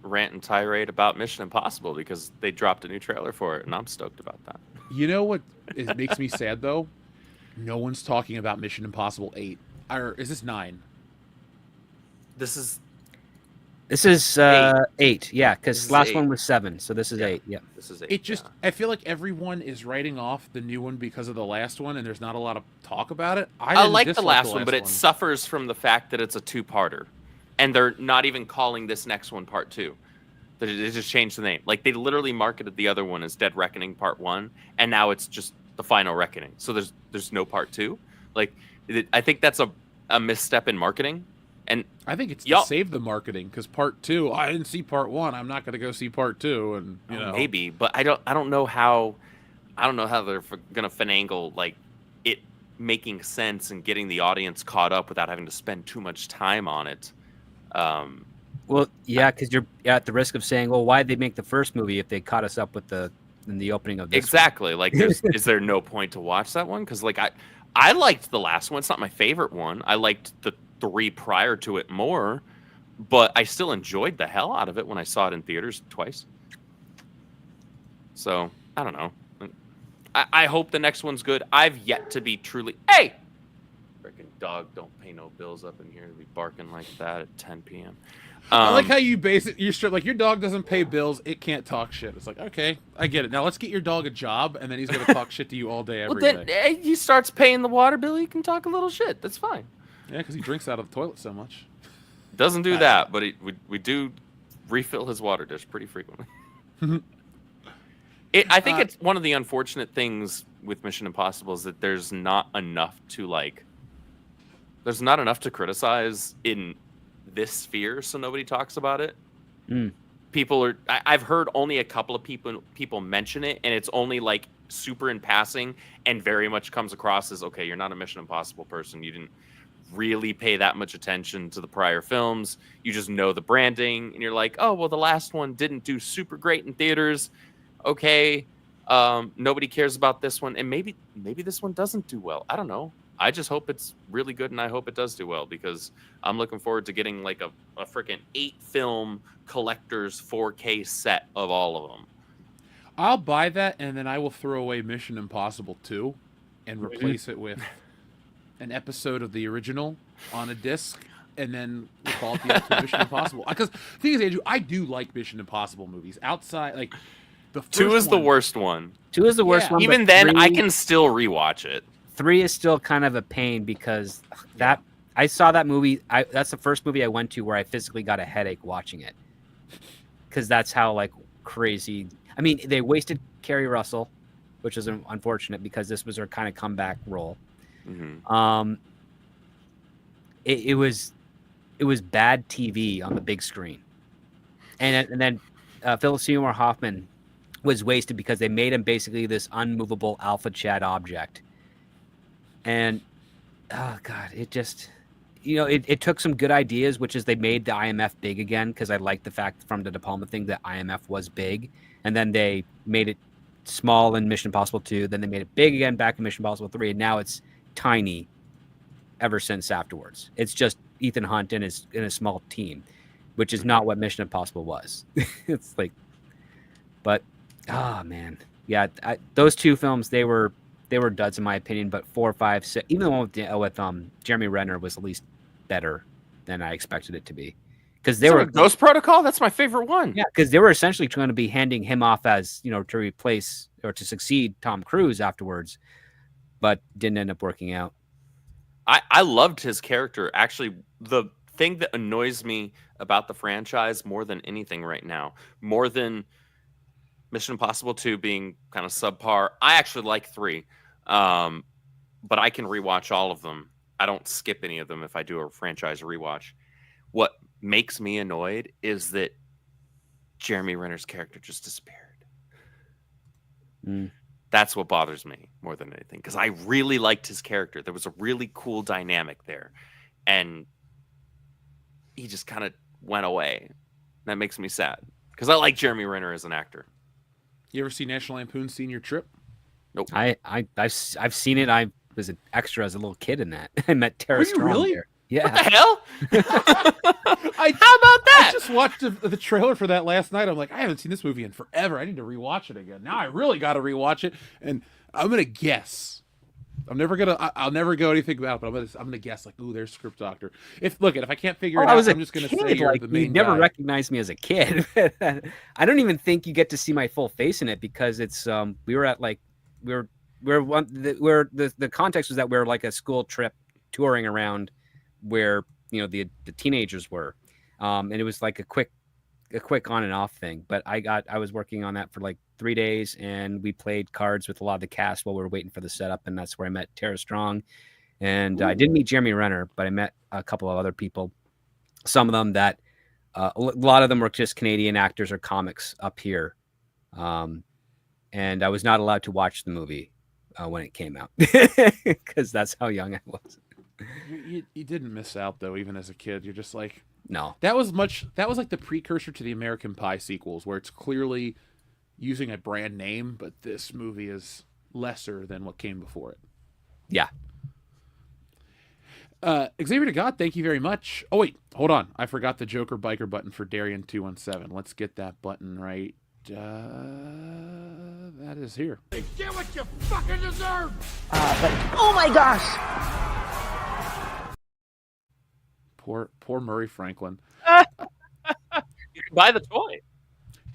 rant and tirade about Mission Impossible because they dropped a new trailer for it, and I'm stoked about that. You know what makes me sad, though? No one's talking about Mission Impossible 8. Or is this 9? This is 8. Yeah, because This last is one 8. was 7, so this is 8. Yeah. This is 8. It just, I feel like everyone is writing off the new one because of the last one, and there's not a lot of talk about it. I didn't like the dislike last one, but it suffers from the fact that it's a two-parter, and they're not even calling this next one Part 2. They just changed the name. Like they literally marketed the other one as Dead Reckoning Part 1, and now it's just the Final Reckoning. So there's no Part 2. Like I think that's a misstep in marketing. And I think it's to save the marketing because Part 2, I didn't see Part 1. I'm not going to go see Part 2, and you know. Maybe, but I don't know how they're going to finagle like it making sense and getting the audience caught up without having to spend too much time on it. Well, yeah, because you're at the risk of saying, well, why'd they make the first movie if they caught us up with in the opening of this Exactly. Like, is there no point to watch that one? Because like I liked the last one. It's not my favorite one. I liked the 3 prior to it more, but I still enjoyed the hell out of it when I saw it in theaters twice. So I don't know. I hope the next one's good. I've yet to be truly. Hey, freaking dog! Don't pay no bills up in here to be barking like that at 10 p.m. I like how you base it. You're straight, like, your dog doesn't pay bills. It can't talk shit. It's like, okay, I get it. Now let's get your dog a job, and then he's going to talk shit to you all day, every day. He starts paying the water bill. He can talk a little shit. That's fine. Yeah, because he drinks out of the toilet so much. Doesn't do that, but we do refill his water dish pretty frequently. I think it's one of the unfortunate things with Mission Impossible is that there's not enough to criticize in this sphere, so nobody talks about it. I've heard only a couple of people mention it, and it's only like super in passing and very much comes across as, okay, you're not a Mission Impossible person. You didn't really pay that much attention to the prior films. You just know the branding, and you're like, oh, well, the last one didn't do super great in theaters. Okay, nobody cares about this one, and maybe this one doesn't do well. I don't know. I just hope it's really good, and I hope it does do well, because I'm looking forward to getting like a freaking 8-film collector's 4K set of all of them. I'll buy that, and then I will throw away Mission Impossible 2 and replace it with an episode of the original on a disc, and then we'll call it the Ultimate Mission Impossible. Because the thing is, Andrew, I do like Mission Impossible movies. Outside, like, the first 2 is the worst one. 2 is the worst one. Even then, I can still rewatch it. 3 is still kind of a pain because I saw that movie. That's the first movie I went to where I physically got a headache watching it, because that's how like crazy. I mean, they wasted Kerry Russell, which is unfortunate because this was her kind of comeback role. Mm-hmm. It was bad TV on the big screen, and then Philip Seymour Hoffman was wasted because they made him basically this unmovable alpha Chad object. And oh god, it just, it took some good ideas, which is they made the IMF big again, because I like the fact from the De Palma thing that IMF was big, and then they made it small in Mission Impossible 2, then they made it big again back in Mission Impossible 3, and now it's tiny ever since afterwards. It's just Ethan Hunt and in a small team, which is not what Mission Impossible was. It's like, but oh man, yeah, those 2 films, they were duds in my opinion, but 4, 5, 6, even the one with Jeremy Renner was at least better than I expected it to be, because they were Ghost Protocol. That's my favorite one. Yeah, because they were essentially going to be handing him off as to replace or to succeed Tom Cruise afterwards, but didn't end up working out. I loved his character. Actually, the thing that annoys me about the franchise more than anything right now, more than Mission Impossible 2 being kind of subpar, I actually like 3. But I can rewatch all of them. I don't skip any of them if I do a franchise rewatch. What makes me annoyed is that Jeremy Renner's character just disappeared. That's what bothers me more than anything, because I really liked his character. There was a really cool dynamic there, and he just kind of went away. That makes me sad, because I like Jeremy Renner as an actor. You ever see National Lampoon's Senior Trip? Nope. I've seen it. I was an extra as a little kid in that. I met Tara Strong really? there. Yeah. What the hell? How about that? I just watched the trailer for that last night. I'm like, I haven't seen this movie in forever. I need to rewatch it again. Now I really got to rewatch it, and I'm gonna guess. I'll never go anything about it, but I'm gonna guess like, ooh, there's Script Doctor. If I can't figure it out, I'm just gonna say you're the main you never guy. recognized me as a kid. I don't even think you get to see my full face in it, because it's we were at like the context was that we were like a school trip touring around where the teenagers were, and it was like a quick on and off thing. But I was working on that for like 3 days, and we played cards with a lot of the cast while we were waiting for the setup, and that's where I met Tara Strong. And I didn't meet Jeremy Renner, but I met a couple of other people. Some of them that a lot of them were just Canadian actors or comics up here, and I was not allowed to watch the movie when it came out, because that's how young I was. You didn't miss out though, even as a kid. You're just like, no. That was like the precursor to the American Pie sequels, where it's clearly using a brand name, but this movie is lesser than what came before it. Yeah. Xavier to God, thank you very much. Oh wait, hold on. I forgot the Joker biker button for Darian 217. Let's get that button right. That is here. Get what you fucking deserve! Oh my gosh! Poor Murray Franklin. buy the toy.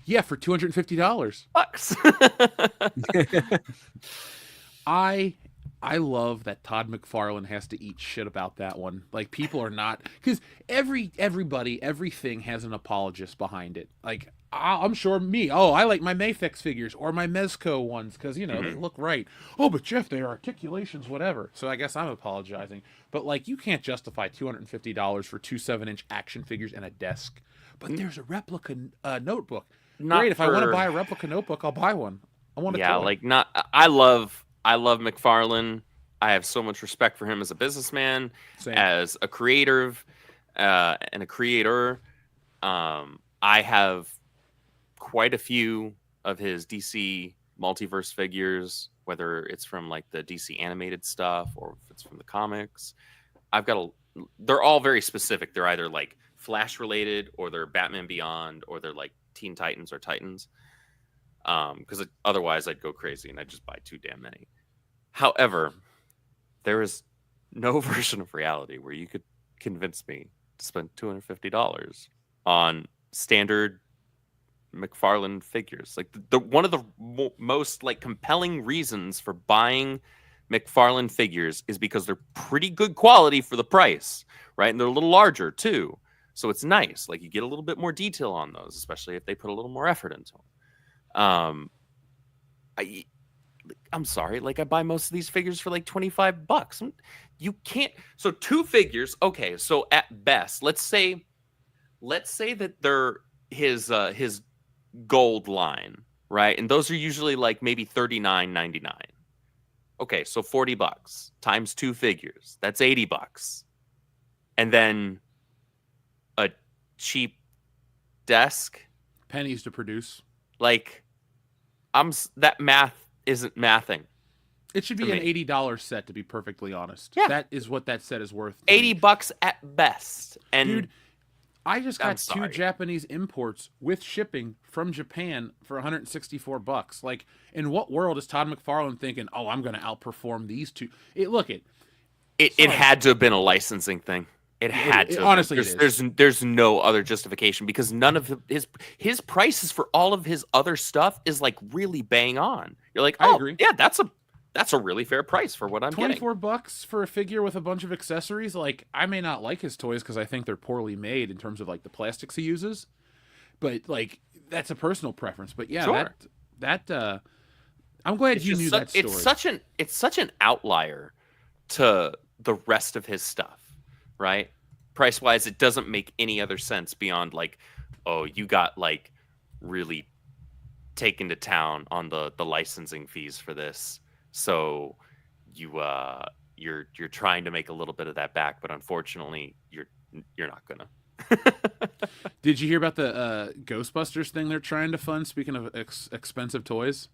Yeah, for $250. Bucks. I love that Todd McFarlane has to eat shit about that one. Like, people are not, because everything has an apologist behind it. Like, I'm sure I like my Mayfix figures or my Mezco ones because, they look right. Oh, but Jeff, their articulations, whatever. So I guess I'm apologizing. But, like, you can't justify $250 for 2 7-inch action figures and a desk. But there's a replica notebook. Great, if I want to buy a replica notebook, I'll buy one. I want a toy. like not. I love McFarlane. I have so much respect for him as a businessman, as a creative, and a creator. I have quite a few of his DC multiverse figures, whether it's from like the DC animated stuff or if it's from the comics. They're all very specific. They're either like Flash related, or they're Batman Beyond, or they're like Teen Titans or Titans. Because otherwise I'd go crazy and I'd just buy too damn many. However, there is no version of reality where you could convince me to spend $250 on standard McFarlane figures. Like the one of the most like compelling reasons for buying McFarlane figures is because they're pretty good quality for the price, right? And they're a little larger too, so it's nice. Like you get a little bit more detail on those, especially if they put a little more effort into them. I'm sorry, like I buy most of these figures for like $25. You can't. So 2 figures, okay. So at best, let's say that they're his gold line, right? And those are usually like maybe $39.99. Okay, so $40 times 2 figures, that's $80. And then a cheap desk, pennies to produce. Like that math isn't mathing. It should be an $80 set, to be perfectly honest. Yeah. That is what that set is worth. $80 at best. And dude, I just got 2 Japanese imports with shipping from Japan for $164. Like, in what world is Todd McFarlane thinking, "Oh, I'm going to outperform these 2"? It had to have been a licensing thing. It had to. Honestly, there's no other justification because none of his prices for all of his other stuff is like really bang on. You're like, I agree. Yeah, that's a really fair price for what I'm getting. $24 for a figure with a bunch of accessories. Like, I may not like his toys because I think they're poorly made in terms of like the plastics he uses, but like that's a personal preference. But yeah, sure. that I'm glad you knew that story. It's such an outlier to the rest of his stuff. Right? Price wise, it doesn't make any other sense beyond like, oh, you got like really taken to town on the licensing fees for this. So you're trying to make a little bit of that back, but unfortunately you're not gonna. Did you hear about the Ghostbusters thing they're trying to fund? Speaking of expensive toys,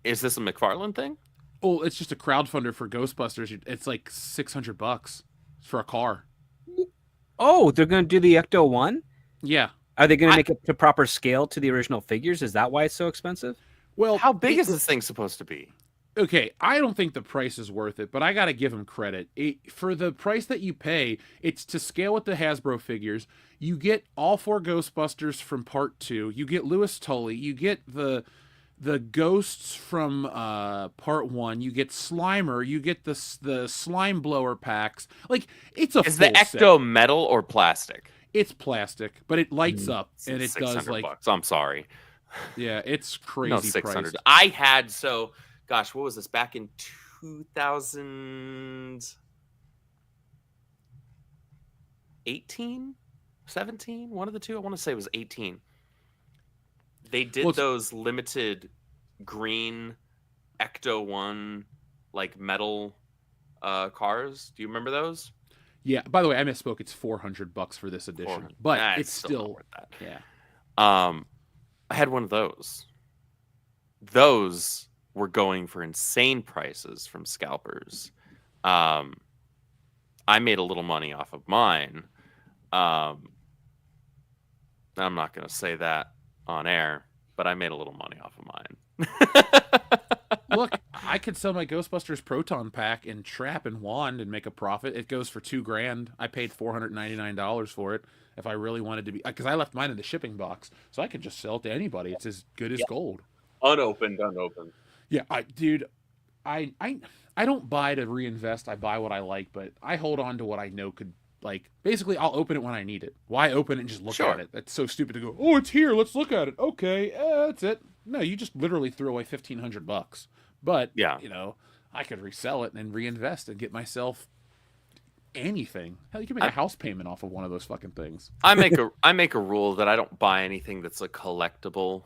is this a McFarlane thing? Oh, it's just a crowdfunder for Ghostbusters. It's like $600 for a car. Oh, they're going to do the Ecto one? Yeah. Are they going to make it to proper scale to the original figures? Is that why it's so expensive? Well, how big is this thing supposed to be? Okay, I don't think the price is worth it, but I got to give them credit. For the price that you pay, it's to scale with the Hasbro figures. You get all 4 Ghostbusters from Part 2. You get Louis Tully. You get the ghosts from Part 1. You get Slimer. You get the slime blower packs. Like, it's a Is the Ecto metal or plastic? It's plastic, but it lights up and it does like $600. I'm sorry. Yeah, it's crazy. No, $600. Priced. I had gosh, what was this back in 2018, 17? One of the two. I want to say it was 18. They did those limited green Ecto 1 like metal cars. Do you remember those? Yeah. By the way, I misspoke. It's $400 for this edition, but it's still worth that. Yeah. I had one of those. Those were going for insane prices from scalpers. I made a little money off of mine. I'm not going to say that on air, but I made a little money off of mine. Look, I could sell my Ghostbusters Proton Pack and Trap and Wand and make a profit. It goes for $2,000. I paid $499 for it. If I really wanted to be, because I left mine in the shipping box, so I could just sell it to anybody. It's as good as gold. Unopened. Yeah, dude, I don't buy to reinvest. I buy what I like, but I hold on to what I know could, like, basically I'll open it when I need it. Why open it and just look at it? That's so stupid to go, oh, it's here, let's look at it. Okay, that's it. No, you just literally threw away $1,500. But you know, I could resell it and reinvest and get myself anything. Hell, you can make a house payment off of one of those fucking things. I make a rule that I don't buy anything that's a collectible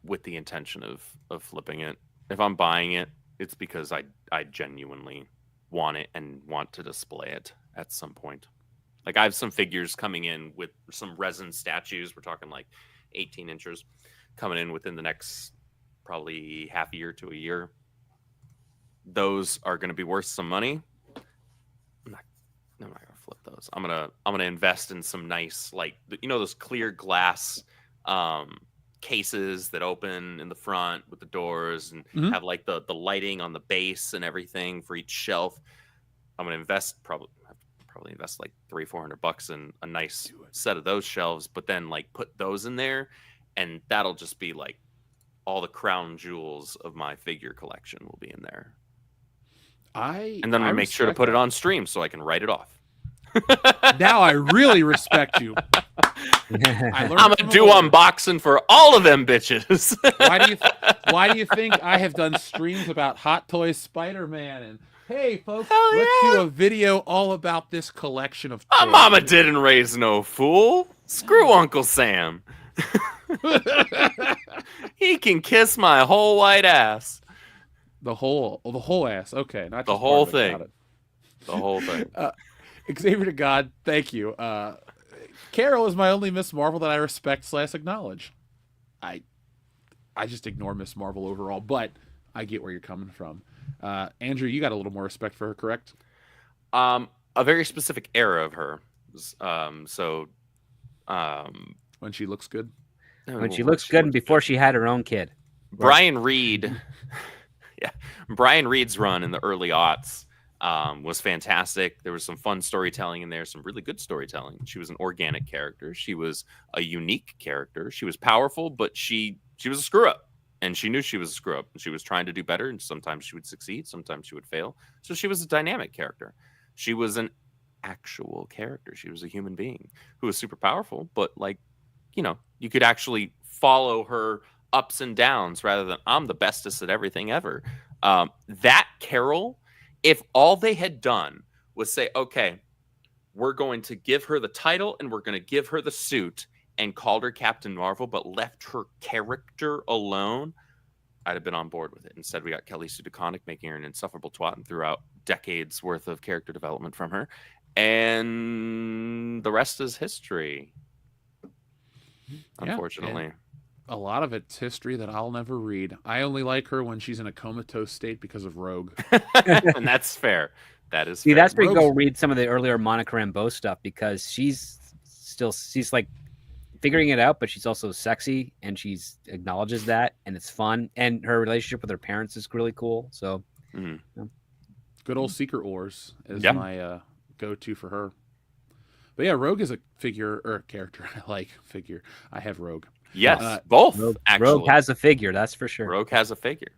with the intention of flipping it. If I'm buying it, it's because I genuinely want it and want to display it at some point. Like, I have some figures coming in with some resin statues. We're talking like 18 inches coming in within the next probably half a year to a year. Those are going to be worth some money. I'm not gonna flip those. I'm gonna invest in some nice, like, you know, those clear glass cases that open in the front with the doors and have like the lighting on the base and everything for each shelf. I'm gonna probably invest like $300-400 in a nice set of those shelves, but then like put those in there, and that'll just be like all the crown jewels of my figure collection will be in there. And then I make sure to put it on stream so I can write it off. Now I really respect you. I'm gonna do unboxing for all of them bitches. Why do you think I have done streams about Hot Toys Spider-Man and hey folks, let's do a video all about this collection of toys. Mama didn't raise no fool. Screw Uncle Sam. He can kiss my whole white ass. The whole ass. Okay, not just the whole part of thing. Got it. The whole thing. Xavier to God, thank you. Carol is my only Miss Marvel that I respect / acknowledge. I just ignore Miss Marvel overall, but I get where you're coming from. Andrew, you got a little more respect for her, correct? A very specific era of her. When she looks good. When she looks good and before she had her own kid. Brian Reed. Yeah. Brian Reed's run in the early aughts was fantastic. There was some fun storytelling in there, some really good storytelling. She was an organic character. She was a unique character. She was powerful, but she was a screw up, and she knew she was a screw up, and she was trying to do better, and sometimes she would succeed, sometimes she would fail. So she was a dynamic character. She was an actual character. She was a human being who was super powerful, but, like, you know, you could actually follow her ups and downs rather than I'm the bestest at everything ever. That Carol, if all they had done was say, okay, we're going to give her the title and we're going to give her the suit and called her Captain Marvel, but left her character alone, I'd have been on board with it. Instead, we got Kelly Sue DeConnick making her an insufferable twat and threw out decades worth of character development from her. And the rest is history. Unfortunately. Yeah, a lot of it's history that I'll never read. I only like her when she's in a comatose state because of Rogue. And that's fair. That is See, fair. that's where you go read some of the earlier Monica Rambeau stuff, because she's like figuring it out, but she's also sexy and she's acknowledges that, and it's fun. And her relationship with her parents is really cool. So good old Secret Wars is my go-to for her. But yeah, Rogue is a figure or a character I like. Figure. I have Rogue. Yes, both. Actually, Rogue has a figure, that's for sure. Rogue has a figure.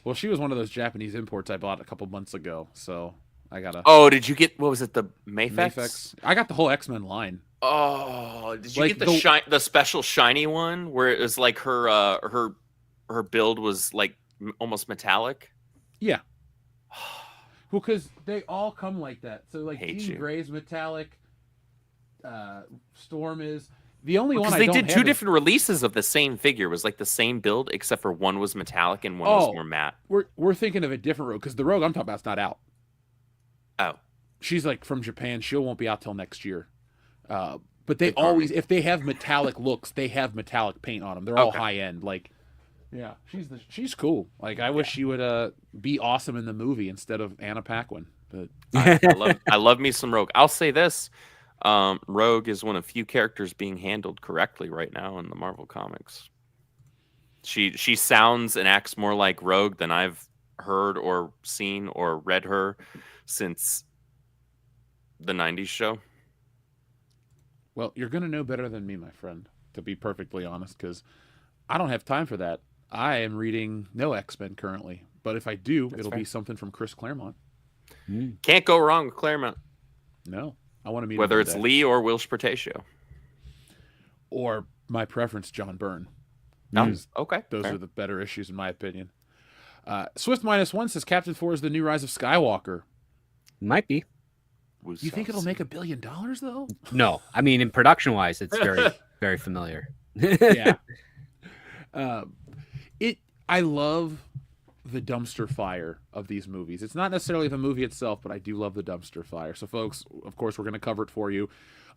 Well, she was one of those Japanese imports I bought a couple months ago, so I got a. Oh, did you get what was it? The Mayfex? I got the whole X-Men line. Oh, did you get the special shiny one where it was like her build was like almost metallic? Yeah. Well, because they all come like that. So like Jean Grey's metallic. Storm is the only one. Because they did two different releases of the same figure. It was like the same build, except for one was metallic and one was more matte. We're thinking of a different Rogue, because the Rogue I'm talking about is not out. Oh, she's like from Japan. She won't be out till next year. But they always, if they have metallic looks, they have metallic paint on them. They're all high end. Like, yeah, she's cool. Like, I wish she would be awesome in the movie instead of Anna Paquin. But I love me some Rogue. I'll say this. Rogue is one of few characters being handled correctly right now in the Marvel Comics. She sounds and acts more like Rogue than I've heard or seen or read her since the 90s show. Well, you're going to know better than me, my friend, to be perfectly honest, because I don't have time for that. I am reading no X-Men currently, but if I do, it'll be something from Chris Claremont. Can't go wrong with Claremont. No, I want to meet whether him it's one day. Lee or Will Spertatio. Or my preference, John Byrne. Okay. Those fair. are the better issues, in my opinion. Swift -1 says Captain 4 is the new Rise of Skywalker. Might be. You think it'll make $1 billion, though? No, I mean, in production wise, it's very, very familiar. Yeah. I love the dumpster fire of these movies. It's not necessarily the movie itself, but I do love the dumpster fire. So, folks, of course, we're going to cover it for you.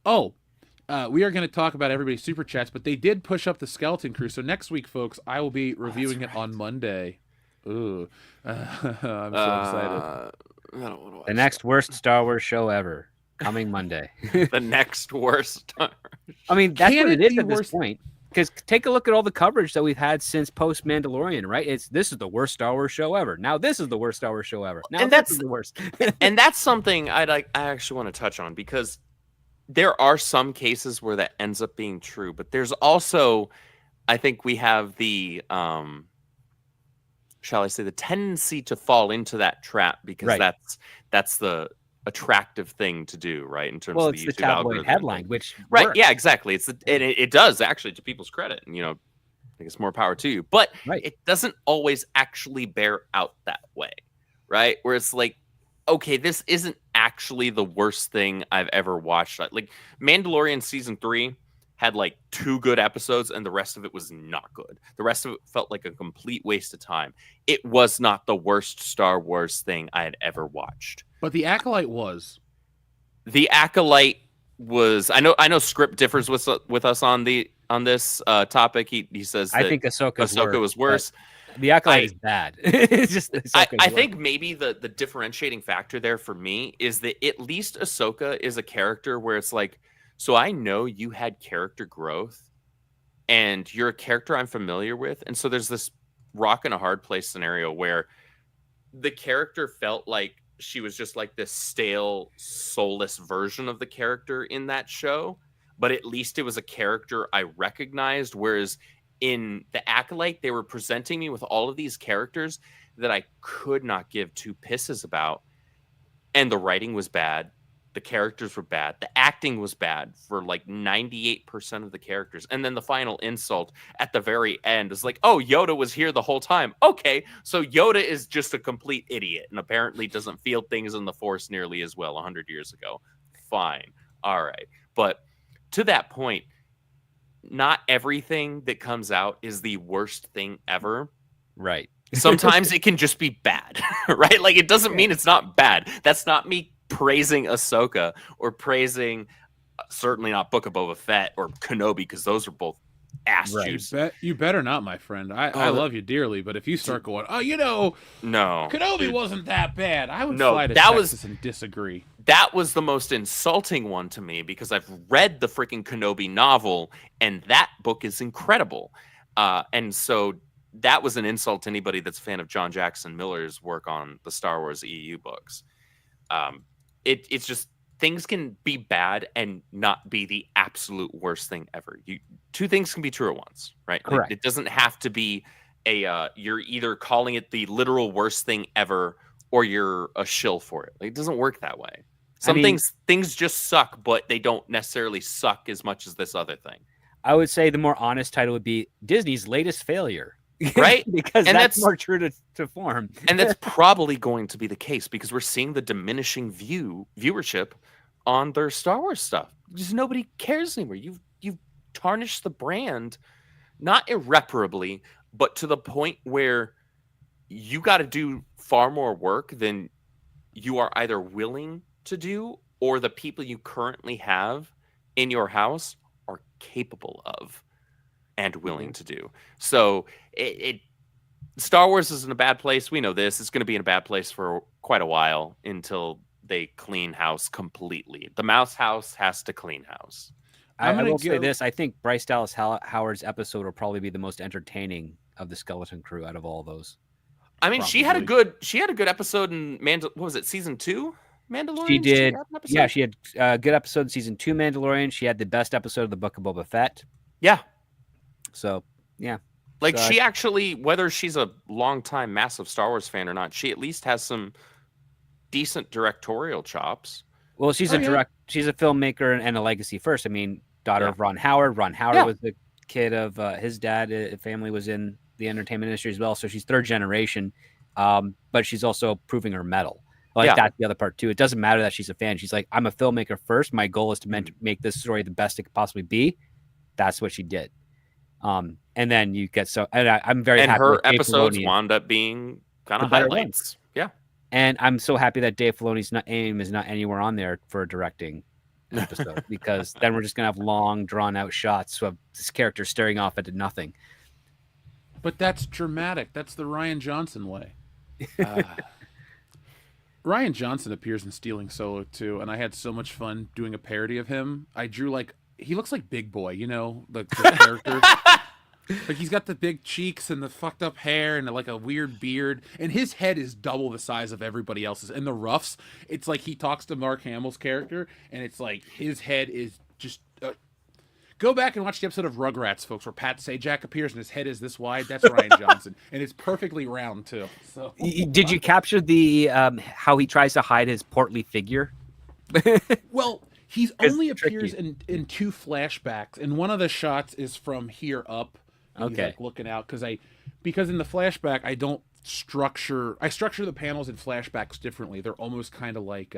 We are going to talk about everybody's super chats, but they did push up the Skeleton Crew. So next week, folks, I will be reviewing it on Monday. Ooh, I'm so excited. I don't want to watch The next worst Star Wars show ever, coming Monday. the next worst. I mean, that's Can what it it is be at this worse? point. Because take a look at all the coverage that we've had since post Mandalorian, right? This is the worst Star Wars show ever. Now this is the worst Star Wars show ever. Now And this that's- is the worst. And that's something I actually want to touch on, because there are some cases where that ends up being true, but there's also, I think we have the shall I say, the tendency to fall into that trap, because Right. that's the attractive thing to do, right? In terms Well, of it's the the YouTube tabloid algorithm. headline, which Right. works. Yeah, exactly. It does, actually, to people's credit. And, I think it's more power to you. But Right. it doesn't always actually bear out that way, right? Where it's like, okay, this isn't actually the worst thing I've ever watched. Like, Mandalorian season 3 had like 2 good episodes, and the rest of it was not good. The rest of it felt like a complete waste of time. It was not the worst Star Wars thing I had ever watched. But The Acolyte was. The Acolyte was. I know Script differs with us on this topic. He says that I think Ahsoka was worse. The Acolyte is bad. It's just I think maybe the differentiating factor there for me is that at least Ahsoka is a character where it's like, so I know you had character growth, and you're a character I'm familiar with, and so there's this rock and a hard place scenario where the character felt like she was just like this stale, soulless version of the character in that show, but at least it was a character I recognized. Whereas in The Acolyte, they were presenting me with all of these characters that I could not give two pisses about, and the writing was bad. The characters were bad. The acting was bad for like 98% of the characters. And then the final insult at the very end is like, oh, Yoda was here the whole time. Okay, so Yoda is just a complete idiot and apparently doesn't feel things in the Force nearly as well 100 years ago. Fine. All right. But to that point, not everything that comes out is the worst thing ever. Right. Sometimes it can just be bad, right? Like, it doesn't mean it's not bad. That's not me praising Ahsoka or praising, certainly not Book of Boba Fett or Kenobi, because those are both ass Right. juice. You better not, my friend. I love you dearly, but if you start going, No. Kenobi dude. wasn't that bad, I would No, fly to that was- Texas and disagree. That was the most insulting one to me, because I've read the freaking Kenobi novel, and that book is incredible. And so that was an insult to anybody that's a fan of John Jackson Miller's work on the Star Wars EU books. It's just, things can be bad and not be the absolute worst thing ever. Two things can be true at once, right? Like, Correct. it doesn't have to be you're either calling it the literal worst thing ever, or you're a shill for it. Like, it doesn't work that way. Some things just suck, but they don't necessarily suck as much as this other thing. I would say the more honest title would be Disney's latest failure. Right? Because And that's that's- more true to form. And that's probably going to be the case, because we're seeing the diminishing viewership on their Star Wars stuff. Just nobody cares anymore. You've tarnished the brand, not irreparably, but to the point where you got to do far more work than you are either willing to do, or the people you currently have in your house are capable of and willing to do. So Star Wars is in a bad place. We know this. It's going to be in a bad place for quite a while until they clean house completely. The Mouse House has to clean house. I I'm gonna will say go- this. I think Bryce Dallas Howard's episode will probably be the most entertaining of the Skeleton Crew out of all those. I mean, she had a good episode in what was it, season 2? Mandalorian? She did. Yeah, she had a good episode in season 2 Mandalorian. She had the best episode of the Book of Boba Fett. Yeah. So, yeah. Like, she actually, whether she's a longtime massive Star Wars fan or not, she at least has some decent directorial chops. Well, she's she's a filmmaker and a legacy first. I mean, daughter of Ron Howard. Ron Howard was the kid of his dad. Family was in the entertainment industry as well. So she's third generation. But she's also proving her mettle. Like, that's the other part too. It doesn't matter that she's a fan. She's like, I'm a filmmaker first. My goal is to make this story the best it could possibly be. That's what she did. And then you get I'm very happy. And her episodes wound up being kind of highlights. Yeah. And I'm so happy that Dave Filoni's name is not anywhere on there for directing an episode, because then we're just gonna have long, drawn out shots of this character staring off into nothing. But that's dramatic. That's the Rian Johnson way. Rian Johnson appears in Stealing Solo too, and I had so much fun doing a parody of him. I drew he looks like Big Boy, the character. Like, he's got the big cheeks and the fucked up hair and like a weird beard, and his head is double the size of everybody else's. And the Ruffs, it's like he talks to Mark Hamill's character, and it's like his head is just. Go back and watch the episode of Rugrats, folks, where Pat Sajak appears and his head is this wide. That's Rian Johnson, and it's perfectly round too. So, did you capture the how he tries to hide his portly figure? Well, he only appears in 2 flashbacks, and one of the shots is from here up. He's like looking out because in the flashback I structure the panels in flashbacks differently. They're almost kind of like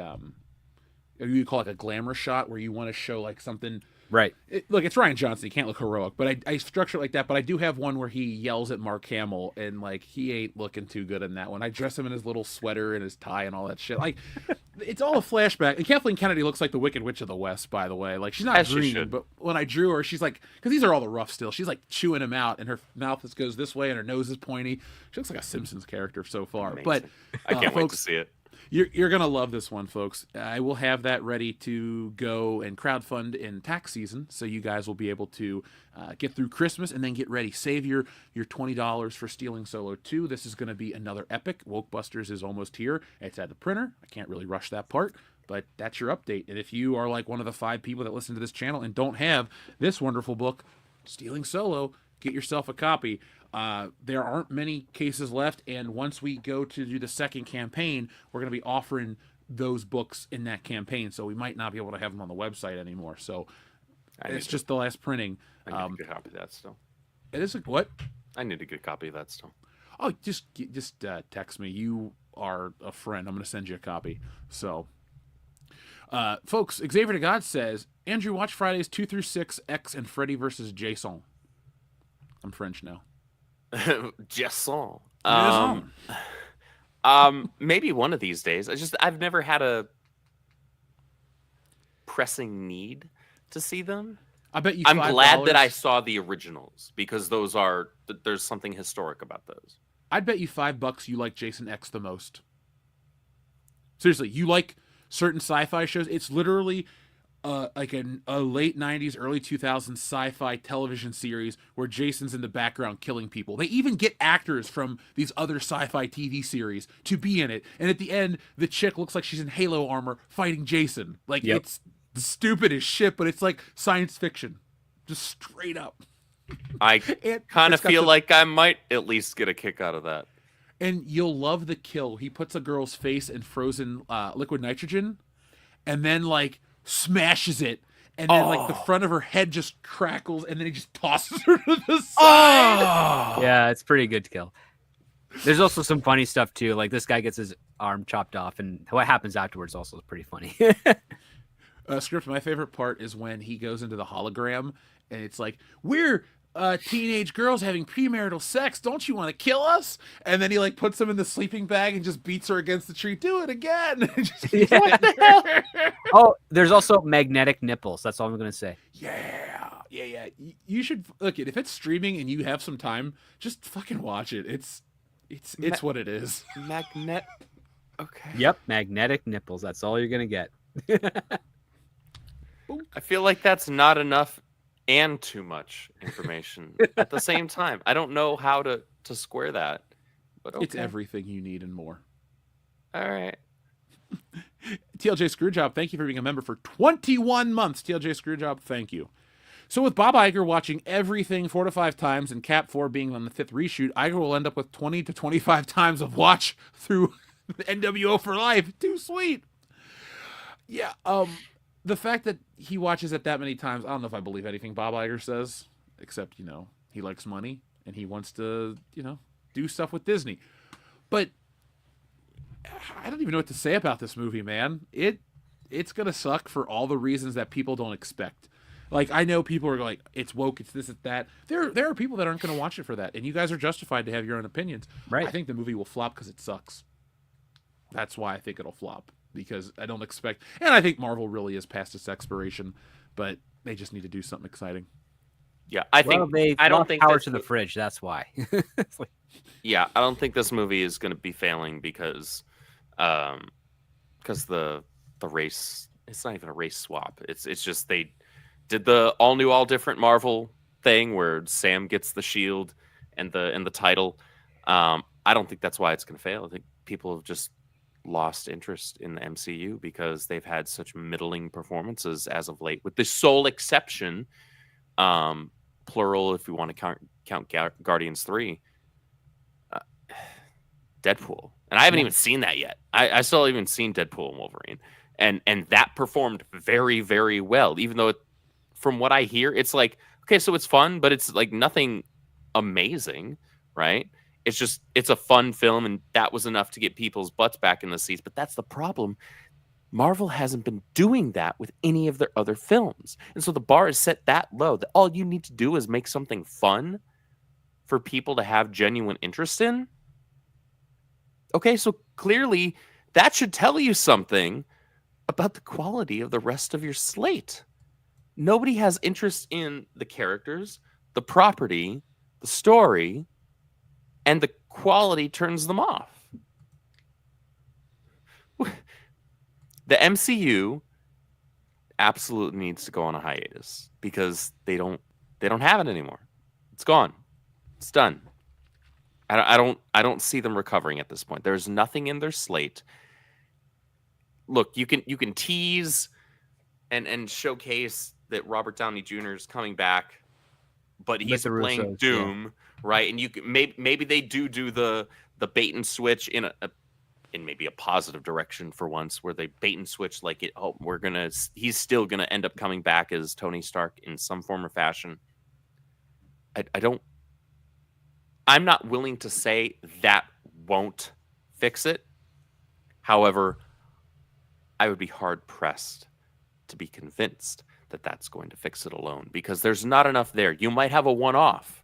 you call it a glamour shot, where you want to show like something. Right. Look, it's Rian Johnson. He can't look heroic, but I structure it like that. But I do have one where he yells at Mark Hamill, and like he ain't looking too good in that one. I dress him in his little sweater and his tie and all that shit. Like, it's all a flashback. And Kathleen Kennedy looks like the Wicked Witch of the West, by the way. Like, she's not green, but when I drew her, she's like, because these are all the rough still. She's like chewing him out, and her mouth goes this way, and her nose is pointy. She looks like a Simpsons character so far. Amazing. But I can't wait to see it. You're going to love this one, folks. I will have that ready to go and crowdfund in tax season, so you guys will be able to get through Christmas and then get ready. Save your $20 for Stealing Solo 2. This is going to be another epic. Wokebusters is almost here. It's at the printer. I can't really rush that part, but that's your update. And if you are like one of the 5 people that listen to this channel and don't have this wonderful book, Stealing Solo, get yourself a copy. There aren't many cases left, and once we go to do the second campaign, we're going to be offering those books in that campaign, so we might not be able to have them on the website anymore. So it's just the last printing. I need to get a copy of that still. It is what? I need to get a copy of that still. Oh, just text me. You are a friend. I'm going to send you a copy. So, folks, Xavier to God says, Andrew, watch Fridays 2 through 6, X and Freddy versus Jason. I'm French now. Jason. Maybe one of these days. I've never had a pressing need to see them. I bet you. I'm glad that I saw the originals, because there's something historic about those. I'd bet you $5 you like Jason X the most. Seriously, you like certain sci-fi shows. It's literally like a late 90s, early 2000s sci-fi television series where Jason's in the background killing people. They even get actors from these other sci-fi TV series to be in it. And at the end, the chick looks like she's in Halo armor fighting Jason. Like, It's stupid as shit, but it's like science fiction. Just straight up. I kind of feel like I might at least get a kick out of that. And you'll love the kill. He puts a girl's face in frozen liquid nitrogen and then, like, smashes it, and then like the front of her head just crackles, and then he just tosses her to the side. Yeah, it's pretty good to kill. There's also some funny stuff too, like this guy gets his arm chopped off, and what happens afterwards also is pretty funny. Script, my favorite part is when he goes into the hologram, and it's like, we're teenage girls having premarital sex. Don't you want to kill us? And then he like puts them in the sleeping bag and just beats her against the tree. Do it again. What the hell? Oh, there's also magnetic nipples. That's all I'm gonna say. Yeah. You should look it. If it's streaming and you have some time, just fucking watch it. It's what it is. Okay. Yep, magnetic nipples. That's all you're gonna get. I feel like that's not enough and too much information at the same time. I don't know how to to square that. But okay. It's everything you need and more. All right. TLJ Screwjob, thank you for being a member for 21 months. TLJ Screwjob, thank you. So with Bob Iger watching everything 4 to 5 times and Cap 4 being on the 5th reshoot, Iger will end up with 20 to 25 times of watch through NWO for life. Too sweet. Yeah, the fact that he watches it that many times, I don't know if I believe anything Bob Iger says, except, he likes money and he wants to, do stuff with Disney. But I don't even know what to say about this movie, man. It's going to suck for all the reasons that people don't expect. Like, I know people are like, it's woke, it's this, it's that. There are people that aren't going to watch it for that, and you guys are justified to have your own opinions. Right. I think the movie will flop because it sucks. That's why I think it'll flop, because I don't expect... And I think Marvel really is past its expiration, but they just need to do something exciting. Yeah, I don't think power to the fridge. That's why. Yeah, I don't think this movie is going to be failing because the race. It's not even a race swap. It's just they did the all new, all different Marvel thing where Sam gets the shield and the title. I don't think that's why it's going to fail. I think people have just lost interest in the MCU because they've had such middling performances as of late, with the sole exception, plural if we want to count Guardians 3, Deadpool. And I haven't even seen that yet. I still haven't even seen Deadpool and Wolverine. And that performed very, very well, even though from what I hear, it's like, okay, so it's fun, but it's like nothing amazing, right? It's a fun film, and that was enough to get people's butts back in the seats. But that's the problem. Marvel hasn't been doing that with any of their other films. And so the bar is set that low that all you need to do is make something fun for people to have genuine interest in. Okay, so clearly that should tell you something about the quality of the rest of your slate. Nobody has interest in the characters, the property, the story, and the quality turns them off. The MCU absolutely needs to go on a hiatus because they don't have it anymore. It's gone. It's done. I don't see them recovering at this point. There's nothing in their slate. Look, you can tease and showcase that Robert Downey Jr. is coming back, but he's playing Doom, right? And you can, maybe they do the bait and switch in maybe a positive direction for once, where they bait and switch like it. Oh, he's still gonna end up coming back as Tony Stark in some form or fashion. I'm not willing to say that won't fix it. However, I would be hard pressed to be convinced that that's going to fix it alone, because there's not enough there. You might have a one-off,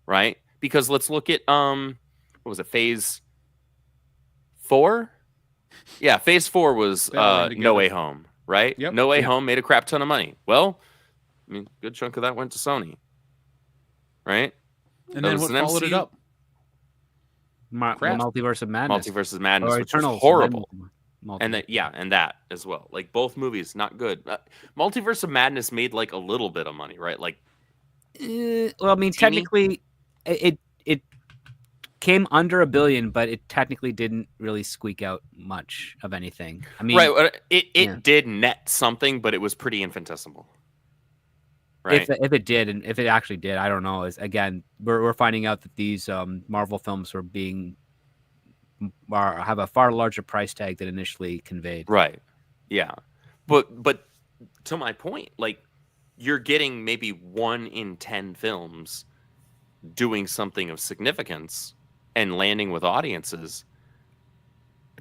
right? Because let's look at what was it, Phase 4? Yeah, Phase 4 was No Way Home, right? Yep. No Way Home made a crap ton of money. Well, I mean, a good chunk of that went to Sony, right? And then what followed it up? Multiverse of Madness. Multiverse of Madness, which was horrible. And that as well. Like, both movies, not good. Multiverse of Madness made like a little bit of money, right? Like, well, I mean, technically, it came under $1 billion, but it technically didn't really squeak out much of anything. I mean, right? It did net something, but it was pretty infinitesimal. Right. If it did, and if it actually did, I don't know. Again, we're finding out that these Marvel films have a far larger price tag than initially conveyed. Right. Yeah. But to my point, like, you're getting maybe 1 in 10 films doing something of significance and landing with audiences.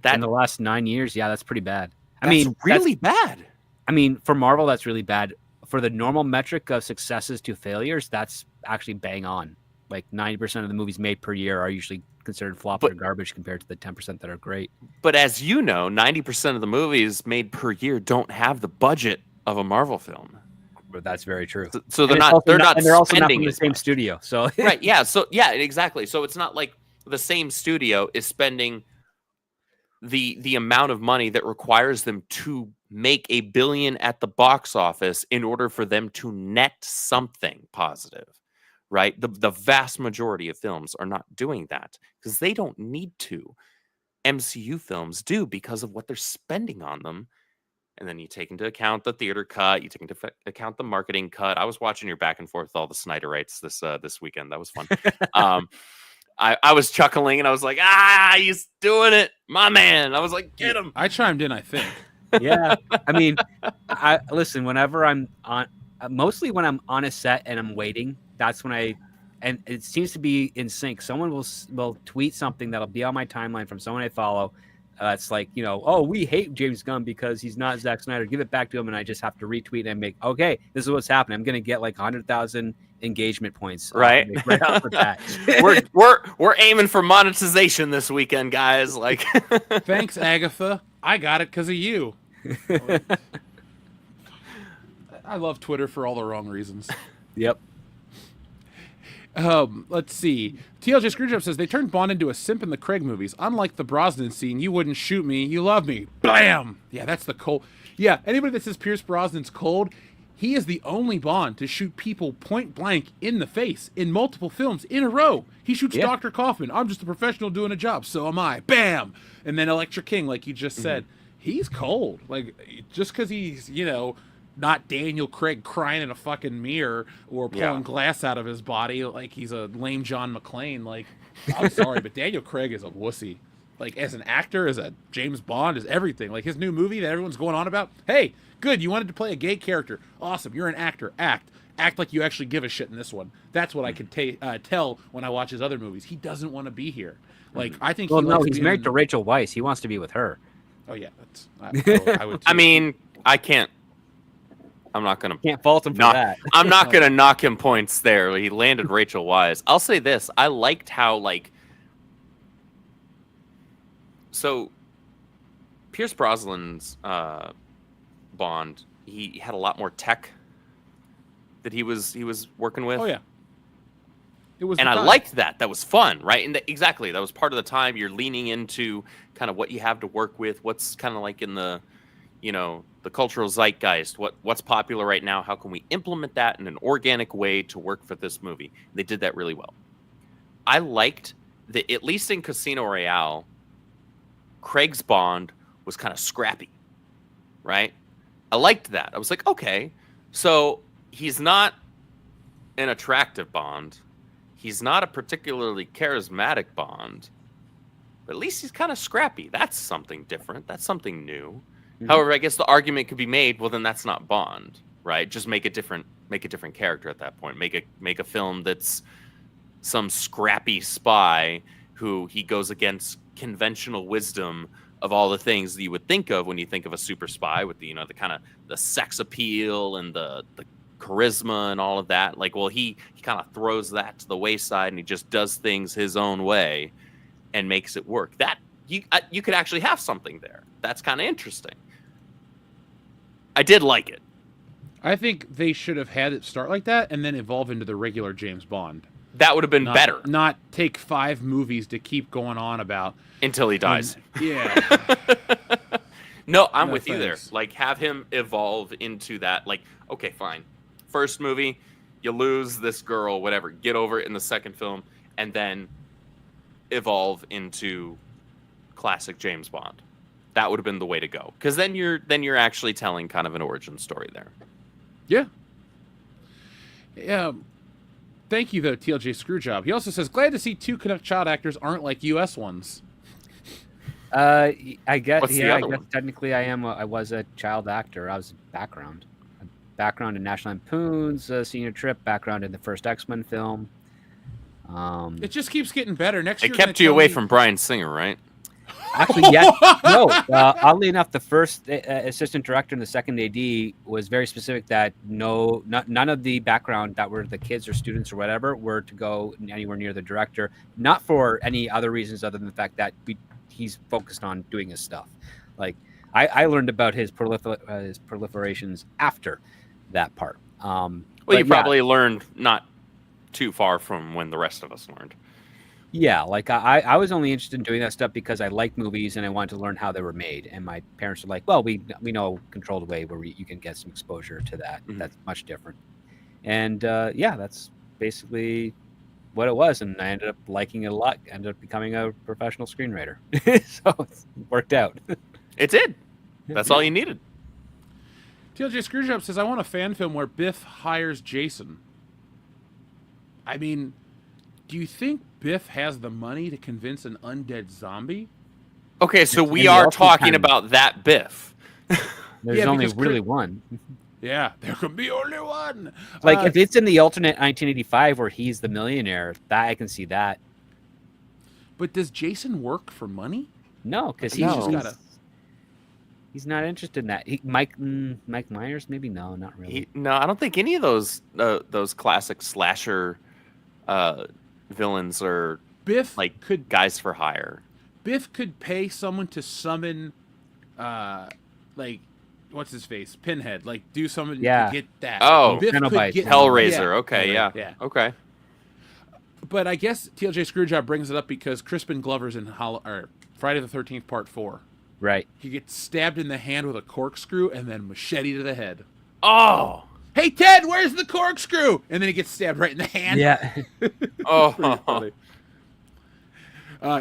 In the last 9 years, yeah, that's pretty bad. That's really bad. I mean, for Marvel, that's really bad. For the normal metric of successes to failures, that's actually bang on. Like 90% of the movies made per year are usually considered flop or garbage compared to the 10% that are great. But as you know, 90% of the movies made per year don't have the budget of a Marvel film. But that's very true. So they're not and they're also not spending from the same studio. So right, yeah. So yeah, exactly. So it's not like the same studio is spending the amount of money that requires them to make $1 billion at the box office in order for them to net something positive, right? The vast majority of films are not doing that because they don't need to. MCU films do because of what they're spending on them. And then you take into account the theater cut, you take into account the marketing cut. I was watching your back and forth with all the Snyderites this weekend. That was fun. I was chuckling and I was like, he's doing it, my man. I was like, get him. I chimed in, I think. Yeah, I mean, I listen. Whenever I'm on, mostly when I'm on a set and I'm waiting, that's when and it seems to be in sync. Someone will tweet something that'll be on my timeline from someone I follow. It's like, oh, we hate James Gunn because he's not Zack Snyder. Give it back to him, and I just have to retweet and make, okay, this is what's happening. I'm going to get like 100,000 engagement points, right off the bat. we're aiming for monetization this weekend, guys. Like, thanks, Agatha. I got it because of you. I love Twitter for all the wrong reasons. Yep. Let's see. TLJ Screwjob says they turned Bond into a simp in the Craig movies. Unlike the Brosnan scene, you wouldn't shoot me, you love me. Blam! Yeah, that's the cold. Yeah, anybody that says Pierce Brosnan's cold, he is the only Bond to shoot people point blank in the face in multiple films in a row. He shoots Dr. Kaufman. I'm just a professional doing a job, so am I. Bam! And then Electra King, like you just said, he's cold. Like, just because he's, not Daniel Craig crying in a fucking mirror or pulling glass out of his body like he's a lame John McClane. Like, I'm sorry, but Daniel Craig is a wussy. Like, as an actor, as a James Bond, as everything. Like, his new movie that everyone's going on about. Hey, good, you wanted to play a gay character. Awesome, you're an actor. Act like you actually give a shit in this one. That's what I can tell when I watch his other movies. He doesn't want to be here. Like, I think he's married to Rachel Weisz. He wants to be with her. Oh, yeah. I would too. I mean, I can't. I'm not gonna can't fault him for that. I'm not gonna knock him points there. He landed Rachel Weisz. I'll say this: I liked how so Pierce Brosnan's Bond. He had a lot more tech that he was working with. Oh yeah, it was, and I liked that. That was fun, right? And exactly, that was part of the time. You're leaning into kind of what you have to work with. What's kind of like in the the cultural zeitgeist, what's popular right now, how can we implement that in an organic way to work for this movie? They did that really well. I liked that, at least in Casino Royale, Craig's Bond was kind of scrappy, right? I liked that. I was like, okay, so he's not an attractive Bond. He's not a particularly charismatic Bond, but at least he's kind of scrappy. That's something different. That's something new. However, I guess the argument could be made, well, then that's not Bond, right? Just make a different character at that point. Make a film that's some scrappy spy who he goes against conventional wisdom of all the things that you would think of when you think of a super spy, with the the kind of the sex appeal and the charisma and all of that. Like, well, he kind of throws that to the wayside and he just does things his own way and makes it work. That you could actually have something there. That's kind of interesting. I did like it. I think they should have had it start like that and then evolve into the regular James Bond. That would have been better. Not take 5 movies to keep going on about until he dies. Yeah. No, I'm with you there. Like, have him evolve into that. Like, okay, fine. First movie, you lose this girl, whatever. Get over it in the second film, and then evolve into classic James Bond. That would have been the way to go, because then you're actually telling kind of an origin story there. Yeah. Yeah. Thank you, though, TLJ Screwjob. He also says, glad to see 2 Canuck child actors aren't like U.S. ones. I guess. What's the yeah, other I guess one? technically I was a child actor. I was background in National Lampoon's Senior Trip. Background in the first X-Men film. It just keeps getting better. Next year, it kept you away from Bryan Singer, right? Actually, yes. No. Oddly enough, the first assistant director and the second AD was very specific that none of the background that were the kids or students or whatever were to go anywhere near the director. Not for any other reasons other than the fact that he's focused on doing his stuff. Like, I learned about his proliferations after that part. Well, you probably learned not too far from when the rest of us learned. Yeah, like I was only interested in doing that stuff because I like movies and I wanted to learn how they were made. And my parents were like, well, we know a controlled way where you can get some exposure to that. Mm-hmm. That's much different. And that's basically what it was, and I ended up liking it a lot. Ended up becoming a professional screenwriter, so it worked out. It did. That's all you needed. TLJ Screwjob says, I want a fan film where Biff hires Jason. I mean, do you think Biff has the money to convince an undead zombie? Okay, so we And are also talking kind of- about that Biff. There's Yeah, only because really one. Yeah, there can be only one. Like if it's in the alternate 1985 where he's the millionaire, that I can see that. But does Jason work for money? No, because He's just gotta. he's not interested in that. Mike Myers, maybe no, not really. No, I don't think any of those classic slasher villains are Biff like could guys for hire. Biff could pay someone to summon, like, what's his face, Pinhead, like do something Yeah. to get that. Oh, Biff could Cenobite. get Hellraiser. Yeah. Okay, yeah. Yeah. Okay. But I guess TLJ Screwjob brings it up because Crispin Glover's in Friday the 13th Part 4. Right. He gets stabbed in the hand with a corkscrew and then machete to the head. Oh. Hey, Ted, where's the corkscrew? And then he gets stabbed right in the hand. Yeah. Pretty Oh. funny.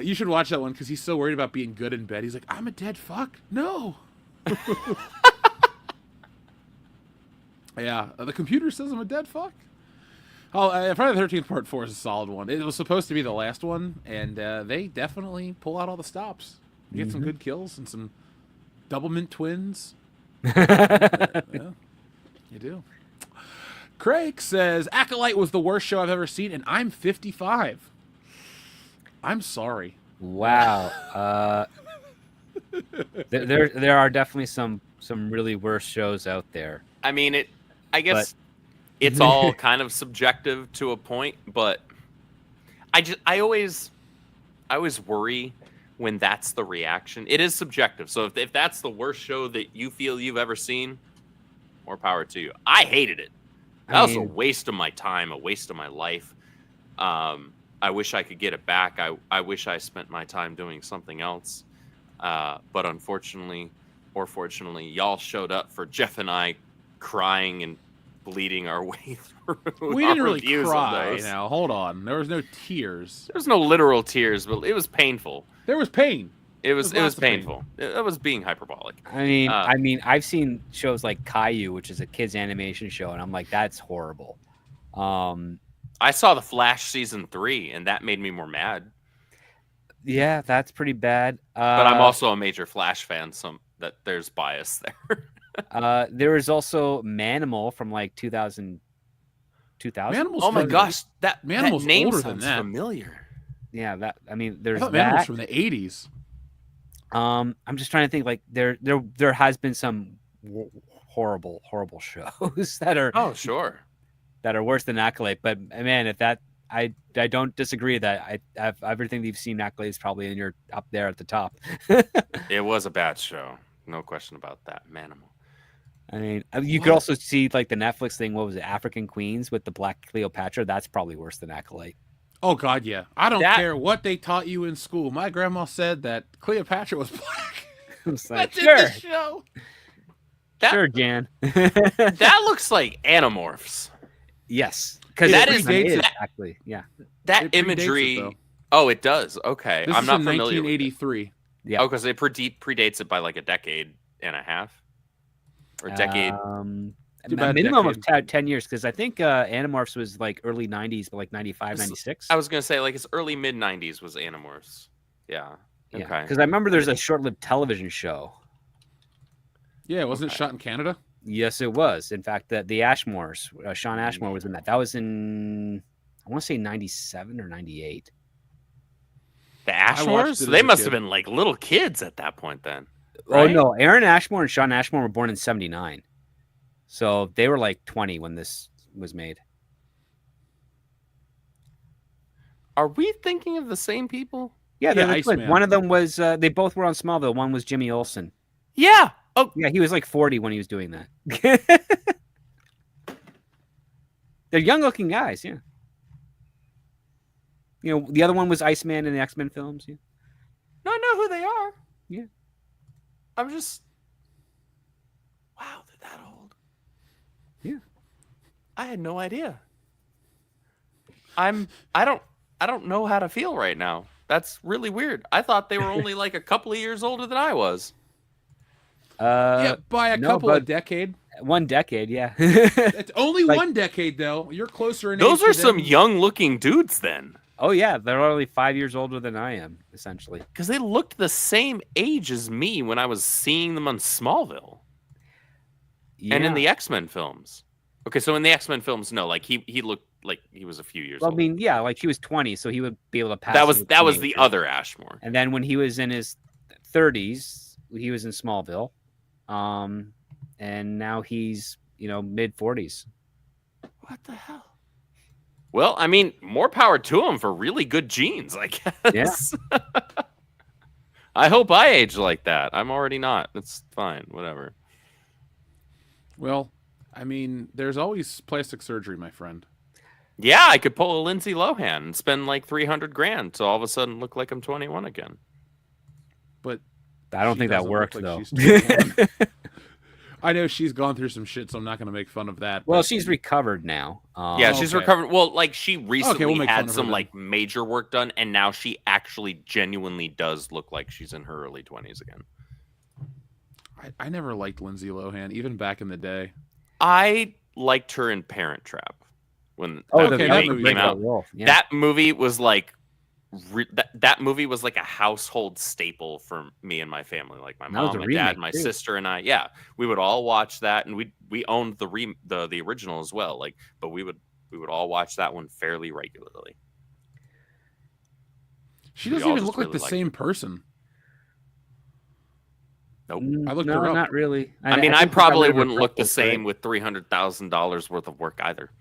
You should watch that one because he's so worried about being good in bed. He's like, I'm a dead fuck. No. Yeah, the computer says I'm a dead fuck. Oh, Friday the 13th Part 4 is a solid one. It was supposed to be the last one, and they definitely pull out all the stops. You get some good kills and some Doublemint twins. Yeah, you do. Craig says, Acolyte was the worst show I've ever seen, and I'm 55. I'm sorry. Wow. There are definitely some really worse shows out there. I mean, I guess it's all kind of subjective to a point, but I always worry when that's the reaction. It is subjective. So if that's the worst show that you feel you've ever seen, more power to you. I hated it. That was a waste of my time, a waste of my life. I wish I could get it back. I wish I spent my time doing something else. But unfortunately, or fortunately, y'all showed up for Jeff and I crying and bleeding our way through. We didn't really reviews of cry. those. Now, hold on. There was no tears. There was no literal tears, but it was painful. There was pain. It was lots of pain. painful. It was being hyperbolic. I mean, I've seen shows like Caillou, which is a kids animation show, and I'm like, that's horrible. I saw The Flash season 3, and that made me more mad. Yeah, that's pretty bad. But I'm also a major Flash fan, so that there's bias there. There was also Manimal from like 2000. Manimal's Oh my from- gosh, that Manimal's name older than sounds that. familiar. Yeah, I there's thought that. Manimal's from the 80s. I'm just trying to think. Like there has been some horrible shows that are that are worse than Acolyte. But man, if that I don't disagree that everything that you've seen Acolyte is probably up there at the top. It was a bad show, no question about that. Manimal. I mean, you could also see like the Netflix thing. What was it, African Queens with the Black Cleopatra? That's probably worse than Acolyte. Oh, God, yeah. I don't care what they taught you in school. My grandma said that Cleopatra was black. Like, That's in the show. Sure, Jan. That looks like Animorphs. Yes, because That it is- predates that- exactly. Yeah. That It predates imagery. it, though. Oh, it does. Okay, This I'm is not from familiar. With it. 1983. Yeah. Oh, because it predates it by like a decade and a half, or a decade. It's about A a minimum of decade. 10 years, because I think Animorphs was like early 90s, but like 95, 96. I was gonna say like it's early mid '90s was Animorphs. Yeah. Yeah, Okay. because I remember there's a short-lived television show. Yeah, wasn't it shot in Canada? Yes, it was. In fact, the Ashmores, Sean Ashmore was in that. That was in, I want to say 97 or 98. The watched Ashmores? it So as they a must kid. have been like little kids at that point then. Oh, right? no. Aaron Ashmore and Sean Ashmore were born in 79. So they were like 20 when this was made. Are we thinking of the same people? Yeah, they're Yeah, the twins. Iceman. One of them was, they both were on Smallville. One was Jimmy Olsen. Yeah. Oh, Yeah, he was like 40 when he was doing that. They're young-looking guys, yeah. You know, the other one was Iceman in the X-Men films. Yeah. no, I know who they are. Yeah. I'm just. Wow, they're that old. Yeah. I had no idea. I don't know how to feel right now. That's really weird. I thought they were only like a couple of years older than I was. Yeah, by a couple of decade. 1 decade, yeah. It's only Like- 1 decade though. You're closer in Those age are to some them. young-looking dudes then. Oh yeah, they're only 5 years older than I am, essentially. Because they looked the same age as me when I was seeing them on Smallville and in the X-Men films. Okay, so in the X-Men films, no, like he looked like he was a few years Well, I old. mean, yeah, like he was 20, so he would be able to pass. That as was a the teenager. other Ashmore. And then when he was in his 30s, he was in Smallville, and now he's mid 40s. What the hell? Well, I mean, more power to him for really good genes, I guess. Yeah. I hope I age like that. I'm already not. It's fine. Whatever. Well, I mean, there's always plastic surgery, my friend. Yeah, I could pull a Lindsay Lohan and spend like $300,000 to all of a sudden look like I'm 21 again. But I don't she think that doesn't worked look though. like she's 21. I know she's gone through some shit, so I'm not going to make fun of that. Well, but- she's recovered now. Yeah, she's Okay. recovered. Well, like she recently we'll make fun had of her some then. like major work done, and now she actually genuinely does look like she's in her early 20s again. I never liked Lindsay Lohan, even back in the day. I liked her in Parent Trap when Oh, that okay, movie that movie came was out. Wolf. Yeah. That movie was like that movie was like a household staple for me and my family. Like my That was mom, a my remake, dad, my too. sister, and I. Yeah, we would all watch that, and we owned the original as well. Like, but we would all watch that one fairly regularly. She We doesn't all even just look like really the liked same person. Nope. I looked no, her up. not really. I mean, I think probably remember wouldn't look the freckles, right? same with $300,000 worth of work either.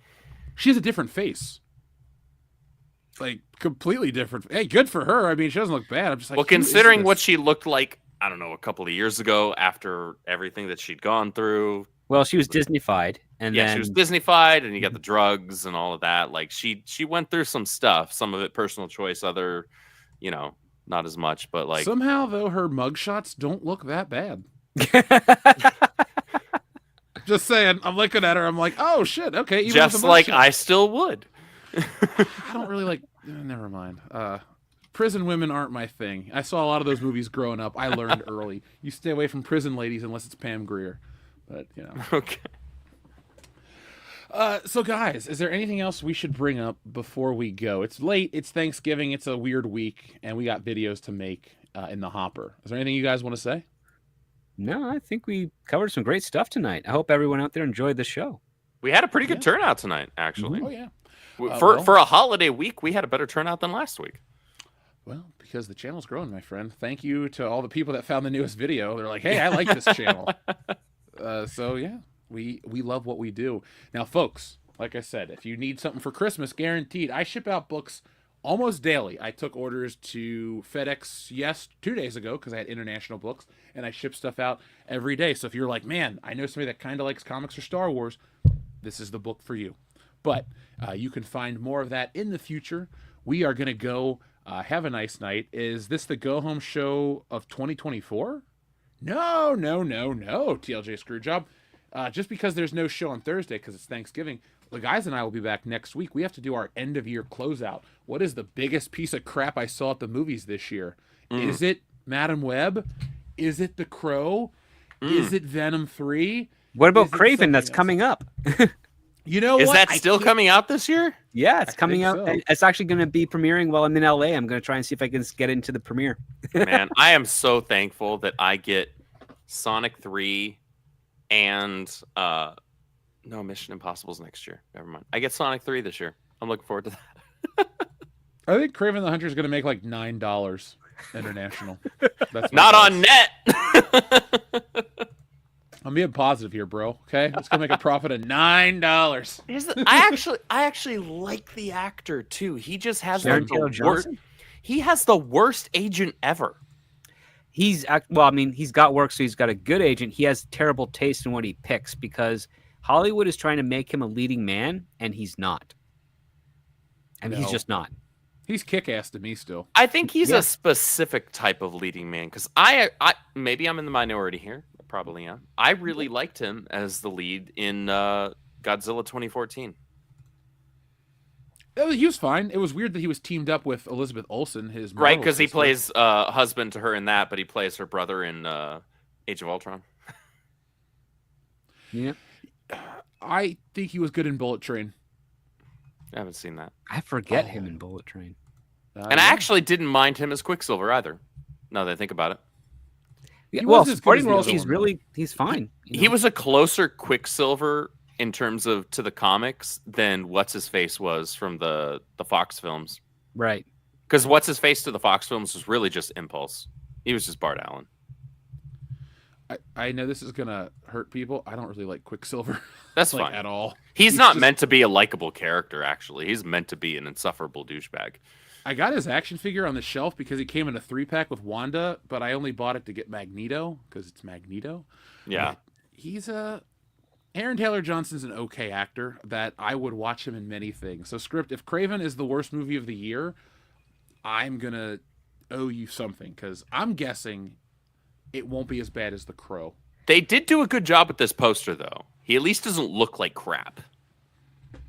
She has a different face. Like, completely different. Hey, good for her. I mean, she doesn't look bad. I'm just like, Well, who is considering what this? she looked like, I don't know, a couple of years ago after everything that she'd gone through. Well, she was Disneyfied, and Yeah, then she was Disneyfied, and you got the drugs and all of that. Like she went through some stuff. Some of it personal choice, other, not as much. But like, Somehow, though, her mugshots don't look that bad. Just saying. I'm looking at her. I'm like, oh, shit. Okay. Even with just the like mugshot. I still would. I don't really like. Never mind. Prison women aren't my thing. I saw a lot of those movies growing up. I learned early. You stay away from prison ladies unless it's Pam Grier. But Okay. So guys, is there anything else we should bring up before we go? It's late. It's Thanksgiving. It's a weird week, and we got videos to make in the hopper. Is there anything you guys want to say? No, I think we covered some great stuff tonight. I hope everyone out there enjoyed the show. We had a pretty good turnout tonight, actually. Oh yeah. For a holiday week, we had a better turnout than last week. Well, because the channel's growing, my friend. Thank you to all the people that found the newest video. They're like, hey, I like this channel. So yeah, we love what we do. Now, folks, like I said, if you need something for Christmas, guaranteed. I ship out books almost daily. I took orders to FedEx 2 days ago because I had international books, and I ship stuff out every day. So if you're like, man, I know somebody that kind of likes comics or Star Wars, this is the book for you. But you can find more of that in the future. We are going to go have a nice night. Is this the go-home show of 2024? No, TLJ Screwjob. Just because there's no show on Thursday because it's Thanksgiving, the guys and I will be back next week. We have to do our end-of-year closeout. What is the biggest piece of crap I saw at the movies this year? Is it Madam Web? Is it The Crow? Is it Venom 3? What about Is it Craven something that's else? coming up? You know Is what? that I still can't- coming out this year? Yeah, it's I coming think out. so. And it's actually going to be premiering while I'm in LA. I'm going to try and see if I can get into the premiere. Man, I am so thankful that I get Sonic 3 and no, Mission Impossible's next year. Never mind. I get Sonic 3 this year. I'm looking forward to that. I think Craven the Hunter is going to make like $9 international. That's Not my on guess. net. I'm being positive here, bro. Okay, it's gonna make a profit of $9. I actually like the actor too. He just has Sharon like Taylor the worst. Johnson? He has the worst agent ever. He's got work, so he's got a good agent. He has terrible taste in what he picks because Hollywood is trying to make him a leading man, and he's not. And he's No. just not. He's kick-ass to me still. I think he's Yeah. a specific type of leading man because I maybe I'm in the minority here. I probably am. I really liked him as the lead in Godzilla 2014. He was fine. It was weird that he was teamed up with Elizabeth Olsen, his Right, Marvel because he sister. plays husband to her in that, but he plays her brother in Age of Ultron. Yeah. I think he was good in Bullet Train. I haven't seen that. I forget him in Bullet Train. And I actually didn't mind him as Quicksilver either, now that I think about it. Yeah, He well, wasn't as good as supporting the roles, other he's one, though. really he's fine. He was a closer Quicksilver in terms of to the comics than What's-His-Face was from the Fox films. right. Because What's-His-Face to the Fox films was really just Impulse. He was just Bart Allen. I know this is gonna hurt people. I don't really like Quicksilver. That's like fine. at all. He's not just- meant to be a likable character, actually. He's meant to be an insufferable douchebag. I got his action figure on the shelf because he came in a 3-pack with Wanda, but I only bought it to get Magneto because it's Magneto. Yeah. But he's Aaron Taylor Johnson's an okay actor that I would watch him in many things. So, Script, if Craven is the worst movie of the year, I'm gonna owe you something because I'm guessing it won't be as bad as The Crow. They did do a good job with this poster, though. He at least doesn't look like crap.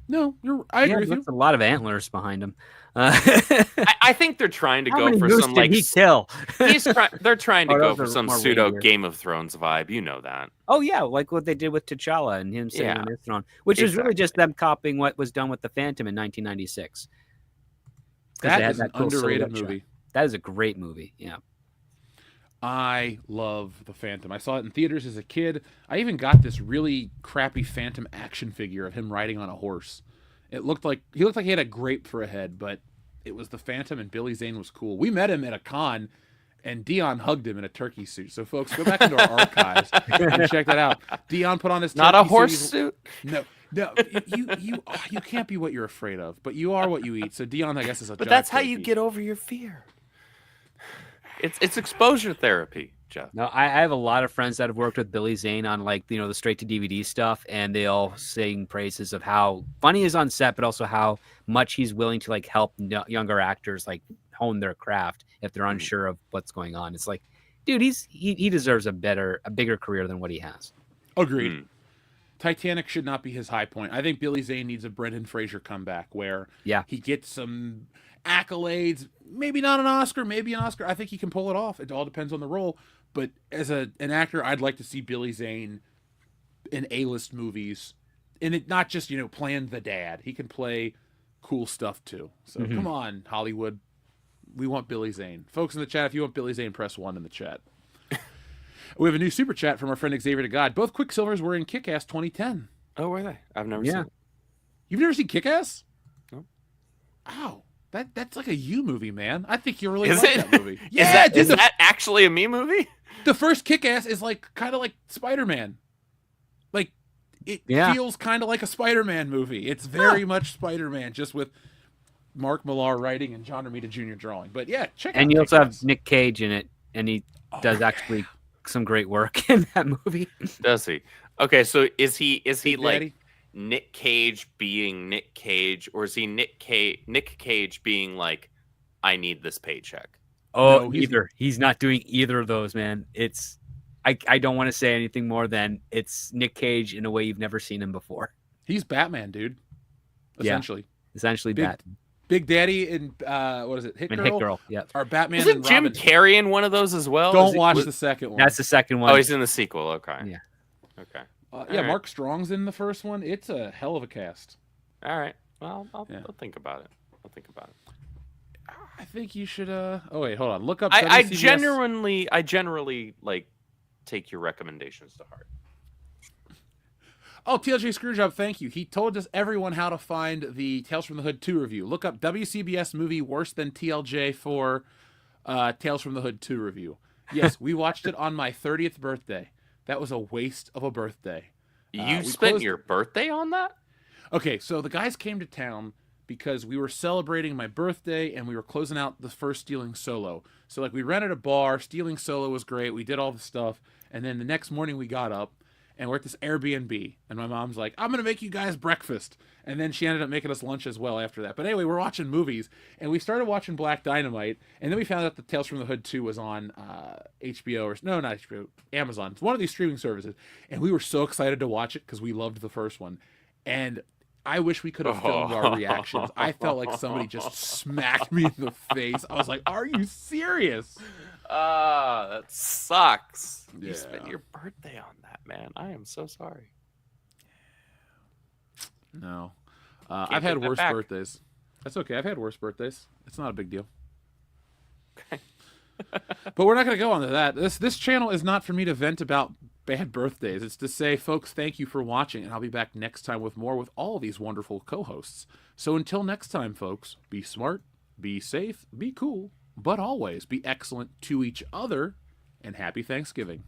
No, I agree with you. There's a lot of antlers behind him. I think they're trying to How go many for moose some did like he kill? they're trying to Oh, go those for are some more pseudo reindeer. Game of Thrones vibe. You know that. Oh yeah, like what they did with T'Challa and him sitting Yeah. on his throne, which is really Exactly. just them copying what was done with the Phantom in 1996. 'Cause they That had is an cool underrated silhouette shot. movie. That is a great movie. Yeah. I love the Phantom. I saw it in theaters as a kid. I even got this really crappy Phantom action figure of him riding on a horse. It looked like he had a grape for a head, but it was the Phantom, and Billy Zane was cool. We met him at a con, and Dion hugged him in a turkey suit. So, folks, go back into our archives and check that out. Dion put on his Not a turkey horse suit. suit. No, you can't be what you're afraid of, but you are what you eat. So Dion, I guess, is a. But jive that's how you turkey. get over your fear. It's exposure therapy, Jeff. No, I have a lot of friends that have worked with Billy Zane on the straight to DVD stuff, and they all sing praises of how funny he is on set, but also how much he's willing to help younger actors hone their craft if they're unsure of what's going on. It's like, dude, he deserves a bigger career than what he has. Agreed. Mm. Titanic should not be his high point. I think Billy Zane needs a Brendan Fraser comeback where he gets some accolades, maybe not an Oscar, maybe an Oscar. I think he can pull it off. It all depends on the role. But as an actor, I'd like to see Billy Zane in A-list movies, and it not just playing the dad. He can play cool stuff too. So come on, Hollywood, we want Billy Zane. Folks in the chat, if you want Billy Zane, press 1 in the chat. We have a new super chat from our friend Xavier to God. Both Quicksilvers were in Kick-Ass 2010. Oh, were they? I've never seen it. You've never seen Kick-Ass? No. Wow. That's like a you movie, man. I think you really Is like it? that movie. Is that actually a me movie? The first Kick-Ass is kind of like Spider-Man. It feels kind of like a Spider-Man movie. It's very much Spider-Man, just with Mark Millar writing and John Romita Jr. drawing. But yeah, check out And you also Kick-Ass. have Nick Cage in it, and he does actually some great work in that movie. Does he? Okay, so is he Big like Daddy? Nick Cage being Nick Cage, or is he Nick Cage being like, I need this paycheck? Oh, No, he's not doing either of those, man. It's I don't want to say anything more than it's Nick Cage in a way you've never seen him before. He's Batman, dude. Yeah. Essentially. Essentially, Big- Bat Big Daddy and what is it? Hit and Girl? Hit Girl. Yep. Or Batman Isn't and Jim Robin. Carrey in one of those as well? Don't watch the second one. That's the second one. Oh, he's in the sequel. Okay. Yeah. Okay. Yeah, Alright. Mark Strong's in the first one. It's a hell of a cast. All right. Well, I'll Yeah. think about it. I'll think about it. I think you should. Oh wait, hold on. Look up. I WCBS. generally take your recommendations to heart. Oh, TLJ Screwjob, thank you. He told us everyone how to find the Tales from the Hood 2 review. Look up WCBS movie worse than TLJ for Tales from the Hood 2 review. Yes, we watched it on my 30th birthday. That was a waste of a birthday. You we spent closed- your birthday on that? Okay, so the guys came to town because we were celebrating my birthday and we were closing out the first Stealing Solo. So we rented a bar, Stealing Solo was great, we did all the stuff, and then the next morning we got up and we're at this Airbnb, and my mom's like, I'm gonna make you guys breakfast. And then she ended up making us lunch as well after that. But anyway, we're watching movies, and we started watching Black Dynamite, and then we found out that Tales from the Hood 2 was on HBO, or no, not HBO, Amazon. It's one of these streaming services, and we were so excited to watch it because we loved the first one. And I wish we could have filmed our reactions. I felt like somebody just smacked me in the face. I was like, "Are you serious?" That sucks. Yeah. You spent your birthday on that, man. I am so sorry. No, Can't I've had take that worse back. birthdays. That's okay. I've had worse birthdays. It's not a big deal. But we're not going to go on to that. This channel is not for me to vent about bad birthdays. It's to say, folks, thank you for watching, and I'll be back next time with more with all these wonderful co-hosts. So until next time, folks, be smart, be safe, be cool, but always be excellent to each other, and happy Thanksgiving.